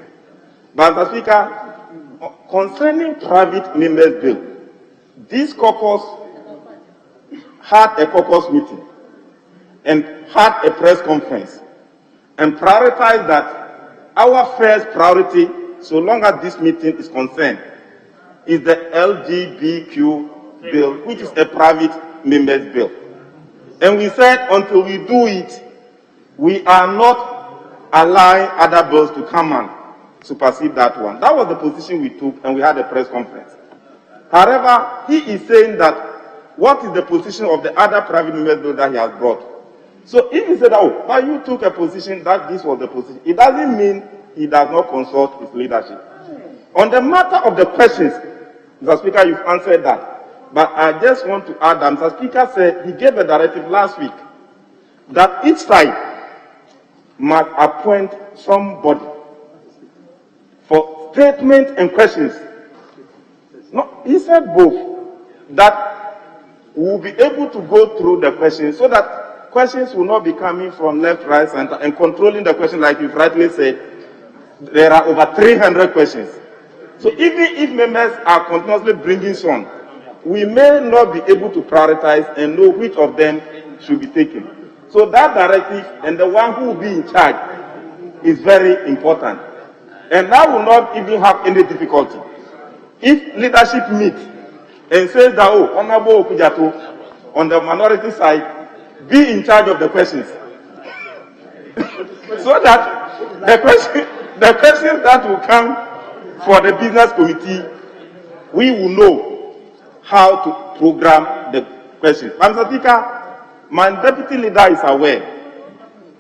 But the Speaker, concerning private members' bill, this caucus had a caucus meeting and had a press conference and prioritized that our first priority, so long as this meeting is concerned, is the LGBTQ bill, which is a private members' bill. And we said until we do it, we are not allowing other bills to come and supersede that one. That was the position we took, and we had a press conference. However, he is saying that what is the position of the other private members' bill that he has brought. So if he said, oh, but you took a position that this was the position, it doesn't mean he does not consult his leadership. On the matter of the questions, Mr. Speaker, you've answered that. But I just want to add that Mr. Speaker said he gave a directive last week that each side must appoint somebody for statement and questions. No, he said both. That we will be able to go through the questions so that questions will not be coming from left, right, center, and controlling the question like you've rightly said. there are over 300 questions. So even if members are continuously bringing some, we may not be able to prioritize and know which of them should be taken. So that directive and the one who will be in charge is very important. And that will not even have any difficulty. If leadership meets and says that, oh, Honorable Okujato, on the minority side, be in charge of the questions. So that the questions that will come for the business committee, we will know how to program the questions. Mr. Speaker, my deputy leader is aware.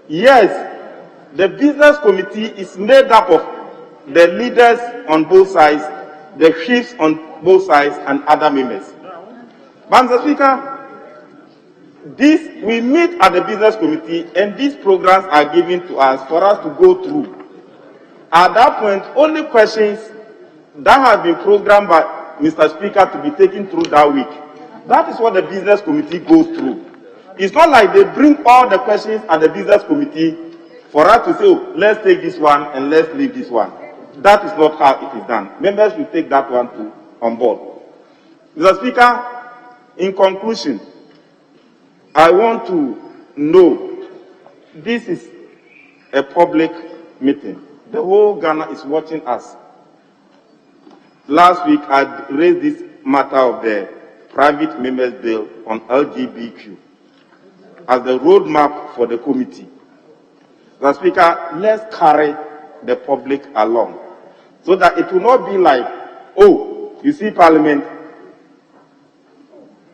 Yes, the business committee is made up of the leaders on both sides, the chiefs on both sides, and other members. Mr. Speaker, we meet at the business committee, and these programs are given to us for us to go through. At that point, only questions that have been programmed by Mr. Speaker to be taken through that week, that is what the business committee goes through. It's not like they bring all the questions at the business committee for us to say, oh, let's take this one and let's leave this one. That is not how it is done. Members will take that one too on board. Mr. Speaker, in conclusion, I want to know this is a public meeting. The whole Ghana is watching us. Last week, I raised this matter of the private members bill on LGBTQ as the roadmap for the committee. Mr. Speaker, let's carry the public along so that it will not be like, oh, you see Parliament,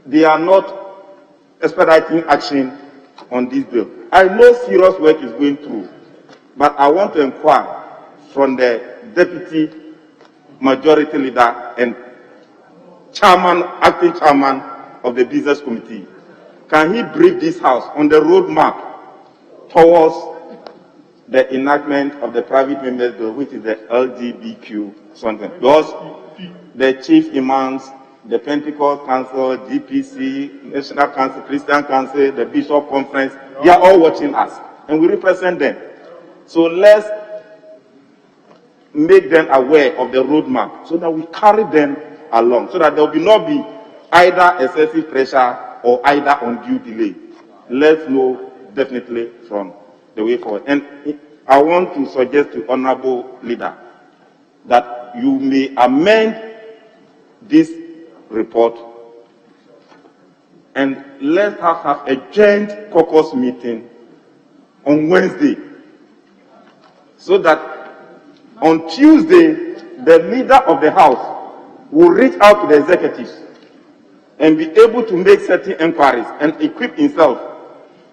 they are not expediting action on this bill. I know serious work is going through, but I want to inquire from the deputy majority leader and chairman, acting chairman of the business committee. Can he brief this house on the roadmap towards the enactment of the private members bill, which is the LGBTQ something? Because the chief imams, the Pentecost Council, GPC, National Council, Christian Council, the Bishop Conference, they are all watching us, and we represent them. So let's make them aware of the roadmap so that we carry them along, so that there will not be either excessive pressure or either undue delay. Let's know definitely from the way forward. And I want to suggest to Honorable Leader that you may amend this report and let us have a joint caucus meeting on Wednesday, so that on Tuesday the leader of the house will reach out to the executives and be able to make certain inquiries and equip himself.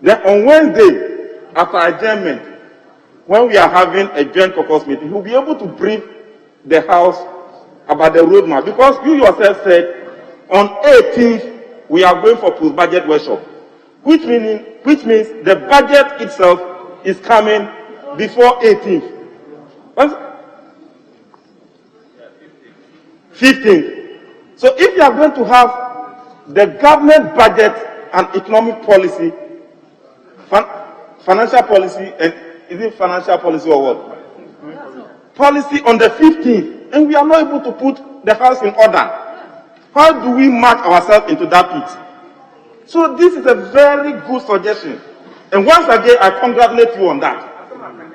Then on Wednesday, after adjournment, when we are having a joint caucus meeting, he will be able to brief the house about the roadmap, because you yourself said on 18th, we are going for post-budget workshop, which means the budget itself is coming before 18th. 15th. So if you are going to have the government budget and economic policy, financial policy, and is it financial policy or what? Policy on the 15th, and we are not able to put the house in order. How do we march ourselves into that pit? So this is a very good suggestion. And once again, I congratulate you on that.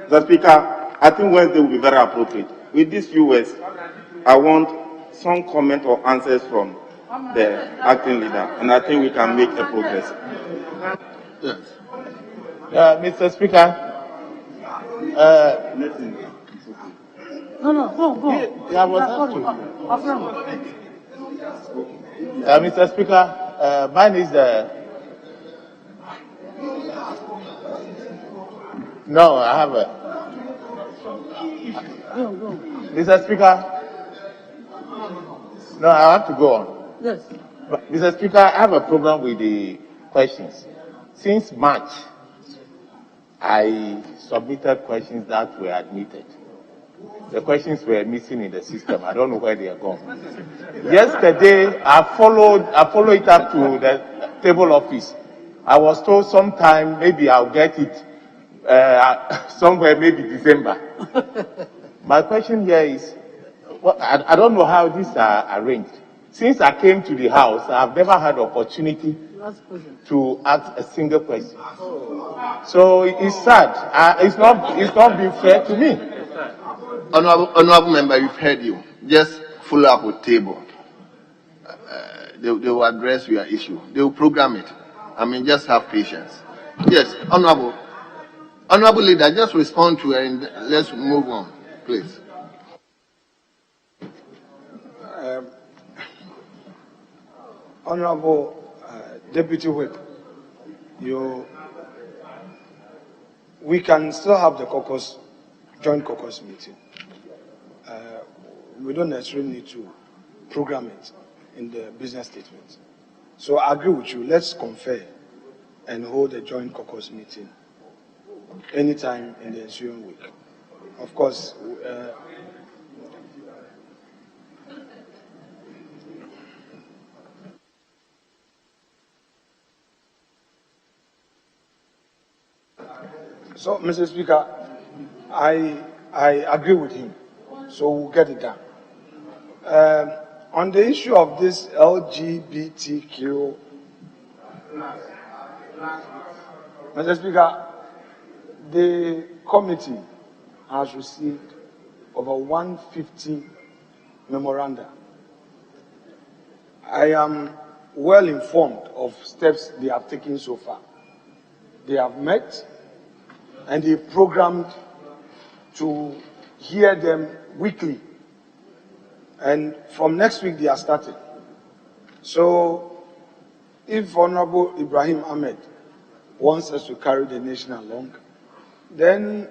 Mr. Speaker, I think Wednesday will be very appropriate. With these few words, I want some comment or answers from the acting leader, and I think we can make a progress. Yes. Mr. Speaker, Mr. Speaker, mine is no, I have a. Mr. Speaker, no, I have to go on. Yes. But, Mr. Speaker, I have a problem with the questions. Since March, I submitted questions that were admitted. The questions were missing in the system. I don't know where they are gone. Yesterday, I followed it up to the table office. I was told sometime maybe I'll get it somewhere, maybe December. My question here is, well, I don't know how these are arranged. Since I came to the house, I've never had opportunity to ask a single question. So it's sad. It's not being fair to me. Honorable member, we've heard you. Just follow up with table. They will address your issue. They will program it. I mean, just have patience. Yes, honorable leader, just respond to it and let's move on, please. Honorable Deputy Whip, we can still have the joint caucus meeting. We don't necessarily need to program it in the business statement. So I agree with you. Let's confer and hold a joint caucus meeting anytime in the ensuing week. Of course, so, Mr. Speaker, I agree with him. So we'll get it done. On the issue of this LGBTQ, Mr. Speaker, the committee has received over 150 memoranda. I am well informed of steps they have taken so far. They have met and they programmed to hear them weekly. And from next week, they are starting. So, if Honorable Ibrahim Ahmed wants us to carry the nation along, then,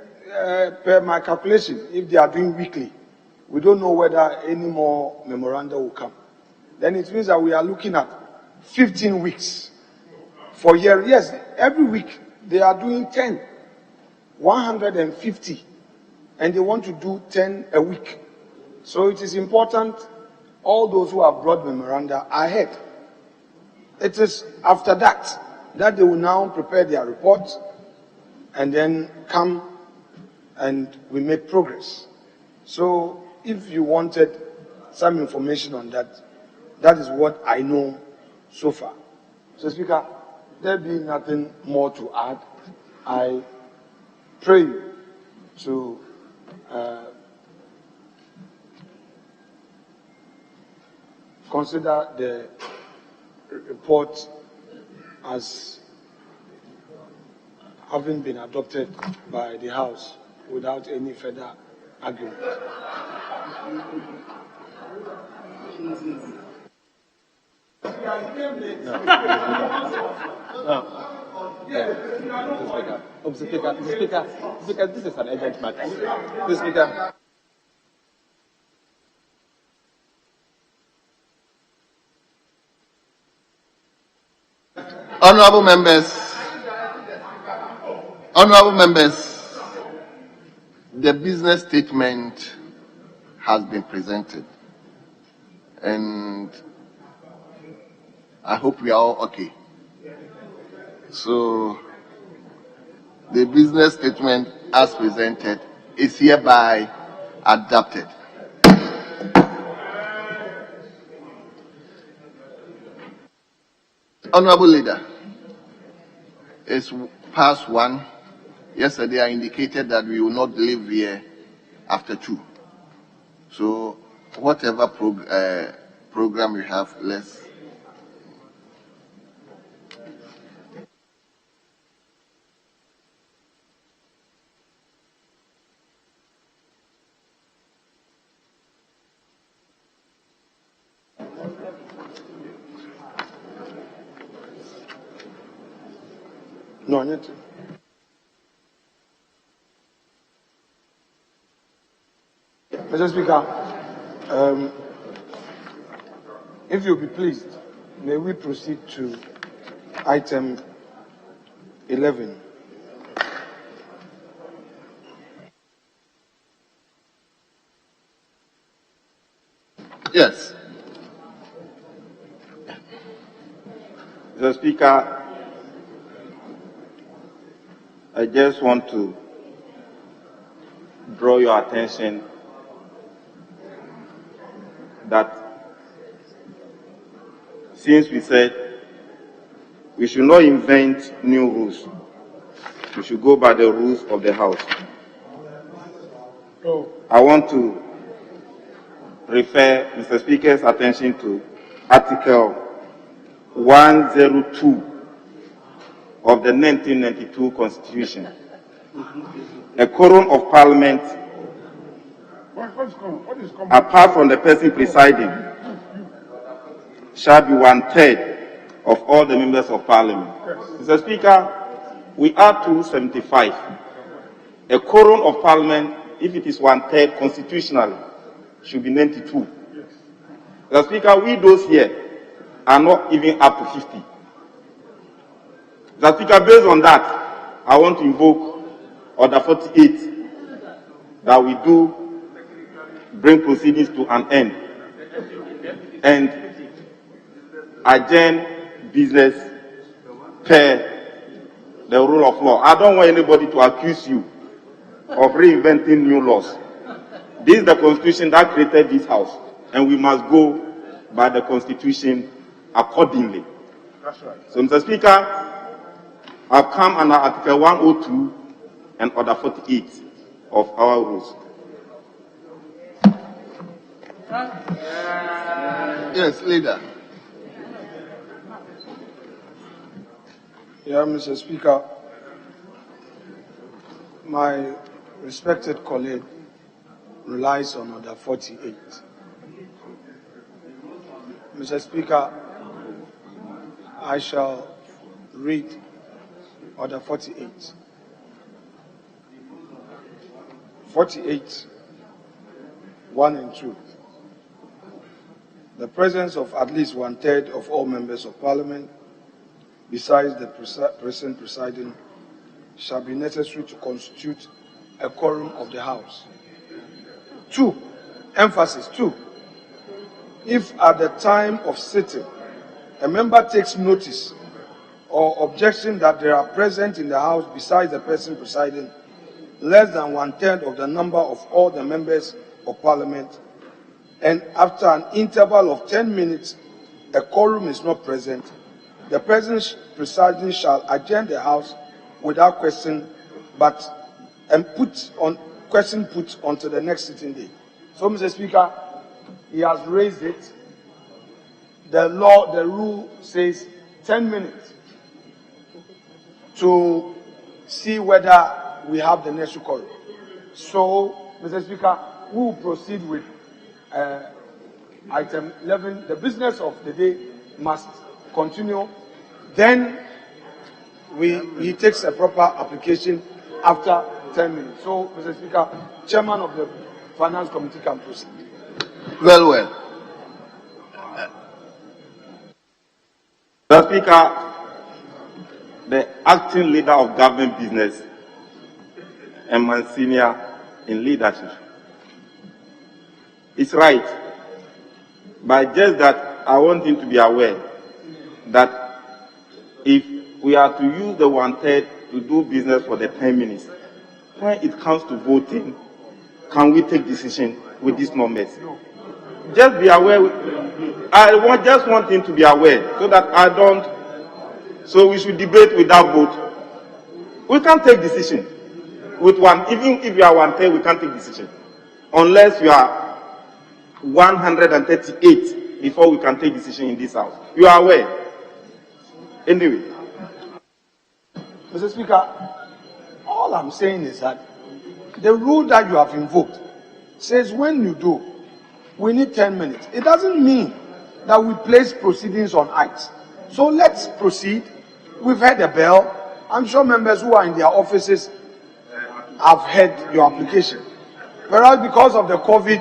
per my calculation, if they are doing weekly, we don't know whether any more memoranda will come. Then it means that we are looking at 15 weeks for a year. Yes, every week they are doing 10, 150, and they want to do 10 a week. So it is important all those who have brought memoranda ahead. It is after that they will now prepare their report and then come and we make progress. So if you wanted some information on that, that is what I know so far. So Speaker, there be nothing more to add. I pray you to consider the report as having been adopted by the House without any further argument. Speaker, this is an urgent matter. Mr. Speaker. Honorable members, the business statement has been presented, and I hope we are all okay. So, the business statement as presented is hereby adopted. Honorable Leader, it's past 1. Yesterday I indicated that we will not leave here after 2. So whatever program we have, let's. No, not. Mr. Speaker, if you'll be pleased, may we proceed to item 11. Yes. Mr. Speaker, I just want to draw your attention that since we said we should not invent new rules, we should go by the rules of the House. I want to refer Mr. Speaker's attention to Article 102 of the 1992 Constitution. A quorum of Parliament, apart from the person presiding, shall be 1/3 of all the members of Parliament. Mr. Speaker, we are 275. A quorum of Parliament, if it is 1/3 constitutionally, should be 92. Mr. Speaker, we those here are not even up to 50. Mr. Speaker, based on that, I want to invoke Order 48 that we do bring proceedings to an end and adjourn business per the rule of law. I don't want anybody to accuse you of reinventing new laws. This is the Constitution that created this House, and we must go by the Constitution accordingly. That's right. So, Mr. Speaker, I've come under Article 102 and Order 48 of our rules. Yes, leader. Yeah, Mr. Speaker, my respected colleague relies on Order 48. Mr. Speaker, I shall read Order 48. 48, 1 and 2. The presence of at least 1/3 of all members of Parliament, besides the person presiding, shall be necessary to constitute a quorum of the House. 2, emphasis 2. If at the time of sitting, a member takes notice or objection that there are present in the House besides the person presiding less than 1/3 of the number of all the members of Parliament, and after an interval of 10 minutes, a quorum is not present, the person presiding shall adjourn the House without question, and put onto the next sitting day. So, Mr. Speaker, he has raised it. The rule says 10 minutes to see whether we have the necessary quorum. So, Mr. Speaker, we will proceed with item 11. The business of the day must continue. Then he takes a proper application after 10 minutes. So, Mr. Speaker, Chairman of the Finance Committee can proceed. Well. Mr. Speaker, the acting leader of government business and my senior in leadership. It's right, but just that I want him to be aware that if we are to use the 1/3 to do business for the 10 minutes, when it comes to voting, can we take decision with these numbers? Just be aware. Just want him to be aware so that I don't. So we should debate without vote. We can't take decision with one. Even if you are 1/3, we can't take decision unless you are 138 before we can take decision in this House. You are aware. Anyway, Mr. Speaker, all I'm saying is that the rule that you have invoked says when you do, we need 10 minutes. It doesn't mean that we place proceedings on ice. So let's proceed. We've heard the bell. I'm sure members who are in their offices have heard your application. Whereas because of the COVID,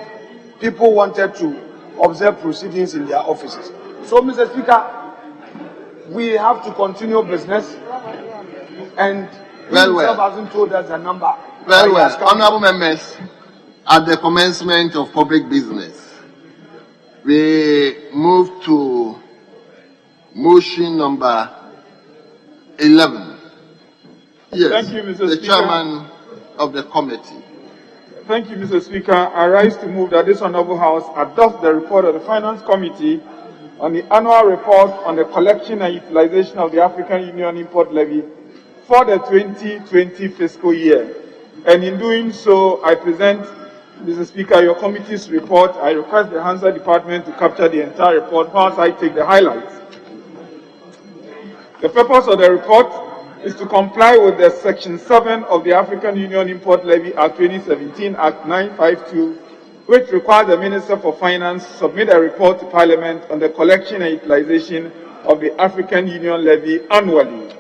people wanted to observe proceedings in their offices. So, Mr. Speaker, we have to continue business, and he himself hasn't told us the number. Honorable members, at the commencement of public business, we move to motion number 11. Yes, Thank you, Mr. the Speaker. chairman of the committee. Thank you, Mr. Speaker. I rise to move that this Honourable House adopt the report of the Finance Committee on the annual report on the collection and utilization of the African Union Import Levy for the 2020 fiscal year. And in doing so, I present, Mr. Speaker, your committee's report. I request the Hansa Department to capture the entire report whilst I take the highlights. The purpose of the report is to comply with the Section 7 of the African Union Import Levy Act 2017, Act 952, which requires the Minister for Finance submit a report to Parliament on the collection and utilization of the African Union Levy annually.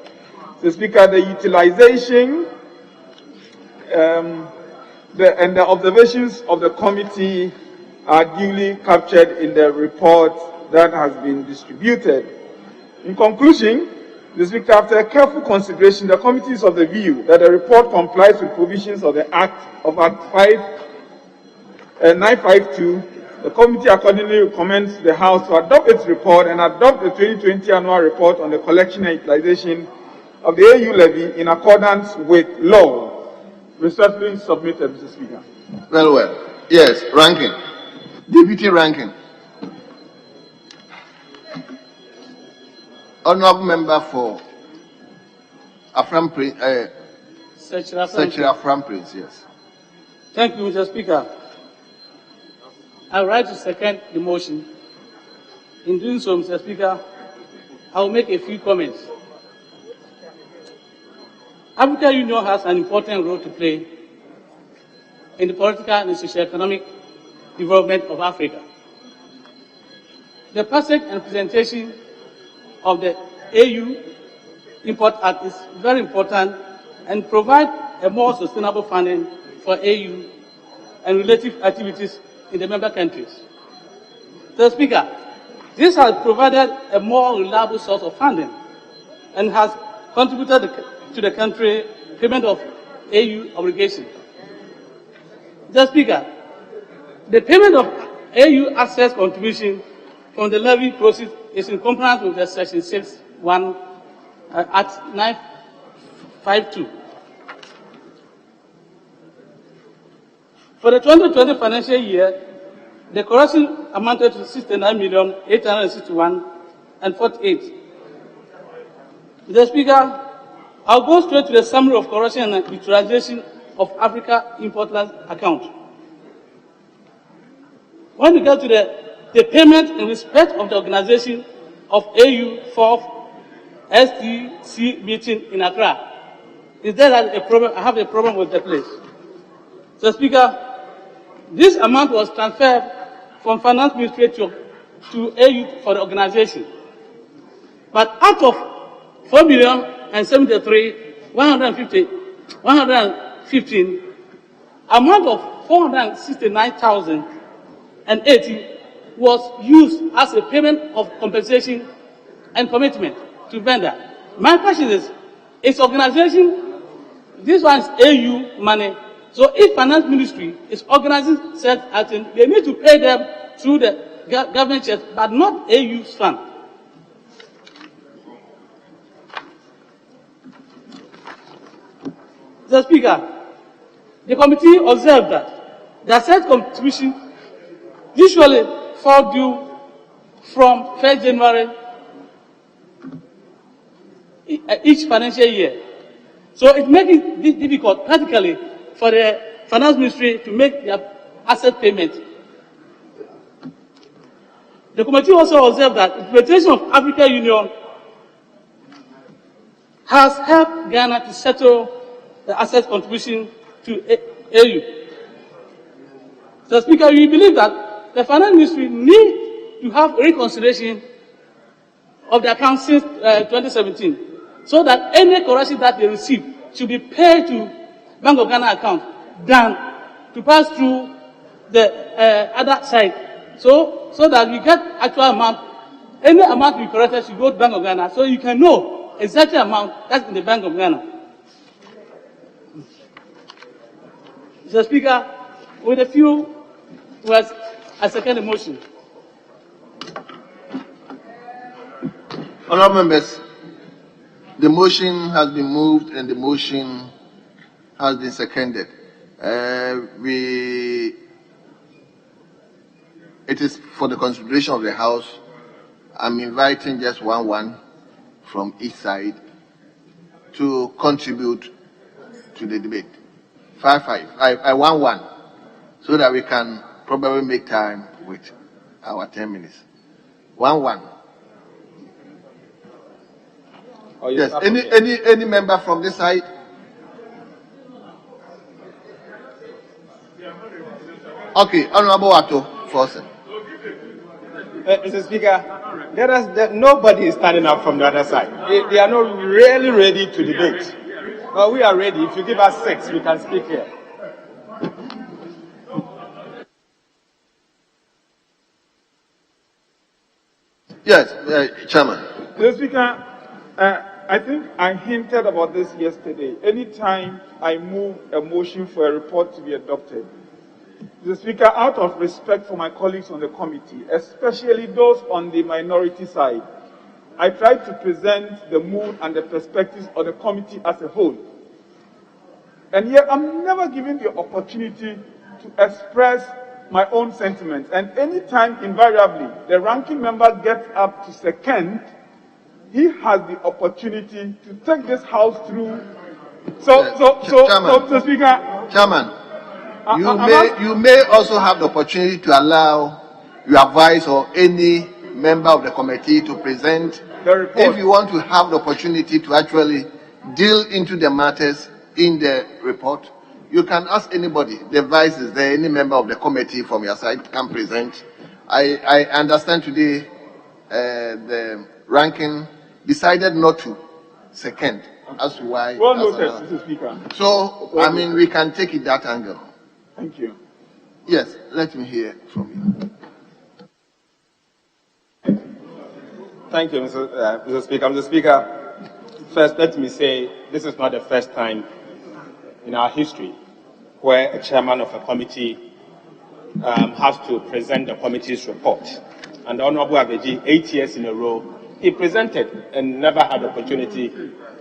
Mr. Speaker, the utilization and the observations of the committee are duly captured in the report that has been distributed. In conclusion, Mr. Speaker, after careful consideration, the committee is of the view that the report complies with provisions of the Act 952. The committee accordingly recommends the House to adopt its report and adopt the 2020 annual report on the collection and utilization of the AU levy in accordance with law. Respectfully submitted, Mr. Speaker. Well. Yes, Ranking. Deputy Ranking. Honourable Member for Afram Prince, Afram Prince, yes. Thank you, Mr. Speaker. I rise to second the motion. In doing so, Mr. Speaker, I will make a few comments. African Union has an important role to play in the political and socio-economic development of Africa. The passage and presentation of the AU Import Act is very important and provide a more sustainable funding for AU and related activities in the member countries. Mr. Speaker, this has provided a more reliable source of funding and has contributed to the country payment of AU obligations. Mr. Speaker, the payment of AU access contribution from the levy proceeds is in compliance with the Section 6(1) Act 952. For the 2020 financial year, the correction amounted to 69,861,048. Mr. Speaker, I'll go straight to the summary of correction and utilization of Africa Import account. When we get to the payment in respect of the organization of AU 4th STC meeting in Accra, is there a problem? I have a problem with the place. So, Speaker, this amount was transferred from Finance Ministry to AU for the organization. But out of 4,073,115, amount of 469,080 was used as a payment of compensation and commitment to vendor. My question is organization, this one is AU money. So if Finance Ministry is organizing such actions, they need to pay them through the government checks, but not AU's fund. Mr. Speaker, the committee observed that the asset contribution usually fall due from 1st January each financial year. So it makes it difficult practically for the Finance Ministry to make their asset payment. The committee also observed that the implementation of African Union has helped Ghana to settle the asset contribution to AU. So, Speaker, we believe that the Finance Ministry needs to have reconciliation of the account since 2017, so that any correction that they receive should be paid to Bank of Ghana account than to pass through the other side. So that we get actual amount, any amount we corrected should go to Bank of Ghana, so you can know exactly amount that's in the Bank of Ghana. Mr. Speaker, with a few words, I second the motion. Honourable members, the motion has been moved and the motion has been seconded. It is for the consideration of the House. I'm inviting just one from each side to contribute to the debate. 1, so that we can probably make time with our 10 minutes. 1. Yes. Any member from this side? Okay, Honorable Ato Forsen. Mr. Speaker, nobody is standing up from the other side. They are not really ready to debate. But we are ready. If you give us 6, we can speak here. Yes, Chairman. Mr. Speaker, I think I hinted about this yesterday. Anytime I move a motion for a report to be adopted, Mr. Speaker, out of respect for my colleagues on the committee, especially those on the minority side, I try to present the mood and the perspectives of the committee as a whole. And yet I'm never given the opportunity to express my own sentiments. And anytime, invariably, the ranking member gets up to second, he has the opportunity to take this House through. Mr. Speaker. Chairman, you may also have the opportunity to allow your vice or any member of the committee to present the report. If you want to have the opportunity to actually deal into the matters in the report, you can ask anybody. The vice is there, any member of the committee from your side can present. I understand today the ranking decided not to second. That's why. Well noted, Mr. Speaker. So, I mean, we can take it that angle. Thank you. Yes, let me hear from you. Thank you, Mr. Speaker. Mr. Speaker, first let me say this is not the first time in our history where a chairman of a committee has to present the committee's report. And the Honorable Abeji, 8 years in a row, he presented and never had the opportunity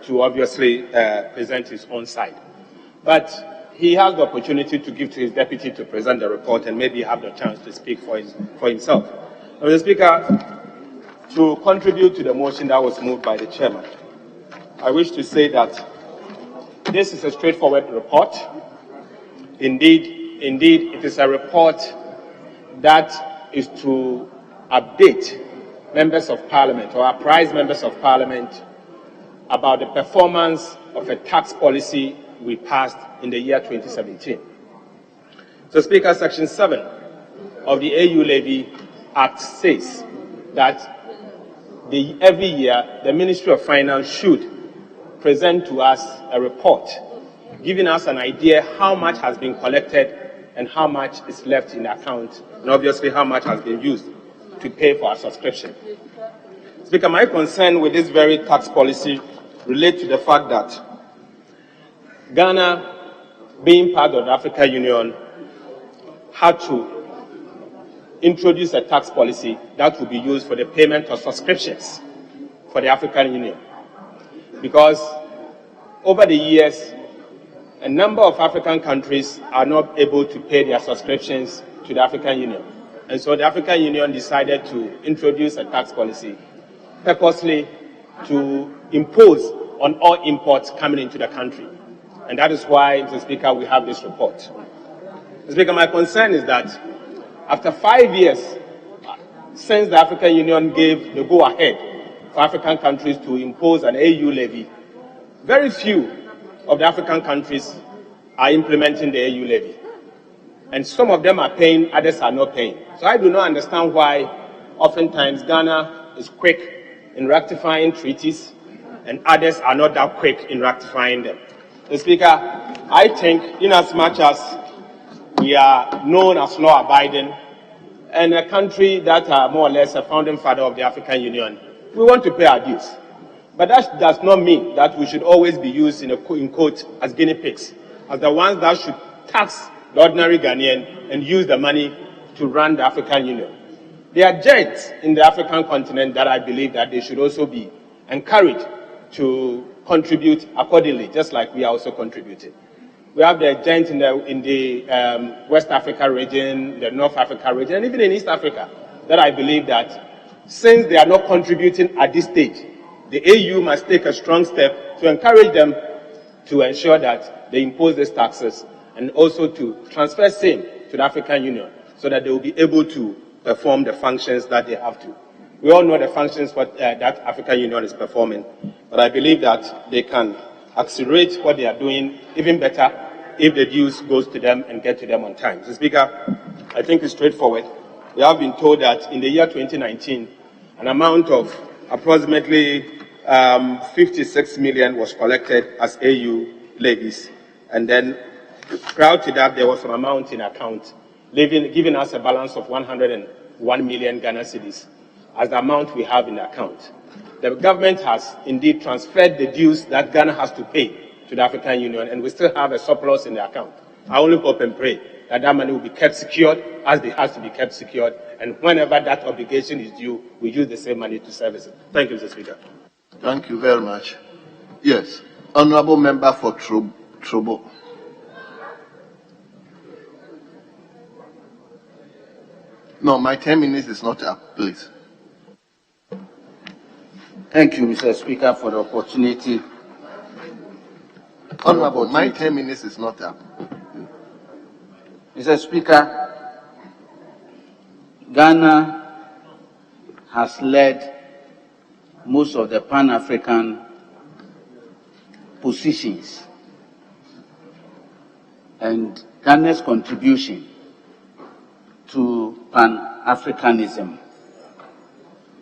to obviously present his own side. But he has the opportunity to give to his deputy to present the report and maybe have the chance to speak for himself. Mr. Speaker, to contribute to the motion that was moved by the chairman, I wish to say that this is a straightforward report. Indeed, it is a report that is to update members of parliament or apprise members of parliament about the performance of a tax policy we passed in the year 2017. So, Speaker, Section 7 of the AU Levy Act says that every year the Ministry of Finance should present to us a report giving us an idea how much has been collected and how much is left in the account, and obviously how much has been used to pay for our subscription. Speaker, my concern with this very tax policy relates to the fact that Ghana, being part of the African Union, had to introduce a tax policy that would be used for the payment of subscriptions for the African Union. Because over the years, a number of African countries are not able to pay their subscriptions to the African Union. And so the African Union decided to introduce a tax policy purposely to impose on all imports coming into the country. And that is why, Mr. Speaker, we have this report. Mr. Speaker, my concern is that after 5 years since the African Union gave the go-ahead for African countries to impose an AU levy, very few of the African countries are implementing the AU levy. And some of them are paying, others are not paying. So I do not understand why oftentimes Ghana is quick in rectifying treaties and others are not that quick in rectifying them. Mr. Speaker, I think in as much as we are known as law-abiding and a country that are more or less a founding father of the African Union, we want to pay our dues. But that does not mean that we should always be used in quote as guinea pigs, as the ones that should tax the ordinary Ghanaian and use the money to run the African Union. There are giants in the African continent that I believe that they should also be encouraged to contribute accordingly, just like we are also contributing. We have the giants in the West Africa region, the North Africa region, and even in East Africa, that I believe that since they are not contributing at this stage, the AU must take a strong step to encourage them to ensure that they impose these taxes and also to transfer same to the African Union so that they will be able to perform the functions that they have to. We all know the functions that African Union is performing, but I believe that they can accelerate what they are doing even better if the dues goes to them and get to them on time. So, Speaker, I think it's straightforward. We have been told that in the year 2019, an amount of approximately 56 million was collected as AU levies, and then prior to that, there was an amount in account, giving us a balance of 101 million Ghana cedis as the amount we have in the account. The government has indeed transferred the dues that Ghana has to pay to the African Union, and we still have a surplus in the account. I only hope and pray that that money will be kept secured as it has to be kept secured, and whenever that obligation is due, we use the same money to service it. Thank you, Mr. Speaker. Thank you very much. Yes, Honourable Member for Trobo. No, my 10 minutes is not up, please. Thank you, Mr. Speaker, for the opportunity. Honourable, my 10 minutes is not up. Mr. Speaker, Ghana has led most of the Pan-African positions, and Ghana's contribution to Pan-Africanism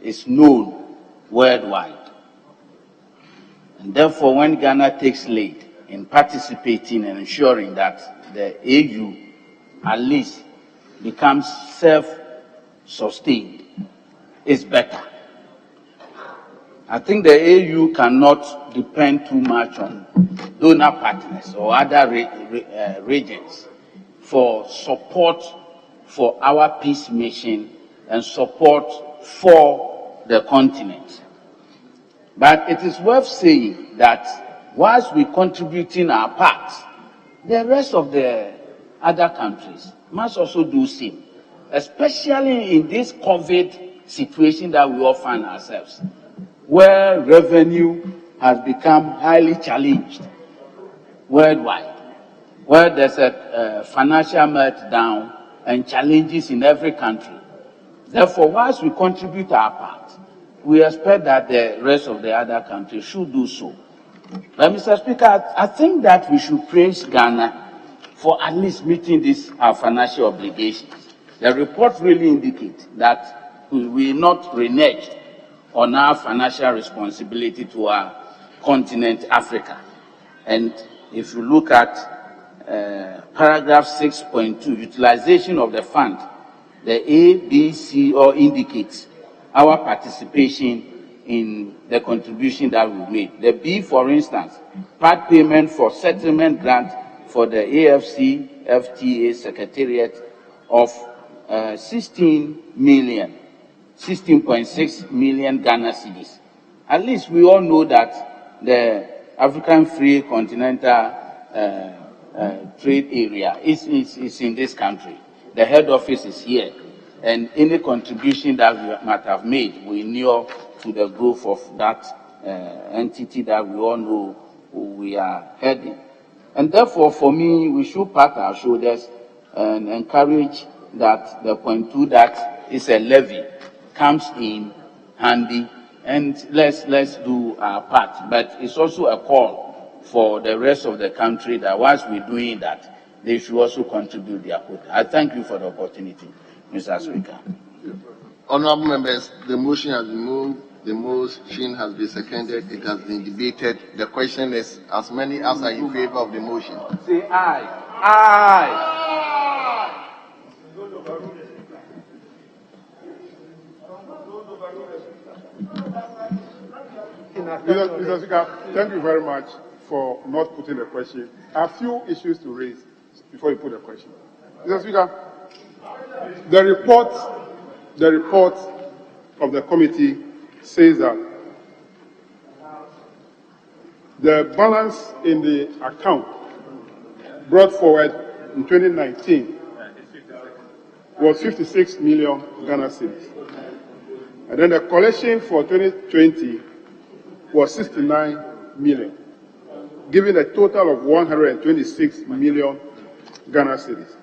is known worldwide. And therefore, when Ghana takes lead in participating and ensuring that the AU at least becomes self-sustained, it's better. I think the AU cannot depend too much on donor partners or other regions for support for our peace mission and support for the continent. But it is worth saying that whilst we're contributing our part, the rest of the other countries must also do same, especially in this COVID situation that we all find ourselves, where revenue has become highly challenged worldwide, where there's a financial meltdown and challenges in every country. Therefore, whilst we contribute our part, we expect that the rest of the other countries should do so. But, Mr. Speaker, I think that we should praise Ghana for at least meeting our financial obligations. The report really indicates that we will not renege on our financial responsibility to our continent, Africa. And if you look at paragraph 6.2, utilization of the fund, the A, B, C all indicates our participation in the contribution that we made. The B, for instance, part payment for settlement grant for the AFC FTA Secretariat of 16.6 million Ghana cedis. At least we all know that the African Free Continental Trade Area is in this country. The head office is here, and any contribution that we might have made will inure to the growth of that entity that we all know we are heading. And therefore, for me, we should pat our shoulders and encourage that the 0.2 that is a levy comes in handy, and let's do our part. But it's also a call for the rest of the country that whilst we're doing that, they should also contribute their quota. I thank you for the opportunity, Mr. Speaker. Honourable members, the motion has been moved, the motion has been seconded, it has been debated. The question is, as many as are in favour of the motion? Say aye. Aye. Mr. Speaker, thank you very much for not putting the question. I have few issues to raise before you put the question. Mr. Speaker, the report of the committee says that the balance in the account brought forward in 2019 was 56 million Ghana cedis. And then the collection for 2020 was 69 million, giving a total of 126 million Ghana cedis.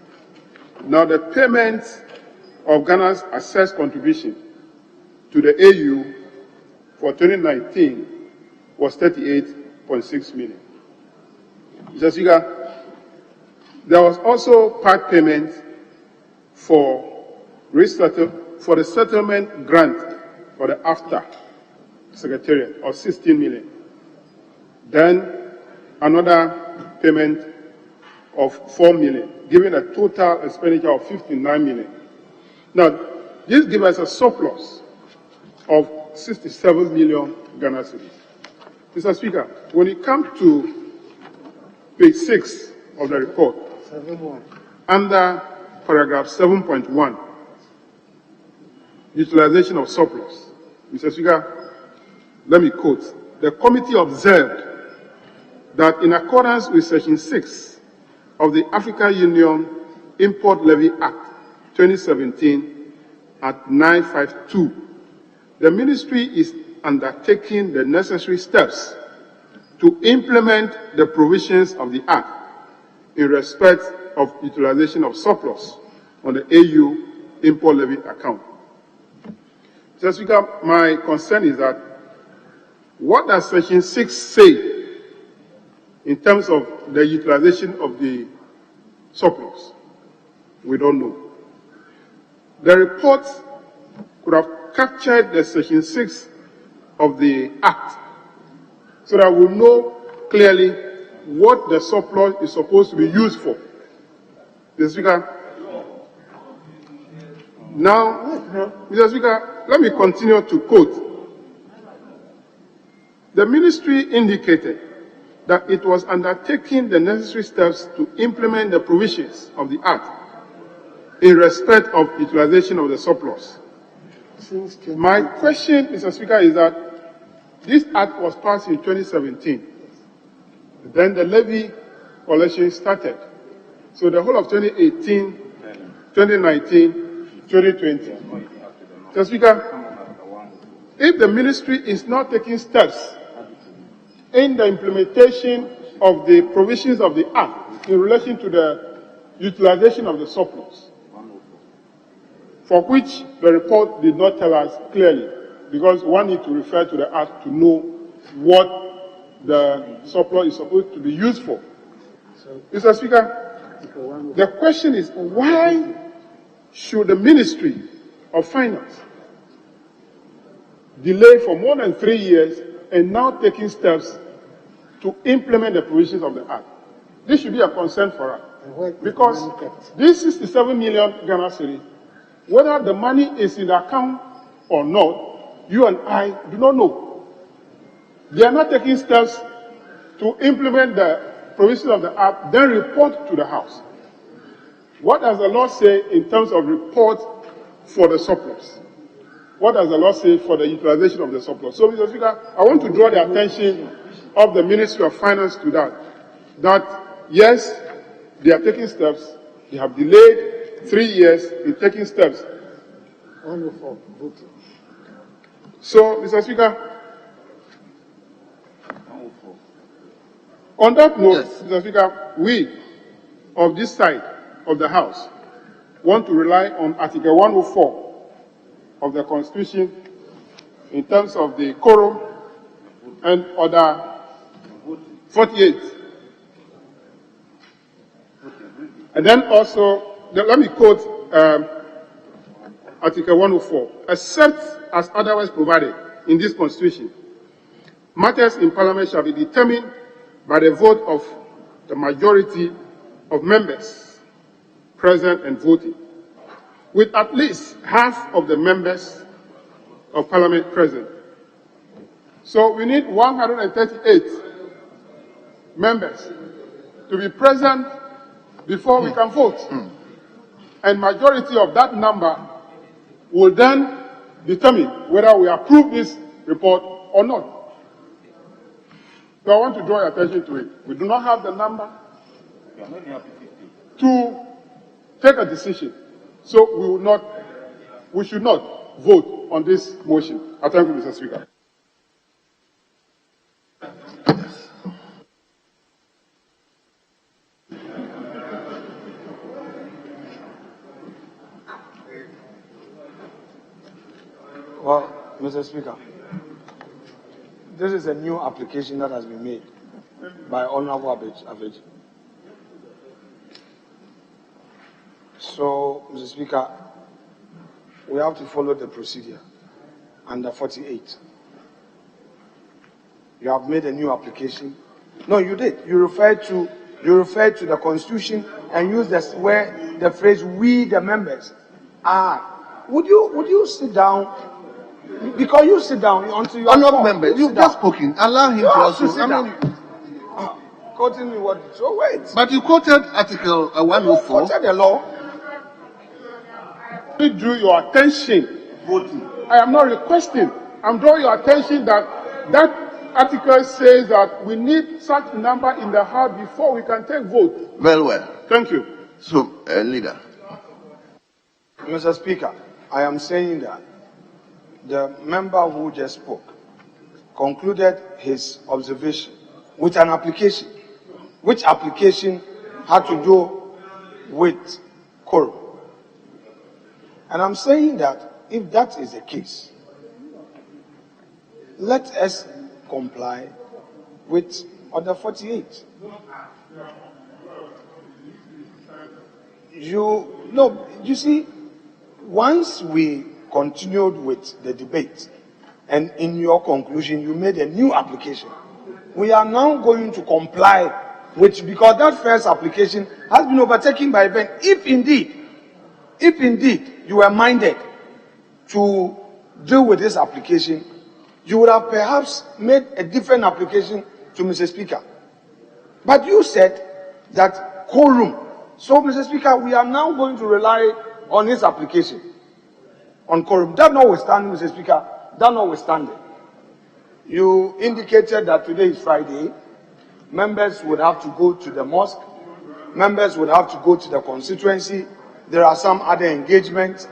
Now the payment of Ghana's assessed contribution to the AU for 2019 was 38.6 million. Mr. Speaker, there was also part payment for the settlement grant for the AFTA Secretariat of 16 million. Then another payment of 4 million, giving a total expenditure of 59 million. Now, this gives us a surplus of 67 million Ghana cedis. Mr. Speaker, when it comes to page 6 of the report, under paragraph 7.1, utilization of surplus, Mr. Speaker, let me quote, the committee observed that in accordance with section 6 of the African Union Import Levy Act 2017 at 952, the ministry is undertaking the necessary steps to implement the provisions of the Act in respect of utilization of surplus on the AU import levy account. Mr. Speaker, my concern is that what does section 6 say in terms of the utilization of the surplus? We don't know. The report could have captured the section 6 of the Act so that we know clearly what the surplus is supposed to be used for. Mr. Speaker, now, Mr. Speaker, let me continue to quote. The ministry indicated that it was undertaking the necessary steps to implement the provisions of the Act in respect of utilization of the surplus. My question, Mr. Speaker, is that this Act was passed in 2017. Then the levy collection started. So the whole of 2018, 2019, 2020. Mr. Speaker, if the ministry is not taking steps in the implementation of the provisions of the Act in relation to the utilization of the surplus, for which the report did not tell us clearly, because one needs to refer to the Act to know what the surplus is supposed to be used for. Mr. Speaker, the question is, why should the Ministry of Finance delay for more than 3 years and now taking steps to implement the provisions of the Act? This should be a concern for us, because this 67 million Ghana cedis, whether the money is in the account or not, you and I do not know. They are not taking steps to implement the provisions of the Act, then report to the House. What does the law say in terms of report for the surplus? What does the law say for the utilization of the surplus? So, Mr. Speaker, I want to draw the attention of the Ministry of Finance to that yes, they are taking steps. They have delayed 3 years in taking steps. So, Mr. Speaker, on that note, yes, Mr. Speaker, we of this side of the House want to rely on Article 104 of the Constitution in terms of the quorum and Order 48. And then also, let me quote Article 104. Except as otherwise provided in this Constitution, matters in Parliament shall be determined by the vote of the majority of members present and voting, with at least half of the members of Parliament present. So we need 138 members to be present before we can vote. And majority of that number will then determine whether we approve this report or not. So I want to draw your attention to it. We do not have the number. to take a decision. So we should not vote on this motion. I thank you, Mr. Speaker. Well, Mr. Speaker, this is a new application that has been made by Honorable Abej. So, Mr. Speaker, we have to follow the procedure under 48. You have made a new application. No, you did. You referred to the Constitution and used where the phrase "we the members" are. Would you sit down? Because you sit down until you Honourable members, you've just spoken. Allow him to also. Quoting me what? So wait. But you quoted Article 104. Quoted the law. I drew your attention. Voting. I am not requesting. I'm drawing your attention that article says that we need such number in the House before we can take vote. Well. Thank you. So, leader. Mr. Speaker, I am saying that the member who just spoke concluded his observation with an application, which application had to do with quorum. And I'm saying that if that is the case, let us comply with Order 48. You see, once we continued with the debate, and in your conclusion, you made a new application. We are now going to comply with, because that first application has been overtaken by event. If indeed you were minded to deal with this application, you would have perhaps made a different application to Mr. Speaker. But you said that quorum. So, Mr. Speaker, we are now going to rely on his application on quorum. That notwithstanding, Mr. Speaker, you indicated that today is Friday. Members would have to go to the mosque. Members would have to go to the constituency. There are some other engagements.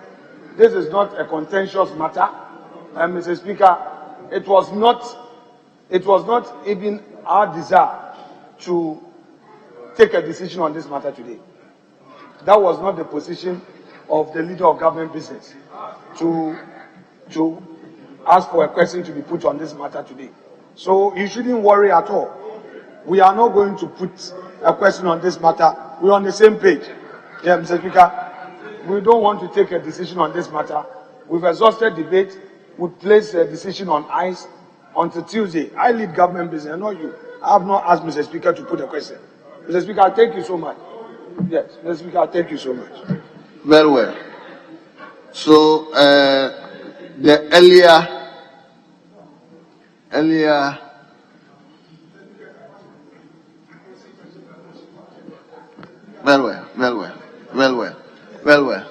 This is not a contentious matter. And Mr. Speaker, it was not even our desire to take a decision on this matter today. That was not the position of the leader of government business to ask for a question to be put on this matter today. So you shouldn't worry at all. We are not going to put a question on this matter. We're on the same page. Yeah, Mr. Speaker, we don't want to take a decision on this matter. We've exhausted debate. We place a decision on ice until Tuesday. I lead government business, not you. I have not asked Mr. Speaker to put a question. Mr. Speaker, thank you so much. Yes, Mr. Speaker, thank you so much. Very well. So, the earlier. Well.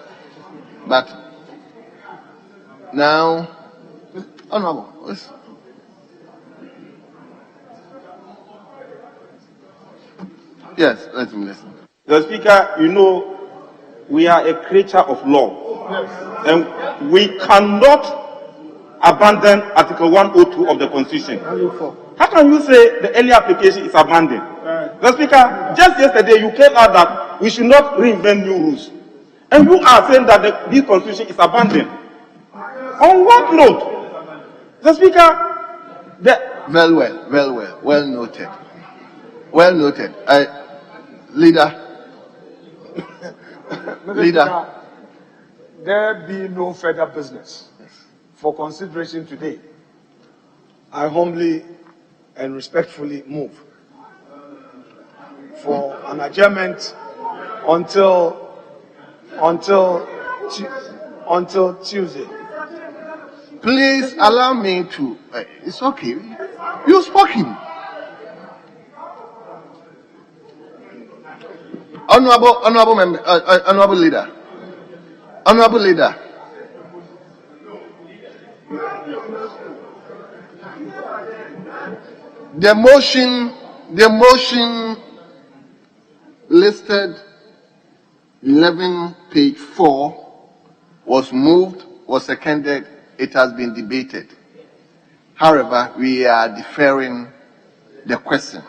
But now, Honorable, yes, let me listen. The Speaker, you know, we are a creature of law. Yes. And we cannot abandon Article 102 of the Constitution. How can you say the earlier application is abandoned? The Speaker, just yesterday you came out that we should not reinvent new rules. And you are saying that this Constitution is abandoned. On what note? The Speaker, Well noted. Well noted. Leader. Leader. There be no further business for consideration today. I humbly and respectfully move for an adjournment until Tuesday. Please allow me to. It's okay. You spoken. Honorable member, honorable leader. The motion listed 11, page 4, was moved, was seconded, it has been debated. However, we are deferring the question.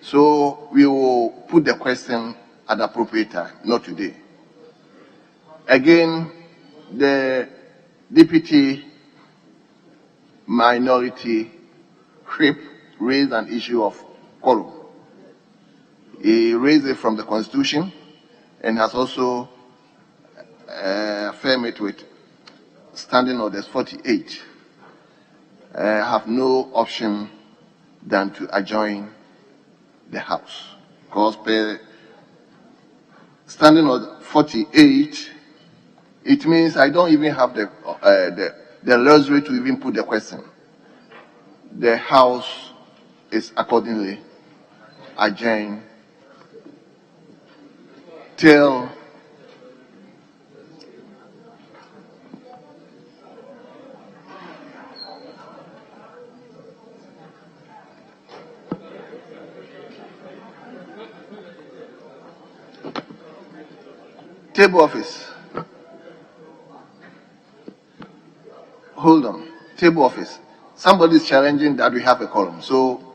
So we will put the question at the appropriate time, not today. Again, the deputy minority whip raised an issue of quorum. He raised it from the Constitution and has also affirmed it with Standing Orders 48. Have no option than to adjourn the House. Because per Standing Order 48, it means I don't even have the luxury to even put the question. The House is accordingly adjourned till table office. Hold on. Table office. Somebody is challenging that we have a quorum. So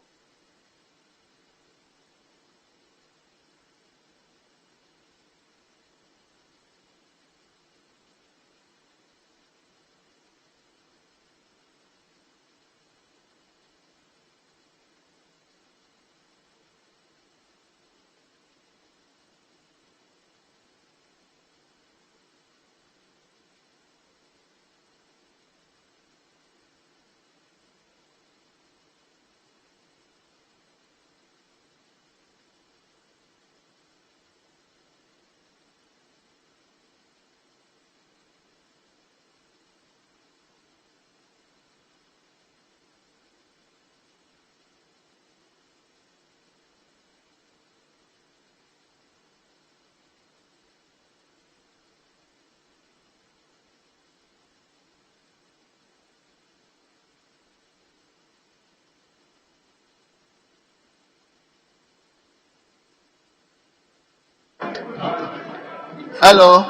hello.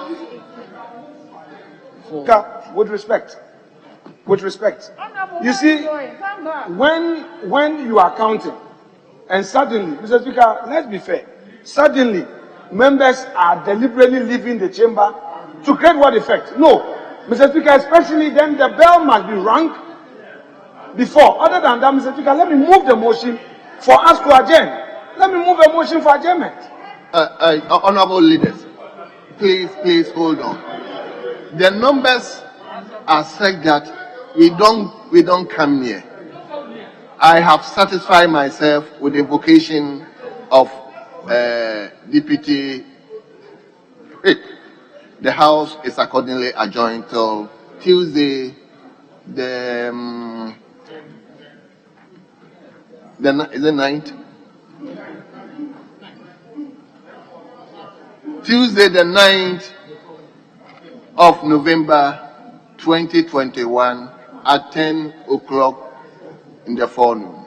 With respect, you see, when you are counting, and suddenly, Mr. Speaker, let's be fair, suddenly members are deliberately leaving the chamber to create what effect? No, Mr. Speaker, especially then the bell must be rung before. Other than that, Mr. Speaker, let me move the motion for us to adjourn. Let me move a motion for adjournment. Honorable leaders, please hold on. The numbers are such that we don't come near. I have satisfied myself with the vocation of Deputy Whip. The House is accordingly adjourned till Tuesday, is it 9th? Tuesday, the 9th of November 2021 at 10 o'clock in the forenoon.